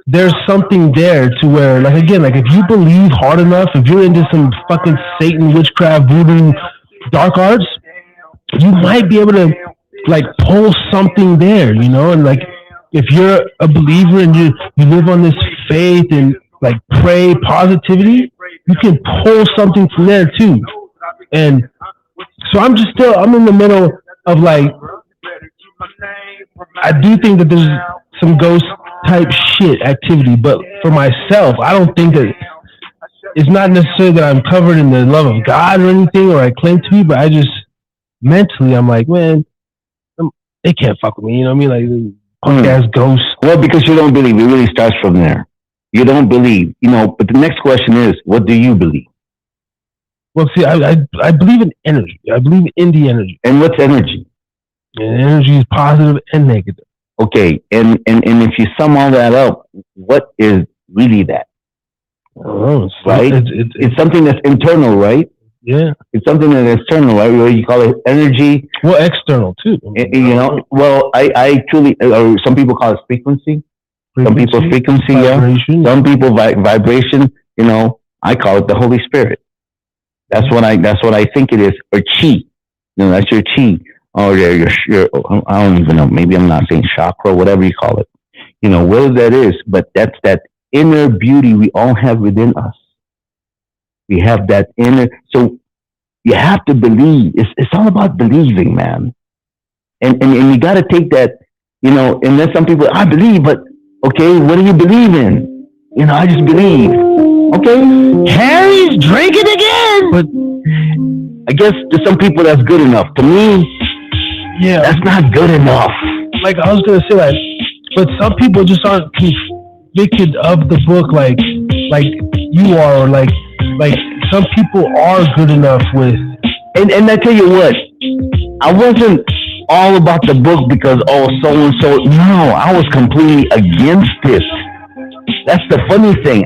there's something there to where, like, again, like if you believe hard enough, if you're into some fucking Satan, witchcraft, voodoo, dark arts, you might be able to like pull something there, and like if you're a believer and you live on this faith and like pray positivity, you can pull something from there too. And so I'm in the middle of like, I do think that there's some ghost type shit activity, but for myself, I don't think that it's not necessarily that I'm covered in the love of God or anything, or I claim to be, but I just mentally, I'm like, man, they can't fuck with me. You know what I mean? Like, punk-ass ghosts. Well, because you don't believe. It really starts from there. You don't believe. But the next question is, what do you believe? Well, see, I believe in energy. I believe in the energy. And what's energy? And energy is positive and negative. Okay, and if you sum all that up, what is really that? Oh, right? It's something that's internal, right? Yeah. It's something that's external, right? What you call it energy. Well, external too. Well, I truly, or some people call it frequency. Some people frequency, vibration. Yeah. Some people vibration. I call it the Holy Spirit. That's what I think it is, or chi. That's your chi, or your I don't even know. Maybe I'm not saying chakra, whatever you call it. Whatever that is, but that's that inner beauty we all have within us. We have that inner, so you have to believe. It's all about believing, man. And you got to take that, and then some people, I believe, but okay, what do you believe in? I just believe. Okay. Harry's drinking again. But I guess to some people that's good enough. To me, yeah, that's not good enough. Like I was going to say, like, but some people just aren't convicted of the book like you are, or like some people are good enough with. And I tell you what, I wasn't all about the book because so and so. No, I was completely against it. That's the funny thing.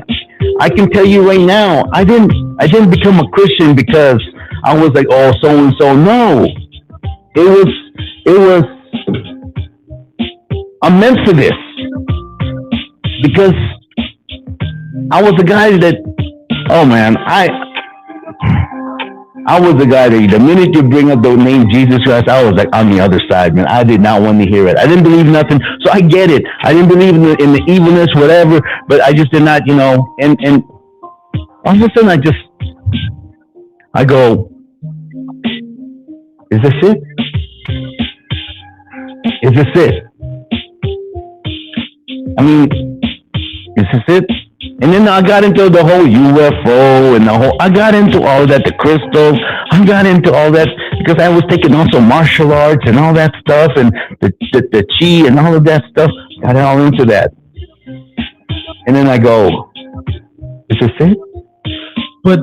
I can tell you right now, I didn't become a Christian because I was like, so and so. No, it was. I'm meant for this because I was a guy that. Oh man, I was the guy that the minute you bring up the name Jesus Christ, I was like on the other side, man. I did not want to hear it. I didn't believe nothing, so I get it. I didn't believe in the evilness, whatever, but I just did not, and all of a sudden I go, is this it? Is this it? I mean, is this it? And then I got into the whole UFO and I got into all that, the crystals. I got into all that because I was taking also martial arts and all that stuff and the chi and all of that stuff. Got all into that. And then I go, is this it? But,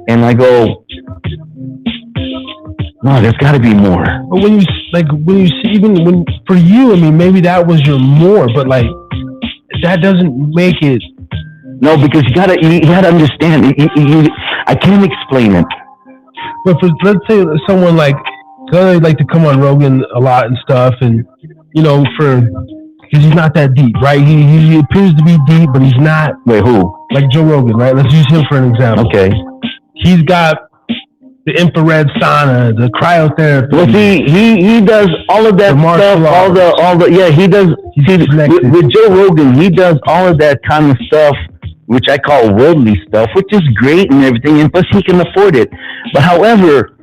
and I go, no, there's got to be more. But when you see, even for you, I mean, maybe that was your more, but like, that doesn't make it. No, because you gotta understand. I can't explain it. But for, let's say someone like, I like to come on Rogan a lot and stuff, and because he's not that deep, right? He appears to be deep, but he's not. Wait, who? Like Joe Rogan, right? Let's use him for an example. Okay. He's got the infrared sauna, the cryotherapy. Well, see, he does all of that stuff. All the he does. See, with Joe Rogan, he does all of that kind of stuff, which I call worldly stuff, which is great and everything, and plus he can afford it. But however,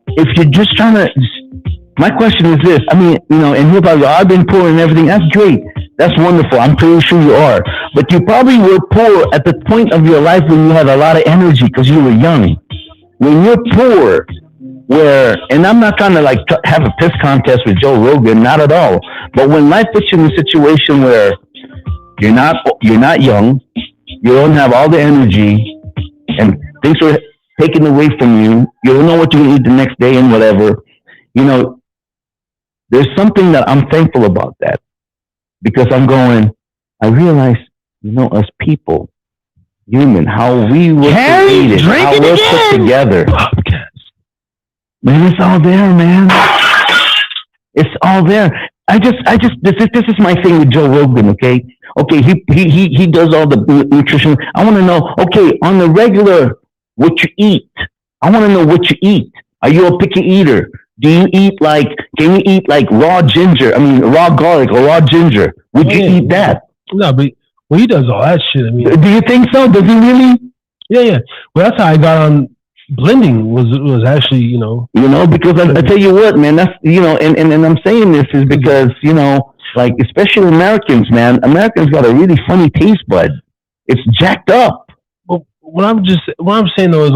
if you're just trying to, my question is this: I mean, and he'll probably, I've been poor and everything. That's great. That's wonderful. I'm pretty sure you are. But you probably were poor at the point of your life when you had a lot of energy because you were young. When you're poor, and I'm not trying to like have a piss contest with Joe Rogan, not at all. But when life puts you in a situation where you're not young, you don't have all the energy, and things are taken away from you, you don't know what you're going to eat the next day and whatever, there's something that I'm thankful about that. Because I realize, us people, human, how we were created, how we're put together. Pubcast. Man, it's all there, man. It's all there. This is my thing with Joe Rogan, okay? Okay, he does all the nutrition. I want to know, okay, on the regular, what you eat. I want to know what you eat. Are you a picky eater? Do you eat can you eat raw ginger? I mean, raw garlic or raw ginger? Would you eat that? No, but he does all that shit. I mean, do you think so? Does he really? Yeah. Well, that's how I got on blending. Was actually, because I tell you what, man. That's and I'm saying this is because especially Americans, man. Americans got a really funny taste bud. It's jacked up. Well, what I'm saying though is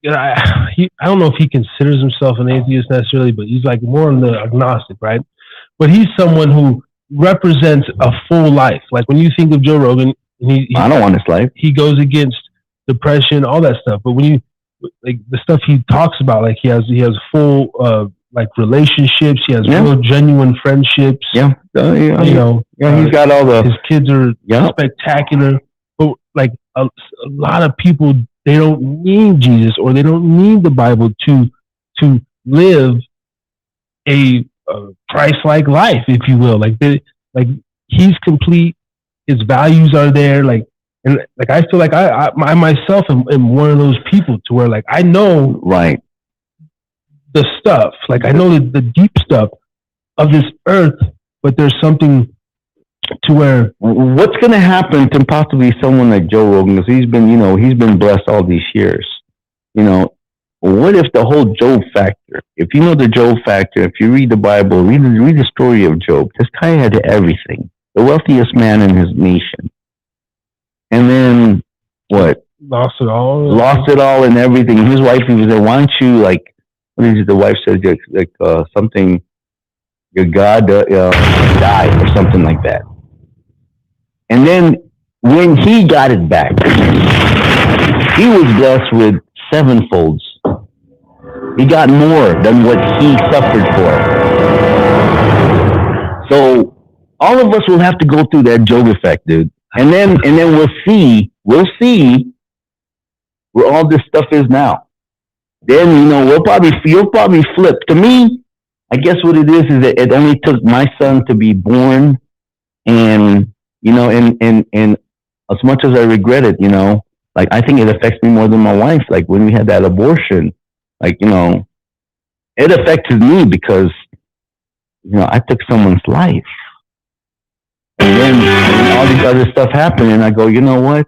I don't know if he considers himself an atheist necessarily, but he's more on the agnostic, right? But he's someone who represents a full life. Like when you think of Joe Rogan, I don't want his life. He goes against depression, all that stuff. But when you the stuff he talks about, he has full relationships. He has real genuine friendships. Yeah, he's got all the. His kids are spectacular. But a lot of people, they don't need Jesus or they don't need the Bible to live a Christ-like life, if you will. He's complete. His values are there. I feel like I myself am one of those people to where I know the stuff. I know the deep stuff of this earth, but there's something to where what's going to happen to possibly someone like Joe Rogan, because he's been blessed all these years. What if the whole Job factor? If you know the Job factor, if you read the Bible, read the story of Job. This guy had everything, the wealthiest man in his nation, and then what? Lost it all. Lost it all and everything. His wife, he was there. Why don't you what is it? The wife said something. Your God died or something like that. And then when he got it back, he was blessed with sevenfolds. He got more than what he suffered for. So all of us will have to go through that Job effect, dude. And then we'll see where all this stuff is now. Then you'll probably flip. To me, I guess what it is that it only took my son to be born, and and as much as I regret it, I think it affects me more than my wife. When we had that abortion, it affected me because I took someone's life, and then all these other stuff happened, and I go, you know what?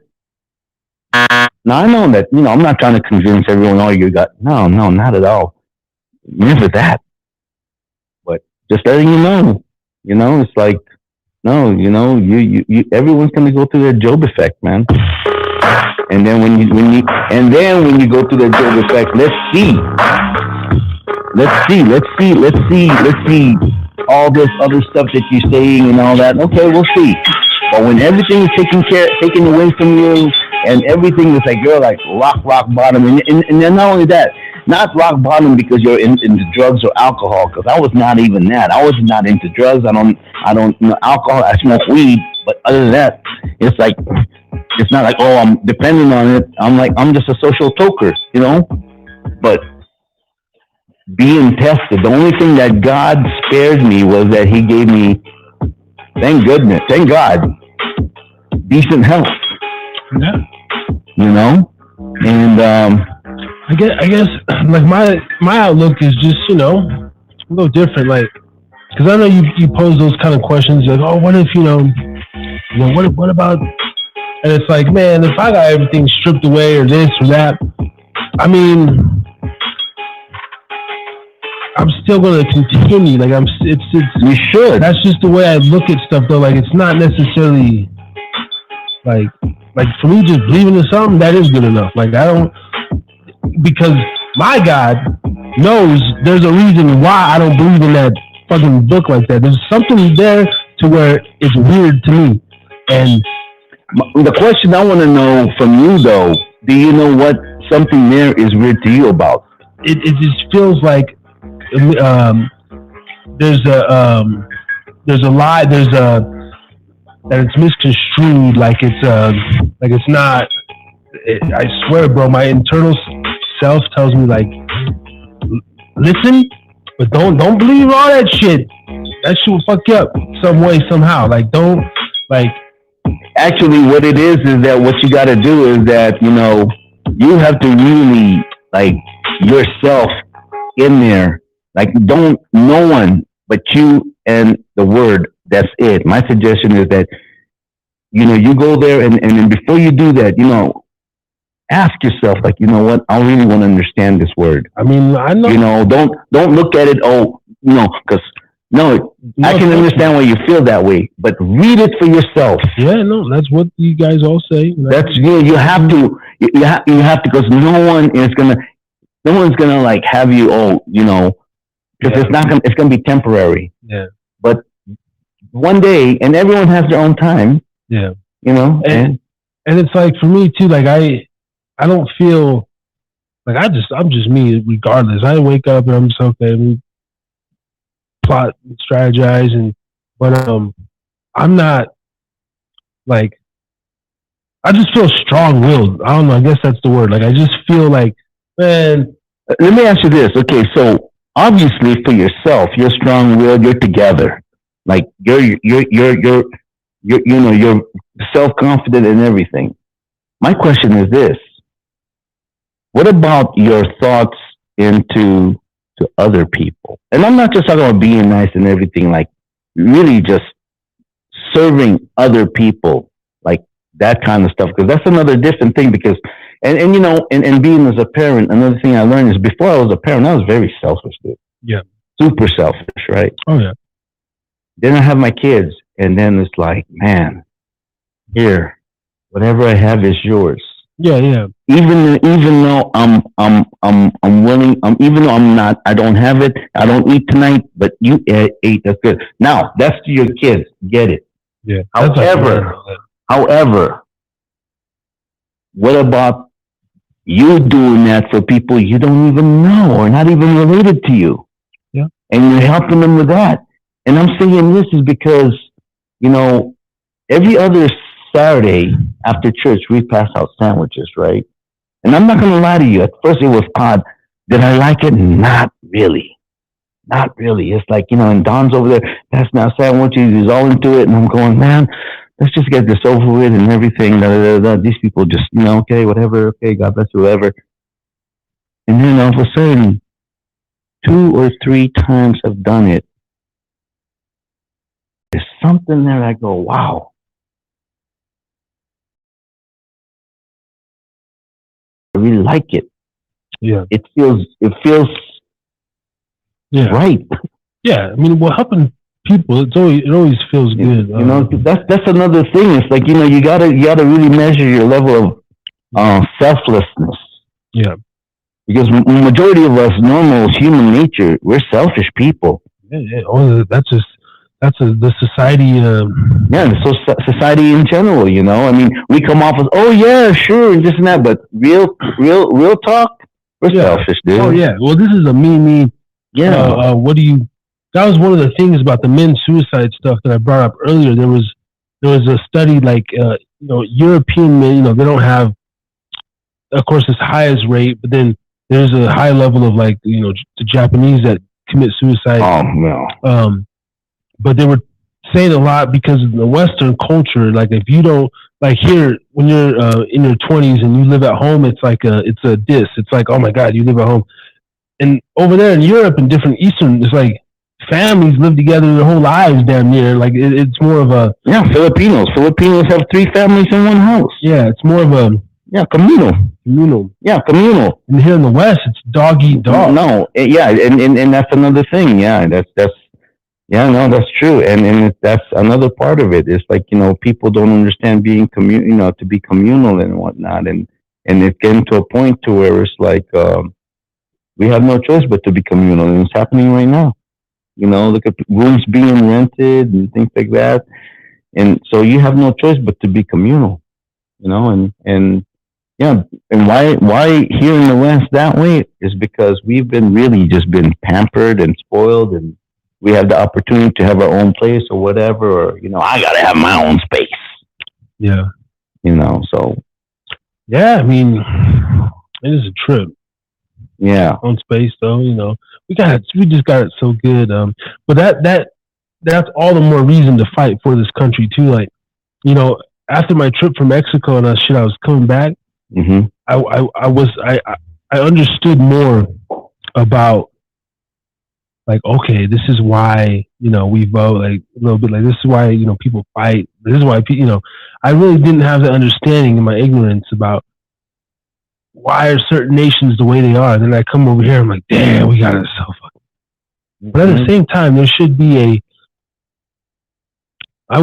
Now I know that I'm not trying to convince everyone. Oh, you got no, not at all. Never that. Just letting you know, it's no, you everyone's gonna go through that Job effect, man. And then when you go through that Job effect, let's see all this other stuff that you're saying and all that. Okay, we'll see. But when everything is taken away from you, and everything is you're rock bottom, and then not only that, not rock bottom because you're into drugs or alcohol. Because I was not even that. I was not into drugs. I don't alcohol. I smoke weed, but other than that, it's like it's not like oh I'm dependent on it. I'm just a social toker, But being tested, the only thing that God spared me was that He gave me, thank God, decent health. Yeah. And I guess like my outlook is just a little different, like because I know you pose those kind of questions like, oh, what if what about, and it's like, man, if I got everything stripped away or this or that, I mean, I'm still going to continue. Like you should. That's just the way I look at stuff, though. Like it's not necessarily like for me, just believing in something that is good enough. Like I don't, because my God knows there's a reason why I don't believe in that fucking book like that. There's something there to where it's weird to me. And the question I want to know from you, though, do you know what something there is weird to you about? It just feels like there's a lie, that it's misconstrued, like it's not. I swear, bro, my internal self tells me like, listen, but don't believe all that shit. That shit will fuck you up some way, somehow. Like don't like. Actually, what it is that what you got to do is that you have to really like yourself in there. Like no one but you and the word. That's it. My suggestion is that you go there and before you do that, ask yourself like, what, I really want to understand this word. I mean, I know. Don't look at it. Because I can understand why you feel that way, but read it for yourself. Yeah, no, that's what you guys all say. That's you have to. You have to, because no one's gonna like have you. Because it's gonna be temporary. Yeah. But one day, and everyone has their own time. Yeah. And it's like for me too. Like I don't feel like I'm just me regardless. I wake up and I'm just okay. We plot, and strategize, but I'm not like, I just feel strong-willed. I don't know. I guess that's the word. Like I just feel like, man. Let me ask you this. Okay, so obviously for yourself, you're strong-willed. You're together. Like you're self-confident and everything. My question is this: what about your thoughts to other people? And I'm not just talking about being nice and everything. Like really, just serving other people, like that kind of stuff. Because that's another different thing. Because and being as a parent, another thing I learned is before I was a parent, I was very selfish, dude. Yeah, super selfish, right? Oh yeah. Then I have my kids, and then it's like, man, here, whatever I have is yours. Yeah, yeah. Even though I'm willing, even though I'm not, I don't have it, I don't eat tonight, but you ate, that's good. Now, that's to your kids, get it. Yeah. However, what about you doing that for people you don't even know or not even related to you? Yeah. And you're helping them with that. And I'm saying this is because, every other Saturday after church, we pass out sandwiches, right? And I'm not going to lie to you. At first it was odd. Did I like it? Not really. Not really. It's like, and Don's over there passing out sandwiches. He's all into it. And I'm going, man, let's just get this over with and everything. These people just, okay, whatever. Okay, God bless you, whatever. And then all of a sudden, 2 or 3 times I've done it. There's something there I go, wow. I really like it. Yeah. It feels right. Yeah. I mean, helping people, it always feels good. That's another thing. It's like, you gotta really measure your level of selflessness. Yeah. Because majority of us, normal human nature, we're selfish people. Yeah. Oh, that's the society. So society in general, I mean, we come off as, oh yeah, sure, and this and that, but real talk, We're selfish, dude. Oh yeah. Well, this is a me. Yeah. That was one of the things about the men's suicide stuff that I brought up earlier. There was a study like European men. They don't have, of course, this highest rate, but then there's a high level of like the Japanese that commit suicide. Oh no. But they were saying a lot because of the Western culture. Like if you don't like here when you're in your 20s and you live at home, it's like it's a diss. It's like, oh my God, you live at home. And over there in Europe and different Eastern, it's like families live together their whole lives damn near. Like it's more of a Filipinos have 3 families in one house. Yeah, it's more of a communal. Yeah, communal. And here in the West, it's dog eat dog. No, yeah, and that's another thing. Yeah, that's true. And that's another part of it. It's like people don't understand being to be communal and whatnot, and it's getting to a point to where it's like we have no choice but to be communal, and it's happening right now. Look at rooms being rented and things like that, and so you have no choice but to be communal. And why here in the West that way is because we've been really just been pampered and spoiled, and we have the opportunity to have our own place or whatever, or I gotta have my own space. Yeah. So yeah, I mean, it is a trip. Yeah. On space though, we just got it so good. But that's all the more reason to fight for this country too. Like, after my trip from Mexico and I was coming back, mm-hmm. I understood more about like, okay, this is why, we vote, like a little bit like this is why, people fight. This is why I really didn't have the understanding in my ignorance about why are certain nations the way they are. Then I come over here, I'm like, damn, we got it so fucking. But at the same time, there should be I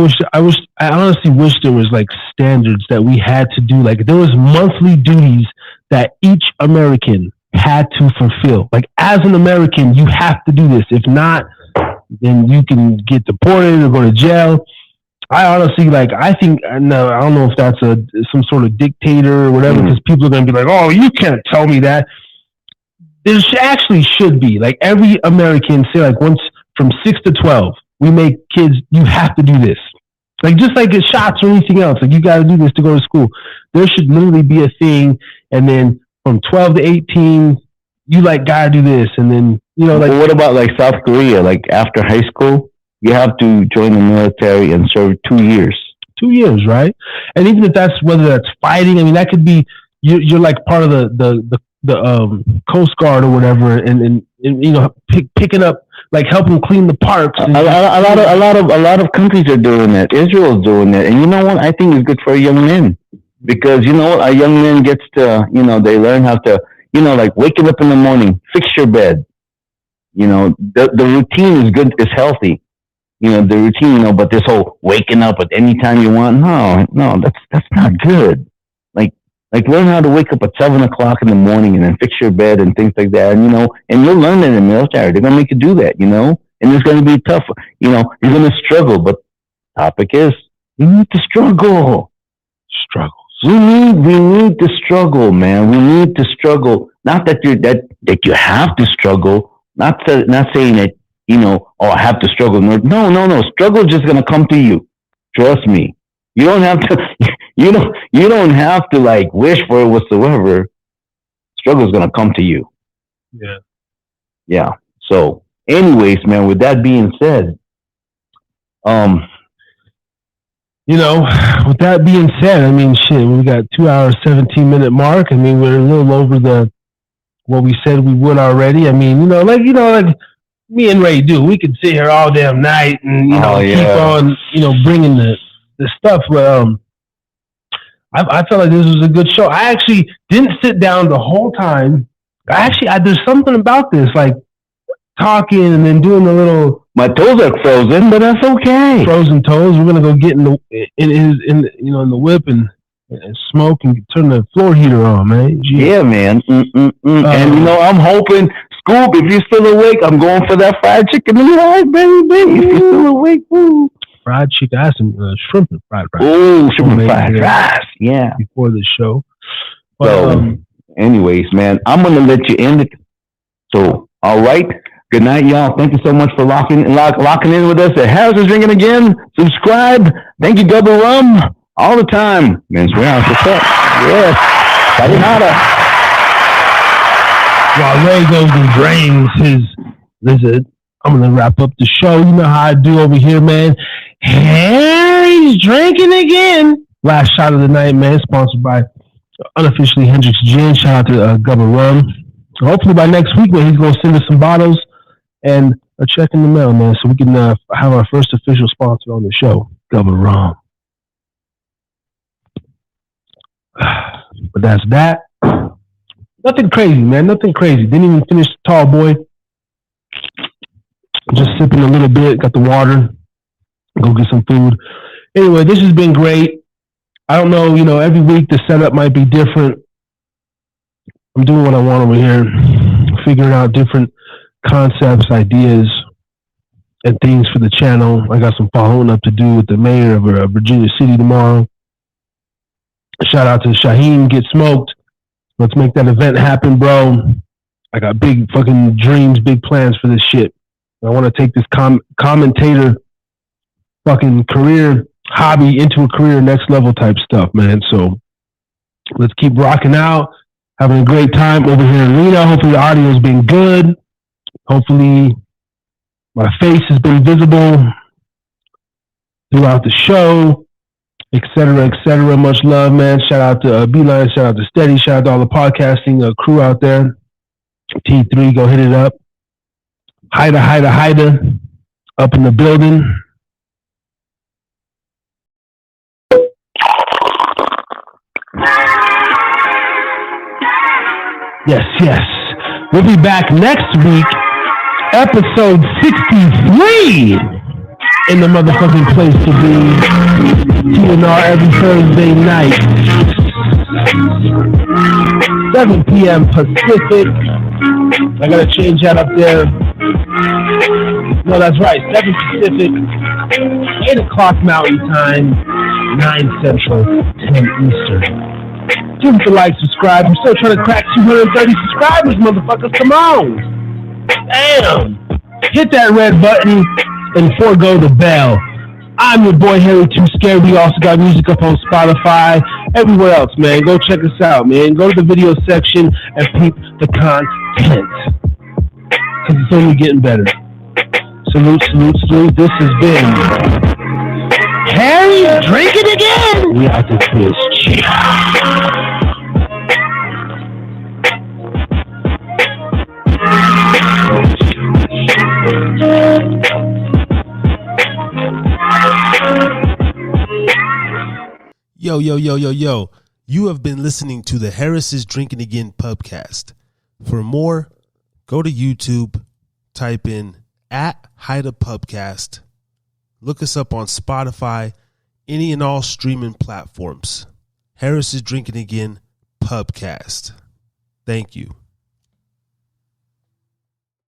honestly wish there was like standards that we had to do. Like there was monthly duties that each American had to fulfill. Like as an American, you have to do this. If not, then you can get deported or go to jail. I honestly I think, no, I don't know if that's some sort of dictator or whatever, because people are going to be like, oh, you can't tell me that. There actually should be like every American say like once from 6 to 12, we make kids, you have to do this. Like just like get shots or anything else. Like you got to do this to go to school. There should literally be a thing. And then from 12 to 18, you got to do this. And then, Well, what about like South Korea? Like after high school, you have to join the military and serve 2 years. 2 years, right? And even if whether that's fighting, I mean, that could be, you're like part of the Coast Guard or whatever. And picking up, like helping clean the parks. A lot of countries are doing that. Israel's doing that, and you know what? I think it's good for young men because a young man gets to they learn how to like waking up in the morning, fix your bed. The routine is good, is healthy. The routine, but this whole waking up at any time you want, no, that's not good. Like learn how to wake up at 7 o'clock in the morning and then fix your bed and things like that. And you'll learn that in the military. They're going to make you do that, and it's going to be tough. You're going to struggle, but the topic is you need to struggle. Struggles. We need to struggle, man. We need to struggle. Not that you have to struggle. Not saying that, I have to struggle. No. Struggle is just going to come to you. Trust me. You don't have to, you don't have to like wish for it whatsoever. Struggle is going to come to you. Yeah. Yeah. So anyways, man, with that being said, with that being said, I mean, shit, we got 2 hours, 17-minute mark. I mean, we're a little over what we said we would already. I mean, like me and Ray do. We could sit here all damn night and, keep on, bringing the stuff. But I felt like this was a good show. I actually didn't sit down the whole time. There's something about this, like talking and then doing the little. My toes are frozen, but that's okay. Frozen toes. We're gonna go get in the whip and smoke and turn the floor heater on, man. Jeez. Yeah, man. And I'm hoping, Scoop, if you're still awake, I'm going for that fried chicken tonight, baby. If you're still awake, woo. Fried chicken. I had some shrimp and fried rice. Oh, shrimp and fried rice. Yeah. Before the show. But, Anyways, man, I'm gonna let you end it. So, all right. Good night, y'all. Thank you so much for locking in with us at Harris is Drinking Again. Subscribe. Thank you, Double Rum. All the time. Men's Rounds. What's up? Yes. Sayonara. While Ray goes and drains his visit, I'm going to wrap up the show. You know how I do over here, man. Harry's Drinking Again. Last shot of the night, man. Sponsored by unofficially Hendrix Gin. Shout out to Gubba Rum. So hopefully by next week, man, he's going to send us some bottles and a check in the mail, man, so we can have our first official sponsor on the show, Gubba Rum. But that's that. Nothing crazy, man. Nothing crazy. Didn't even finish the tall boy. Just sipping a little bit. Got the water. Go get some food. Anyway, this has been great. I don't know, every week the setup might be different. I'm doing what I want over here. Figuring out different concepts, ideas, and things for the channel. I got some following up to do with the mayor of Virginia City tomorrow. Shout out to Shaheen Get Smoked. Let's make that event happen, bro. I got big fucking dreams, big plans for this shit. I want to take this commentator fucking career hobby into a career next level type stuff, man. So let's keep rocking out, having a great time over here in Reno. Hopefully the audio's been good. Hopefully my face has been visible throughout the show, etc., etc. Much love, man. Shout out to Beeline. Shout out to Steady. Shout out to all the podcasting crew out there. T3, go hit it up. Haida, up in the building. Yes. We'll be back next week, episode 63 in the motherfucking place to be. TNR every Thursday night, 7 p.m. Pacific. I gotta change that up there. No, that's right, 7 Pacific, 8 o'clock Mountain Time, 9 Central, 10 Eastern. Give us a like, subscribe. I'm still trying to crack 230 subscribers, motherfuckers. Come on. Damn. Hit that red button and forego the bell. I'm your boy, Harry Too Scared. We also got music up on Spotify, everywhere else, man. Go check us out, man. Go to the video section and peep the content. Because it's only getting better. Salute. This has been Harry's Drinking Again. We out this bitch. Yo. You have been listening to the Harris is Drinking Again Pubcast. For more, go to YouTube, type in @HidaPubcast. Look us up on Spotify, any and all streaming platforms. Harris is Drinking Again Pubcast. Thank you.